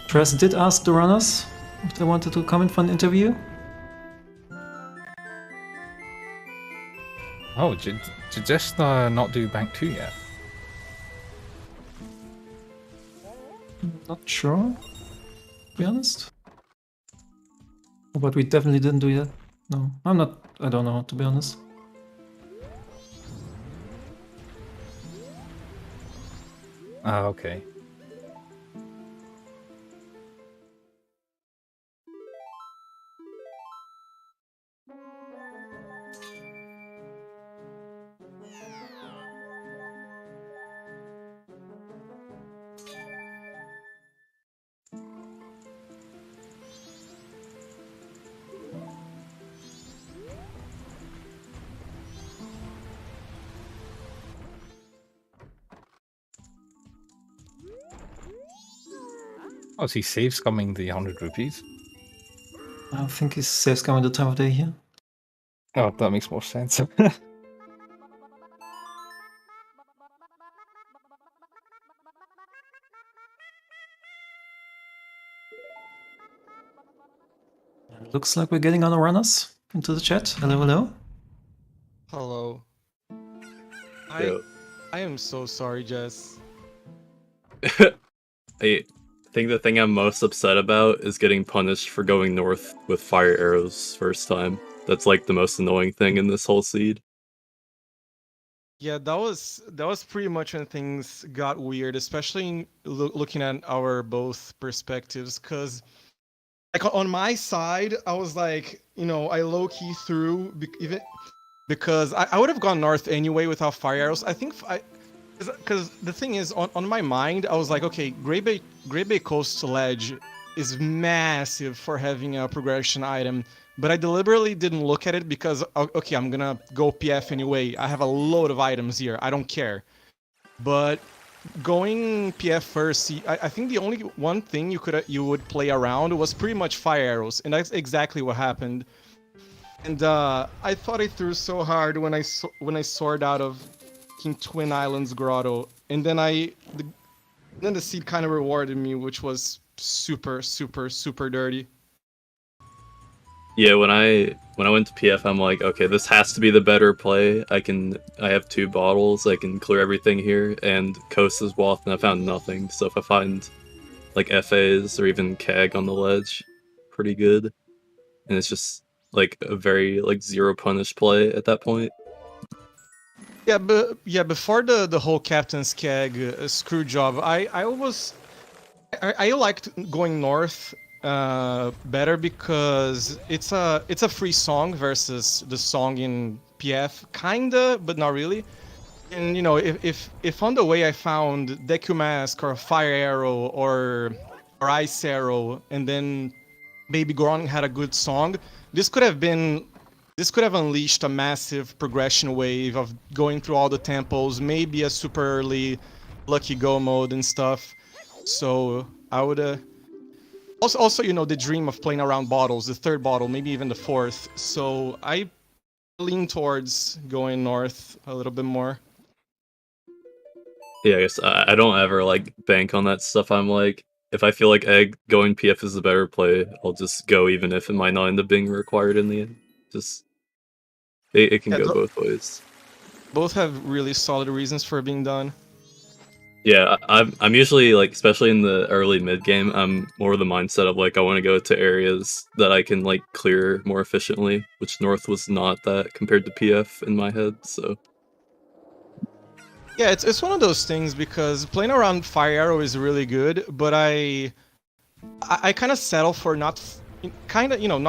Tress did ask the runners if they wanted to come in for an interview. Oh, did Jess not do Bank 2 yet? Not sure, to be honest. But we definitely didn't do that. No, I don't know, to be honest. Ah, okay. Oh, is he save scumming the 100 rupees? I think he's safe scamming the time of day here. Oh, that makes more sense. Looks like we're getting on the runners into the chat. Hello, hello. Hello. Yo. I am so sorry, Jess. I think the thing I'm most upset about is getting punished for going north with fire arrows first time. That's like the most annoying thing in this whole seed. Yeah, that was pretty much when things got weird, especially looking at our both perspectives. Cause like on my side, I was like, I low key threw even because I would have gone north anyway without fire arrows. I think because the thing is on my mind, I was like, okay, Great Bay Coast Ledge is massive for having a progression item. But I deliberately didn't look at it because, okay, I'm gonna go PF anyway. I have a load of items here. I don't care. But going PF first, I think the only one thing you would play around was pretty much fire arrows, and that's exactly what happened. And I thought I threw so hard when I soared out of King Twin Islands Grotto, and then the seed kind of rewarded me, which was super, super, super dirty. Yeah, when I went to PF, I'm like, okay, this has to be the better play. I have 2 bottles, I can clear everything here, and Coast is Wath, and I found nothing. So if I find like FAs or even Keg on the ledge, pretty good. And it's just like a very like zero punish play at that point. Yeah, but before the whole Captain's Keg screw job, I liked going north better because it's a free song versus the song in PF, kinda, but not really. And if on the way I found Deku Mask or Fire Arrow or Ice Arrow, and then Baby Goron had a good song, this could have unleashed a massive progression wave of going through all the temples, maybe a super early Lucky Go mode and stuff. So I would also the dream of playing around bottles, the 3rd bottle, maybe even the 4th. So I lean towards going north a little bit more. Yeah, I guess I don't ever like bank on that stuff. I'm like, if I feel like going PF is a better play, I'll just go even if it might not end up being required in the end. Just it can go both ways. Both have really solid reasons for being done. Yeah, I'm usually like, especially in the early mid game, I'm more of the mindset of like I want to go to areas that I can like clear more efficiently, which North was not that compared to PF in my head. So yeah, it's one of those things because playing around Fire Arrow is really good, but I kind of settle for not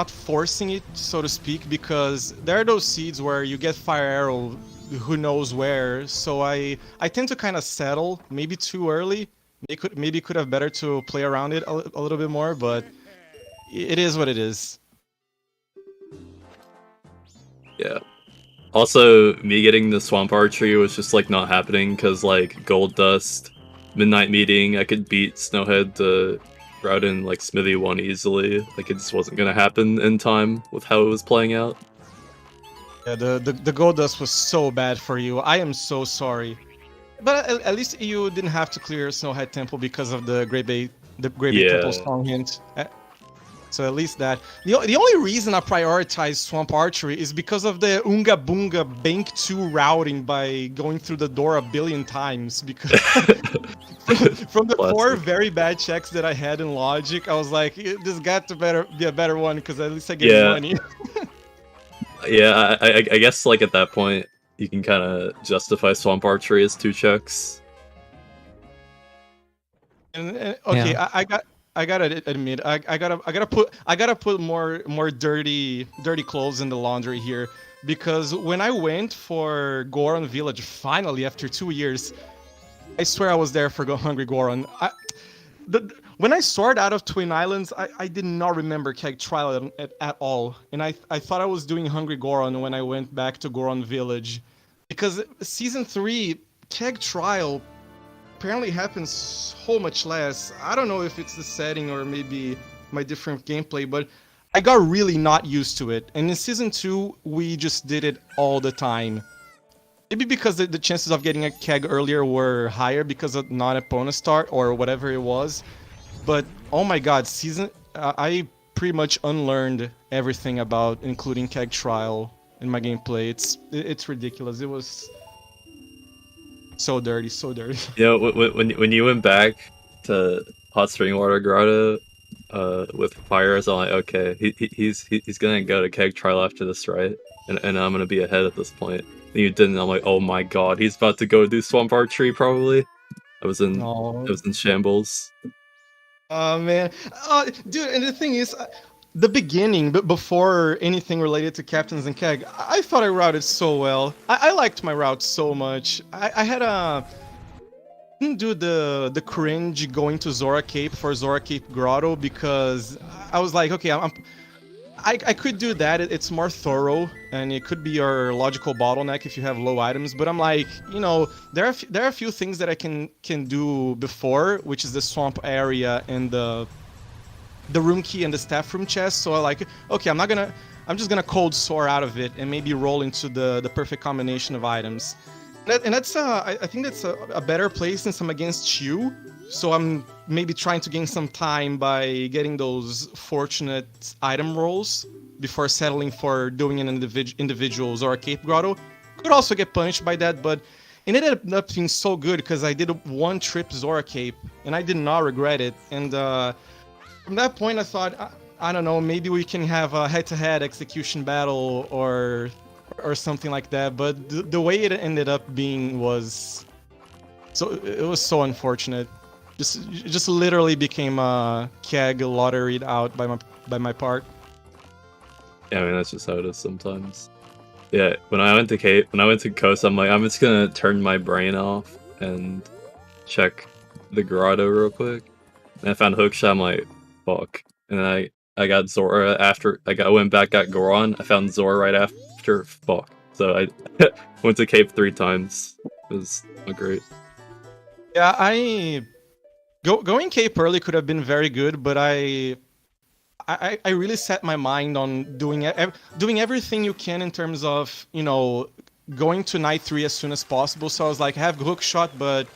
forcing it, so to speak, because there are those seeds where you get Fire Arrow who knows where, so I tend to kind of settle, maybe too early. Maybe could have better to play around it a little bit more, but it is what it is. Yeah. Also, me getting the Swamp Archery was just like not happening because like Gold Dust, Midnight Meeting, I could beat Snowhead to route in like Smithy 1 easily. Like it just wasn't gonna happen in time with how it was playing out. Yeah, the gold dust was so bad for you. I am so sorry. But at least you didn't have to clear Snowhead Temple because of the Great Bay Temple Yeah. Strong Hint. So at least that. The only reason I prioritized Swamp Archery is because of the Unga Boonga Bank 2 routing by going through the door a billion times. Because from the 4 Classic. very bad checks that I had in Logic, I was like, this got to be a better one because at least I get Yeah. money. Yeah, I guess like at that point you can kind of justify Swamp Archery as 2 checks. And okay, Yeah. I gotta admit, I gotta put more dirty clothes in the laundry here, because when I went for Goron Village finally after 2 years, I swear I was there for Hungry Goron. When I soared out of Twin Islands, I did not remember Keg Trial at all, and I thought I was doing Hungry Goron when I went back to Goron Village, because Season 3 Keg Trial apparently happens so much less. I don't know if it's the setting or maybe my different gameplay, but I got really not used to it. And in Season 2, we just did it all the time. Maybe because the chances of getting a keg earlier were higher because of non-opponent start or whatever it was. But oh my god, I pretty much unlearned everything about including keg trial in my gameplay. It's ridiculous. It was so dirty, so dirty. You know, when you went back to Hot Spring Water Grotto with Fires, I'm like, okay, he's gonna go to Keg Trial after this, right? And I'm gonna be ahead at this point. And you didn't. I'm like, oh my god, he's about to go do Swamp Archery probably. I was in shambles. Oh man, dude, and the thing is, the beginning, but before anything related to Captains and Keg, I thought I routed so well. I liked my route so much. I had didn't do the cringe going to Zora Cape for Zora Cape Grotto because I was like, okay, I could do that. It's more thorough and it could be your logical bottleneck if you have low items. But I'm like, you know, there are a few things that I can do before, which is the swamp area and the room key and the staff room chest. So I like, okay, I'm just gonna cold soar out of it and maybe roll into the perfect combination of items. And that's I think that's a better place since I'm against you. So I'm maybe trying to gain some time by getting those fortunate item rolls before settling for doing an individuals or a Cape Grotto. Could also get punished by that, but it ended up being so good because I did one trip Zora Cape and I did not regret it. And from that point, I thought, I don't know, maybe we can have a head-to-head execution battle or something like that. But the way it ended up being was so unfortunate. Just literally became a keg lotteried out by my part. Yeah, I mean that's just how it is sometimes. Yeah, when I went to Coast, I'm like, I'm just gonna turn my brain off and check the grotto real quick. And I found Hookshot, I'm like, fuck. And then I got Zora after I went back, got Goron. I found Zora right after, fuck. So I went to Cape 3 times. It was not great. Yeah, going Cape early could have been very good, but I really set my mind on doing everything you can in terms of, you know, going to night 3 as soon as possible. So I was like, I have Hookshot, but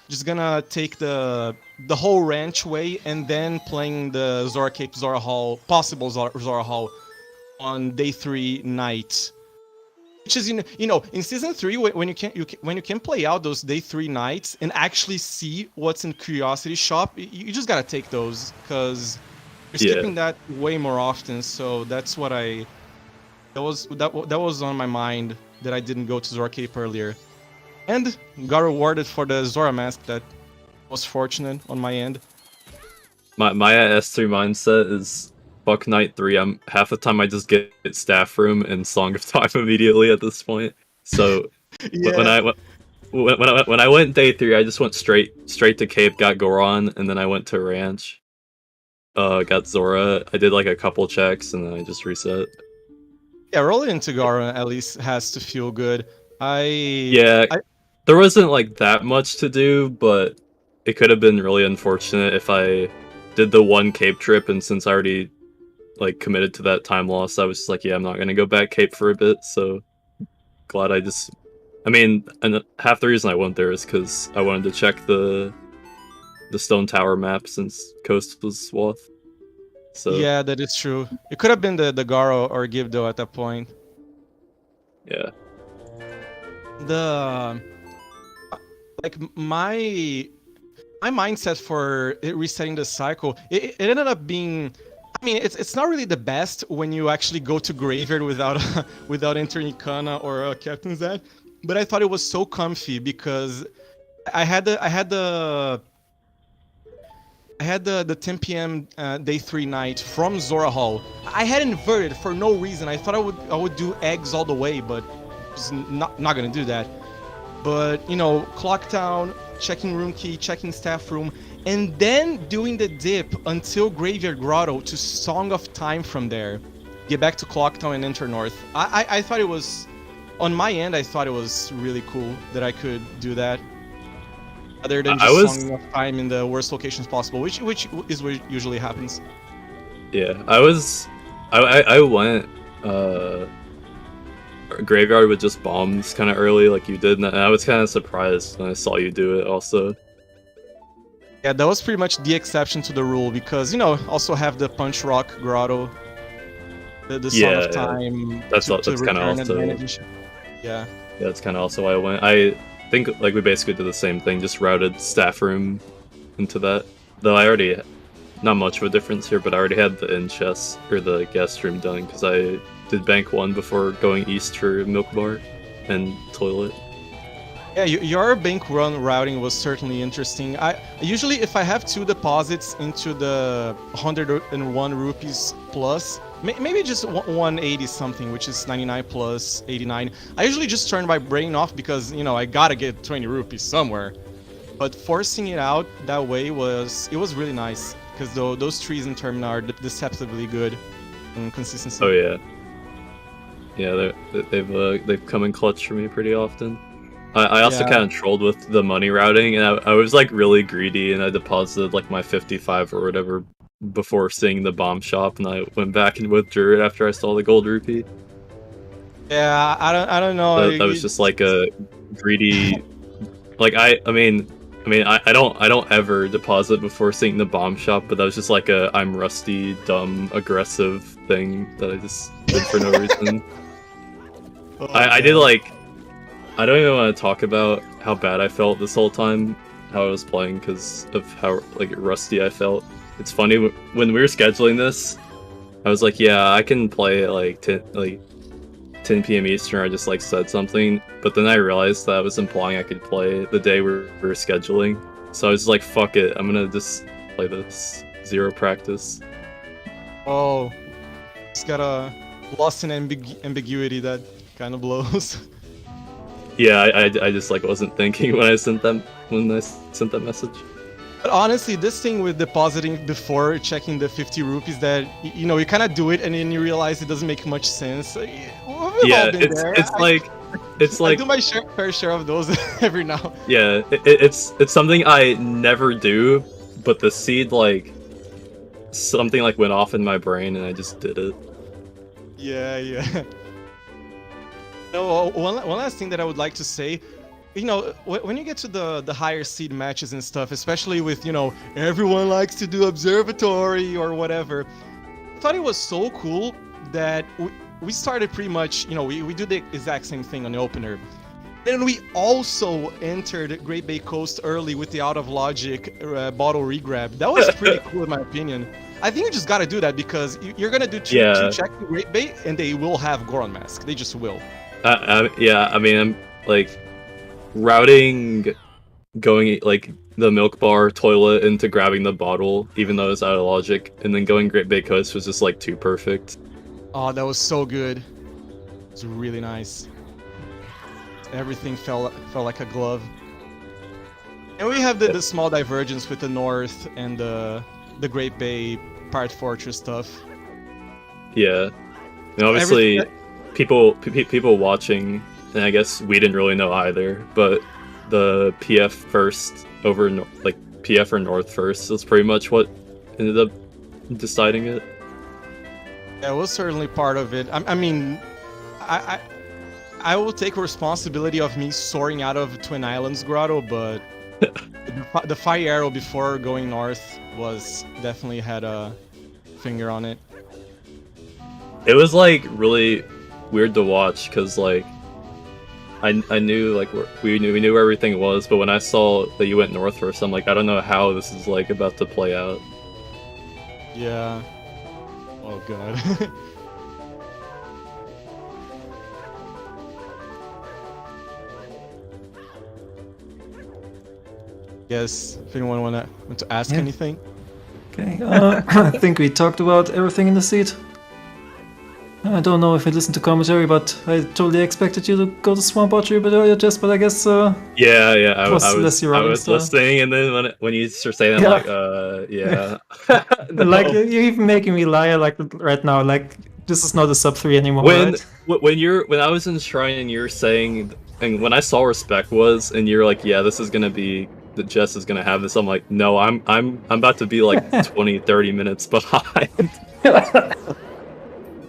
just gonna take the whole ranch way and then playing the Zora Cape Zora Hall, possible Zora Hall on day 3 night. Which is, you know, in Season 3, when you can play out those day 3 nights and actually see what's in Curiosity Shop, you just gotta take those, because you're skipping that way more often. So that's what that was on my mind, that I didn't go to Zora Cape earlier. And got rewarded for the Zora mask. That was fortunate on my end. My S3 mindset is fuck night 3. I'm half the time I just get staff room and Song of Time immediately at this point. So Yeah. when I went day 3, I just went straight to Cape, got Goron, and then I went to Ranch. got Zora. I did like a couple checks and then I just reset. Yeah, rolling into Gara at least has to feel good. Yeah, there wasn't like that much to do, but it could have been really unfortunate if I did the one Cape trip, and since I already like committed to that time loss, I was just like, yeah, I'm not gonna go back Cape for a bit. So glad I mean, and half the reason I went there is because I wanted to check the Stone Tower map since Coast was Swath. So Yeah, that is true. It could have been the Garo or Gibdo at that point. yeah. The like my mindset for it resetting the cycle, it ended up being, I mean, it's not really the best when you actually go to Graveyard without entering Ikana or Captain's Ad, but I thought it was so comfy because I had the 10 p.m. day 3 night from Zora Hall. I had inverted for no reason. I thought I would do eggs all the way, but just not gonna do that. But you know, clock down, checking room key, checking staff room, and then doing the dip until Graveyard Grotto to Song of Time from there. Get back to Clocktown and enter north. I thought it was, on my end, I thought it was really cool that I could do that. Other than just Song of Time in the worst locations possible, which is what usually happens. Yeah, I went Graveyard with just bombs kind of early like you did, and I was kind of surprised when I saw you do it also. Yeah, that was pretty much the exception to the rule because, you know, also have the Punch Rock Grotto, the Song of Time. That's kind of also. Yeah. Yeah, that's kind of also why I went. I think like we basically did the same thing, just routed staff room into that. Though I already, not much of a difference here, but I already had the in-chest or the guest room done because I did bank 1 before going east for Milk Bar and Toilet. Yeah, your bank run routing was certainly interesting. I usually, if I have 2 deposits into the 101 rupees plus, maybe just 180 something, which is 99 plus 89, I usually just turn my brain off because, you know, I gotta get 20 rupees somewhere. But forcing it out that way was really nice because those trees in Terminal are deceptively good in consistency. Oh yeah. Yeah, they've come in clutch for me pretty often. I also kind of trolled with the money routing, and I was like really greedy, and I deposited like my 55 or whatever before seeing the bomb shop, and I went back and withdrew it after I saw the gold rupee. Yeah, I don't know. That was just like a greedy, like I don't ever deposit before seeing the bomb shop, but that was just like a I'm rusty, dumb, aggressive thing that I just did for no reason. I did like, I don't even want to talk about how bad I felt this whole time, how I was playing, because of how like rusty I felt. It's funny, when we were scheduling this, I was like, yeah, I can play at like 10 p.m. Eastern, I just like said something, but then I realized that was implying I could play the day we were scheduling, so I was like, fuck it, I'm gonna just play this. 0 practice. Oh, it's got a lost in ambiguity that kind of blows. Yeah, I just like wasn't thinking when I sent that message. But honestly, this thing with depositing before checking the 50 rupees, that you know, you kind of do it and then you realize it doesn't make much sense. Yeah, it's like I do my fair share of those every now. Yeah, it's something I never do, but the seed like something like went off in my brain and I just did it. Yeah. No, one last thing that I would like to say, you know, when you get to the higher seed matches and stuff, especially with, you know, everyone likes to do observatory or whatever, I thought it was so cool that we started pretty much, you know, we do the exact same thing on the opener. Then we also entered Great Bay Coast early with the Out of Logic bottle regrab. That was pretty cool in my opinion. I think you just gotta do that because you're gonna do two checks in Great Bay and they will have Goron Mask. They just will. Yeah, I mean, I'm like routing, going like the milk bar toilet into grabbing the bottle, even though it's out of logic, and then going Great Bay Coast was just like too perfect. Oh, that was so good. It was really nice. Everything felt like a glove. And we have the small divergence with the North and the Great Bay Pirate Fortress stuff. Yeah, and obviously, people watching, and I guess we didn't really know either, but the PF first over like PF or North first was pretty much what ended up deciding it. That was certainly part of it. I mean, I will take responsibility of me soaring out of Twin Islands Grotto, but the fire arrow before going north was definitely had a finger on it. It was like really weird to watch because like I knew like we knew where everything was, but when I saw that you went north first, I'm like, I don't know how this is like about to play out. Yeah. Oh god. Yes, if anyone want to ask anything. Okay, I think we talked about everything in the seed. I don't know if I listened to commentary, but I totally expected you to go to Swamp Archery a bit earlier, Jess, but I guess I was less listening, and then when you start saying that, no. Like you're even making me lie like right now. Like this is not a sub 3 anymore. When right? when I was in Shrine and you're saying, and when I saw where Spec was, and you're like, yeah, this is gonna be that Jess is gonna have this. I'm like, no, I'm about to be like 20-30 minutes behind.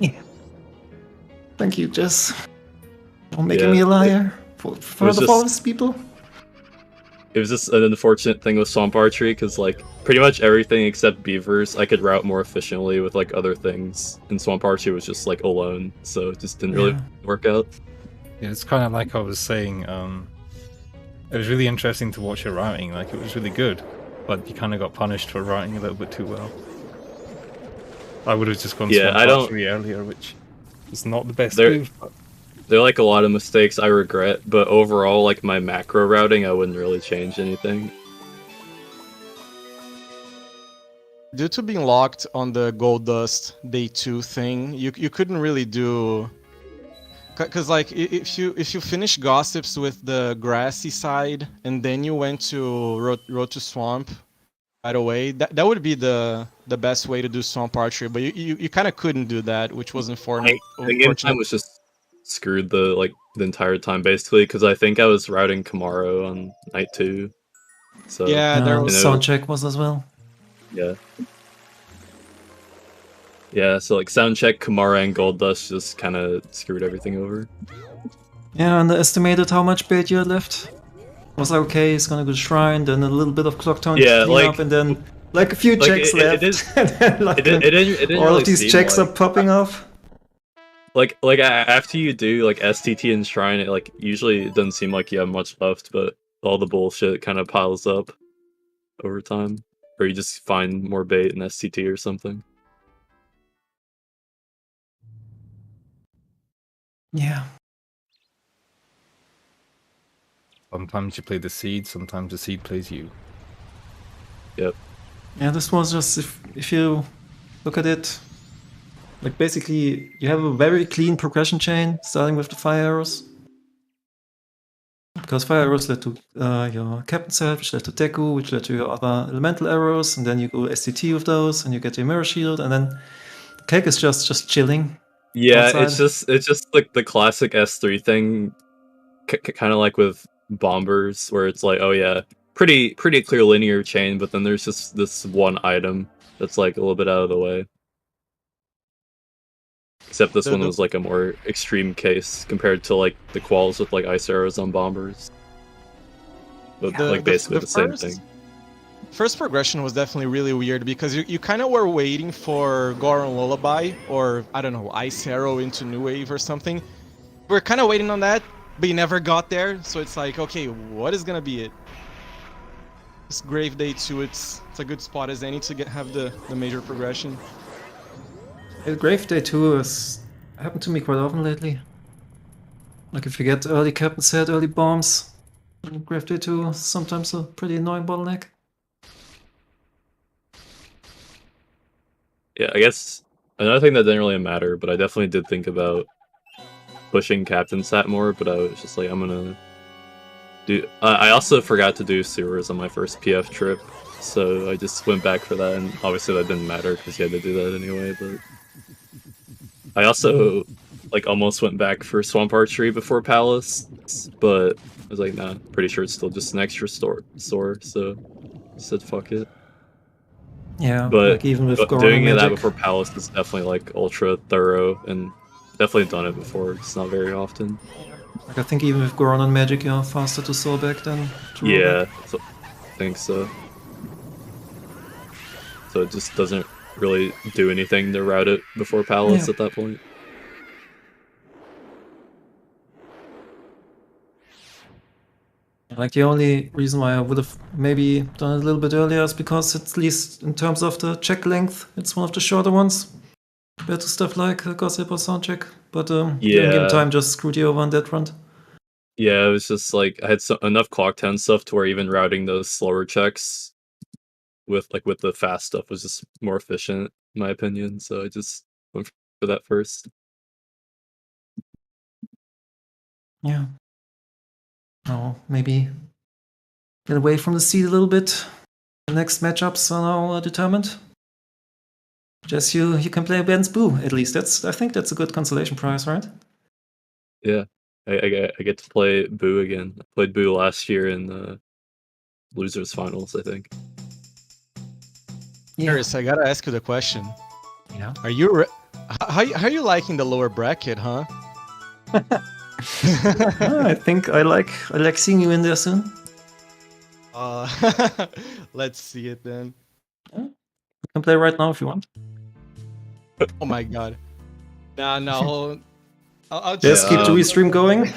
Yeah. Thank you, Jess. For making me a liar for the false people. It was just an unfortunate thing with Swamp Archery because like pretty much everything except beavers I could route more efficiently with like other things, and Swamp Archery was just like alone, so it just didn't really work out. Yeah, it's kind of like I was saying. It was really interesting to watch your routing. Like it was really good, but you kind of got punished for routing a little bit too well. I would have just gone Swamp Archery earlier, which is not the best move. There are like a lot of mistakes I regret, but overall, like my macro routing, I wouldn't really change anything. Due to being locked on the Gold Dust Day 2 thing, you couldn't really do... Because like if you finish Gossips with the grassy side and then you went to Road to Swamp right away, that would be the best way to do Swamp Archery, but you kind of couldn't do that, which was unfortunate. The game time was just screwed the entire time basically because I think I was routing Camaro on night 2. So yeah, there was sound check was as well. Yeah. Yeah, so like Soundcheck, Kamara, and Gold Dust just kind of screwed everything over. Yeah, I underestimated how much bait you had left. I was like, okay, he's gonna go to Shrine, then a little bit of Clock Town to clean up, and then like a few checks left. And then, like, it didn't all really of these checks are popping off. Like after you do like STT and Shrine, it like usually it doesn't seem like you have much left, but all the bullshit kind of piles up over time, or you just find more bait in STT or something. Yeah. Sometimes you play the seed, sometimes the seed plays you. Yep. Yeah, this was just, if you look at it, like basically you have a very clean progression chain, starting with the fire arrows. Because fire arrows led to your captain set, which led to Deku, which led to your other elemental arrows, and then you go STT with those, and you get your mirror shield, and then Cake is just chilling. Yeah, outside. it's just like the classic S3 thing, kind of like with bombers, where it's like, oh yeah, pretty clear linear chain, but then there's just this one item that's like a little bit out of the way. Except this one was like a more extreme case compared to like the quals with like ice arrows on bombers. But like basically the same thing. First progression was definitely really weird because you kind of were waiting for Goron Lullaby or, I don't know, Ice Arrow into New Wave or something. We're kind of waiting on that, but you never got there, so it's like, okay, what is gonna be it? This Grave Day 2, it's a good spot as any to have the major progression. Yeah, Grave Day 2 has happened to me quite often lately. Like if you get early Captain Set, early bombs, Grave Day 2 is sometimes a pretty annoying bottleneck. Yeah, I guess another thing that didn't really matter, but I definitely did think about pushing Captain Sat more, but I was just like, I'm gonna do... I also forgot to do sewers on my first PF trip, so I just went back for that, and obviously that didn't matter because you had to do that anyway. But I also like almost went back for Swamp Archery before Palace, but I was like, nah, pretty sure it's still just an extra sore, so I said fuck it. Yeah, But, like even with but Goron doing and that Magic. before Palace is definitely like ultra thorough, and definitely done it before. It's not very often. Like I think even with Goron and Magic, you're faster to soul back than to roll Yeah, back. so, I think so. So it just doesn't really do anything to route it before Palace Yeah. at that point. Like the only reason why I would have maybe done it a little bit earlier is because at least in terms of the check length, it's one of the shorter ones compared to stuff like Gossip or Soundcheck. But the Yeah. in-game time just screwed you over on that front. Yeah, it was just like I had enough clock 10 stuff to where even routing those slower checks with the fast stuff was just more efficient, in my opinion. So I just went for that first. Yeah. Oh, maybe get away from the seat a little bit. The next matchups are now determined. Just you can play against Boo at least. I think that's a good consolation prize, right? Yeah, I get to play Boo again. I played Boo last year in the losers finals, I think. Yeah. Harris, I gotta ask you the question. Yeah. Are you how are you liking the lower bracket, huh? I think I like seeing you in there soon. Let's see it then. You can play right now if you want. Oh my god. No. I'll Just Yeah, keep the restream going.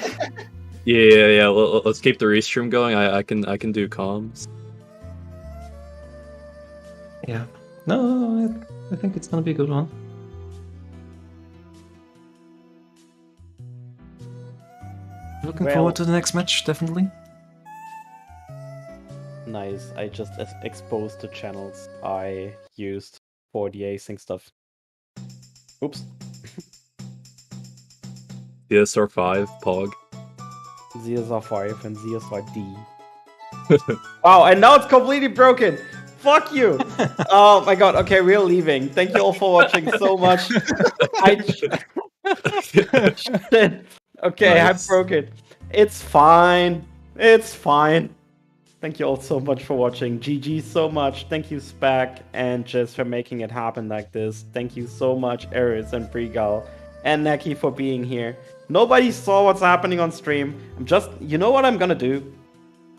Yeah. Let's keep the restream going. I can do comms. Yeah. No, I think it's gonna be a good one. Looking forward to the next match, definitely. Nice. I just exposed the channels I used for the async stuff. Oops. DSR5, Pog. ZSR5 and ZSR-D. Wow, and now it's completely broken. Fuck you. Oh my god. Okay, we're leaving. Thank you all for watching so much. Shit. Okay, Nice. I broke it. It's fine. It's fine. Thank you all so much for watching. GG so much. Thank you, Spec and Jess, for making it happen like this. Thank you so much, Eris and Freegal and Neki, for being here. Nobody saw what's happening on stream. You know what I'm gonna do?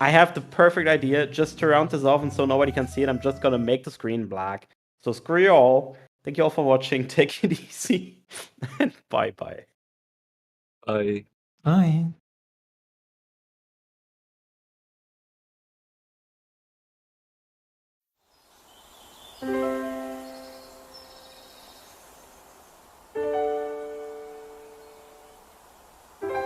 I have the perfect idea just to round this off and so nobody can see it. I'm just gonna make the screen black. So screw you all. Thank you all for watching. Take it easy. And bye-bye. Bye. Bye.